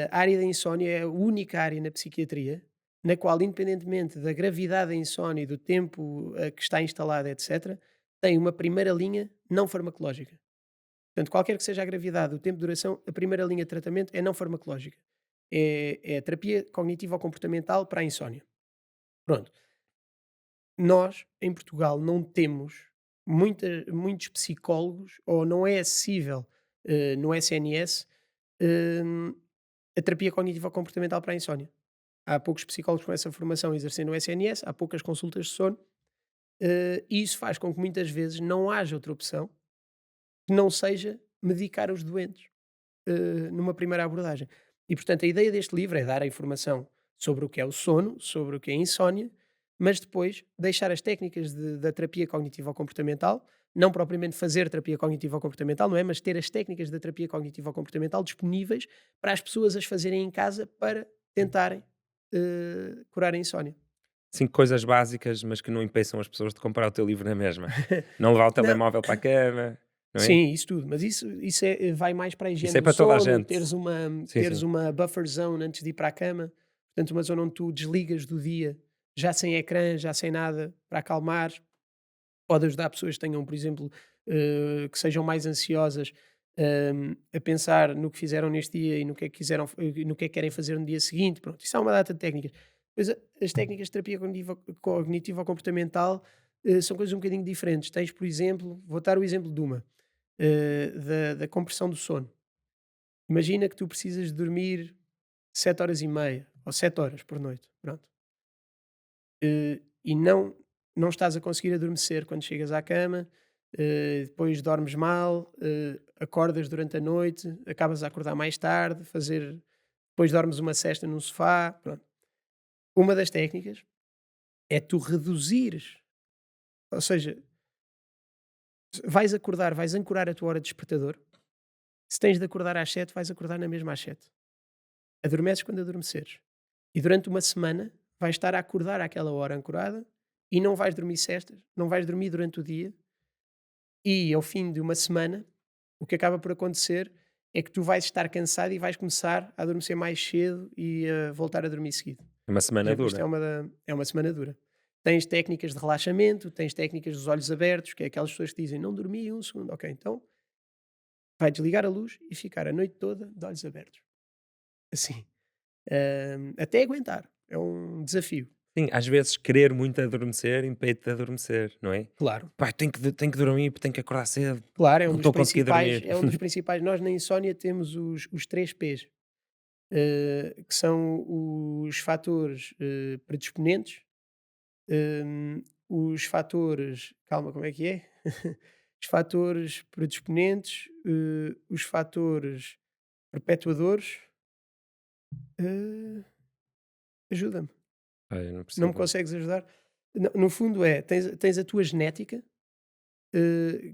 [SPEAKER 2] a área da insónia é a única área na psiquiatria na qual, independentemente da gravidade da insónia e do tempo que está instalada, etc., tem uma primeira linha não farmacológica. Portanto, qualquer que seja a gravidade, o tempo de duração, a primeira linha de tratamento é não farmacológica. É a terapia cognitivo-comportamental para a insónia. Pronto. Nós, em Portugal, não temos muitos psicólogos, ou não é acessível no SNS, hum, a terapia cognitivo-comportamental para a insónia. Há poucos psicólogos com essa formação a exercer no SNS, há poucas consultas de sono, e isso faz com que muitas vezes não haja outra opção que não seja medicar os doentes numa primeira abordagem. E portanto a ideia deste livro é dar a informação sobre o que é o sono, sobre o que é a insónia, mas depois deixar as técnicas da terapia cognitivo-comportamental, não propriamente fazer terapia cognitivo-comportamental, não é? Mas ter as técnicas da terapia cognitivo-comportamental disponíveis para as pessoas as fazerem em casa para tentarem curar a insónia.
[SPEAKER 1] 5 coisas básicas, mas que não impeçam as pessoas de comprar o teu livro na mesma. Não levar o
[SPEAKER 2] Não,
[SPEAKER 1] telemóvel para a cama, não é?
[SPEAKER 2] sim, isso tudo, mas isso vai mais para a
[SPEAKER 1] Isso
[SPEAKER 2] higiene
[SPEAKER 1] é
[SPEAKER 2] do
[SPEAKER 1] para toda a
[SPEAKER 2] sono,
[SPEAKER 1] gente.
[SPEAKER 2] teres
[SPEAKER 1] Sim, sim.
[SPEAKER 2] uma buffer zone antes de ir para a cama, portanto uma zona onde tu desligas do dia, já sem ecrã, já sem nada, para acalmar. Pode ajudar pessoas que tenham, por exemplo, que sejam mais ansiosas, a pensar no que fizeram neste dia e no que é que quiseram, no que é que querem fazer no dia seguinte. Pronto, isso há uma data de técnicas. Depois, as técnicas de terapia cognitivo-comportamental são coisas um bocadinho diferentes. Tens, por exemplo, vou dar o exemplo de uma, da compressão do sono. Imagina que tu precisas de dormir 7 horas e meia ou 7 horas por noite. Pronto. E não estás a conseguir adormecer quando chegas à cama, depois dormes mal, acordas durante a noite, acabas a acordar mais tarde, depois dormes uma sesta num sofá, pronto. Uma das técnicas é tu reduzires, ou seja, vais acordar, vais ancorar a tua hora de despertador. Se tens de acordar às 7, vais acordar na mesma às 7. Adormeces quando adormeceres. E durante uma semana vais estar a acordar àquela hora ancorada e não vais dormir cestas, não vais dormir durante o dia. E ao fim de uma semana, o que acaba por acontecer é que tu vais estar cansado e vais começar a adormecer mais cedo e a voltar a dormir seguido.
[SPEAKER 1] É uma
[SPEAKER 2] Por
[SPEAKER 1] semana
[SPEAKER 2] exemplo, isto
[SPEAKER 1] dura.
[SPEAKER 2] é uma semana dura. Tens técnicas de relaxamento, tens técnicas dos olhos abertos, que é aquelas pessoas que dizem não dormi um segundo. Ok, então vai desligar a luz e ficar a noite toda de olhos abertos. Assim. Até aguentar. É um desafio.
[SPEAKER 1] Sim, às vezes querer muito adormecer impede de adormecer, não é?
[SPEAKER 2] Claro.
[SPEAKER 1] Pá, tenho que dormir, tenho que acordar cedo,
[SPEAKER 2] Claro,
[SPEAKER 1] não estou a conseguir dormir.
[SPEAKER 2] é um dos principais. Nós na insónia temos os 3 P's, que são os fatores predisponentes, os fatores. Calma, como é que é? Os fatores predisponentes, os fatores perpetuadores. eh, Ajuda-me.
[SPEAKER 1] Eu não
[SPEAKER 2] Não me
[SPEAKER 1] percebo.
[SPEAKER 2] consegues ajudar? No fundo, tens a tua genética,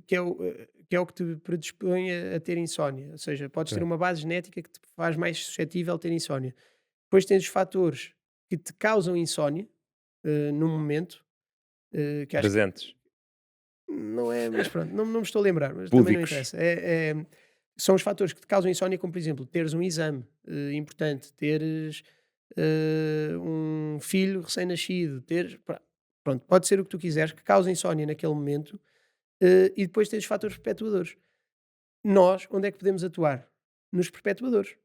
[SPEAKER 2] que é o que te predispõe a ter insónia. Ou seja, podes ter
[SPEAKER 1] Ok.
[SPEAKER 2] uma base genética que te faz mais suscetível a ter insónia. Depois tens os fatores que te causam insónia, no momento, que acho que
[SPEAKER 1] Presentes.
[SPEAKER 2] não é, mas pronto, não me estou a lembrar, mas também não
[SPEAKER 1] Púdicos.
[SPEAKER 2] interessa. São os fatores que te causam insónia, como por exemplo, teres um exame importante, teres um filho recém-nascido, pronto, pode ser o que tu quiseres, que causa insónia naquele momento, e depois tens os fatores perpetuadores. Nós, onde é que podemos atuar? Nos perpetuadores.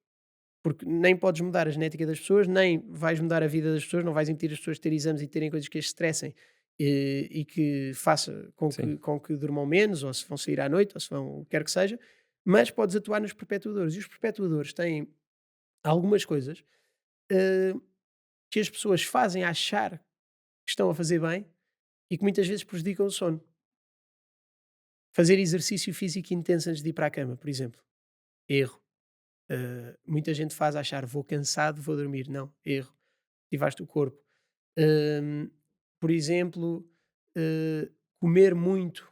[SPEAKER 2] Porque nem podes mudar a genética das pessoas, nem vais mudar a vida das pessoas, não vais impedir as pessoas de ter exames e terem coisas que as estressem e que faça
[SPEAKER 1] Sim.
[SPEAKER 2] com que durmam menos, ou se vão sair à noite, ou se vão, o que quer que seja, mas podes atuar nos perpetuadores. E os perpetuadores têm algumas coisas eh, que as pessoas fazem achar que estão a fazer bem e que muitas vezes prejudicam o sono. Fazer exercício físico intenso antes de ir para a cama, por exemplo. Erro. Muita gente faz achar vou cansado, vou dormir. Não, erro. Ativaste o corpo. Hum, por exemplo, comer muito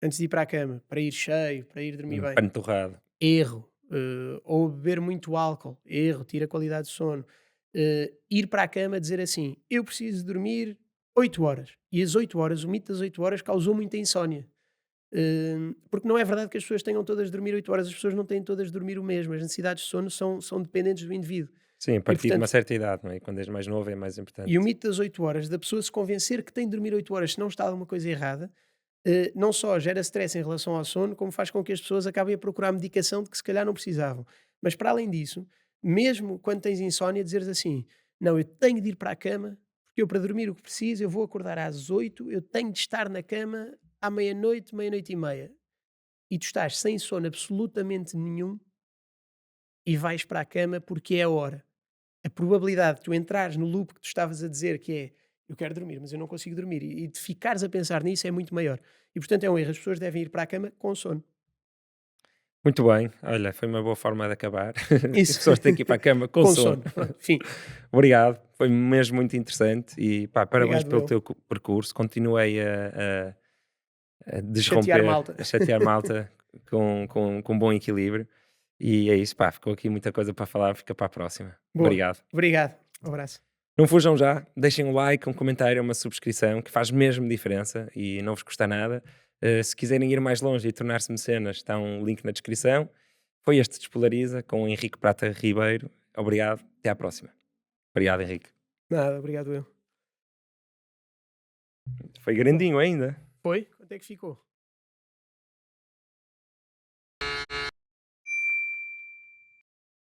[SPEAKER 2] antes de ir para a cama, para ir cheio, para ir dormir bem.
[SPEAKER 1] Pano torrado.
[SPEAKER 2] Erro. Ou beber muito álcool. Erro. Tira a qualidade de sono. Ir para a cama dizer assim, eu preciso dormir 8 horas. E as 8 horas, o mito das 8 horas causou muita insónia. Porque não é verdade que as pessoas tenham todas de dormir 8 horas, as pessoas não têm todas de dormir o mesmo, as necessidades de sono são dependentes do indivíduo.
[SPEAKER 1] Sim, a
[SPEAKER 2] E
[SPEAKER 1] partir de uma
[SPEAKER 2] portanto,
[SPEAKER 1] certa idade, não é? Quando és mais novo é mais
[SPEAKER 2] e o
[SPEAKER 1] importante.
[SPEAKER 2] mito das 8 horas, da pessoa se convencer que tem de dormir 8 horas se não está alguma coisa errada, não só gera stress em relação ao sono, como faz com que as pessoas acabem a procurar medicação de que se calhar não precisavam. Mas para além disso, mesmo quando tens insónia, dizeres assim: não, eu tenho de ir para a cama, porque eu para dormir o que preciso, eu vou acordar às 8, eu tenho de estar na cama à meia-noite, meia-noite e meia. E tu estás sem sono absolutamente nenhum e vais para a cama porque é a hora. A probabilidade de tu entrares no loop que tu estavas a dizer que é eu quero dormir, mas eu não consigo dormir, e de ficares a pensar nisso é muito maior. E portanto é um erro. As pessoas devem ir para a cama com sono.
[SPEAKER 1] Muito bem, olha, foi uma boa forma de acabar. As
[SPEAKER 2] Isso.
[SPEAKER 1] pessoas têm que ir para a cama com
[SPEAKER 2] Com
[SPEAKER 1] sono.
[SPEAKER 2] sono. Pronto, fim.
[SPEAKER 1] Obrigado, foi mesmo muito interessante e pá, parabéns
[SPEAKER 2] Obrigado,
[SPEAKER 1] pelo
[SPEAKER 2] eu.
[SPEAKER 1] teu percurso. Continuei a
[SPEAKER 2] Chatear
[SPEAKER 1] desromper,
[SPEAKER 2] malta.
[SPEAKER 1] a chatear malta com bom equilíbrio. E é isso, pá, ficou aqui muita coisa para falar, fica para a próxima.
[SPEAKER 2] Boa.
[SPEAKER 1] Obrigado.
[SPEAKER 2] Obrigado. Um abraço.
[SPEAKER 1] Não fujam já, deixem um like, um comentário, uma subscrição, que faz mesmo diferença e não vos custa nada. Se quiserem ir mais longe e tornar-se mecenas, está um link na descrição. Foi este Despolariza com o Henrique Prata Ribeiro. Obrigado, até à próxima. Obrigado, Henrique.
[SPEAKER 2] Nada, obrigado eu.
[SPEAKER 1] Foi
[SPEAKER 2] Então,
[SPEAKER 1] grandinho ainda.
[SPEAKER 2] foi? Quanto é que ficou?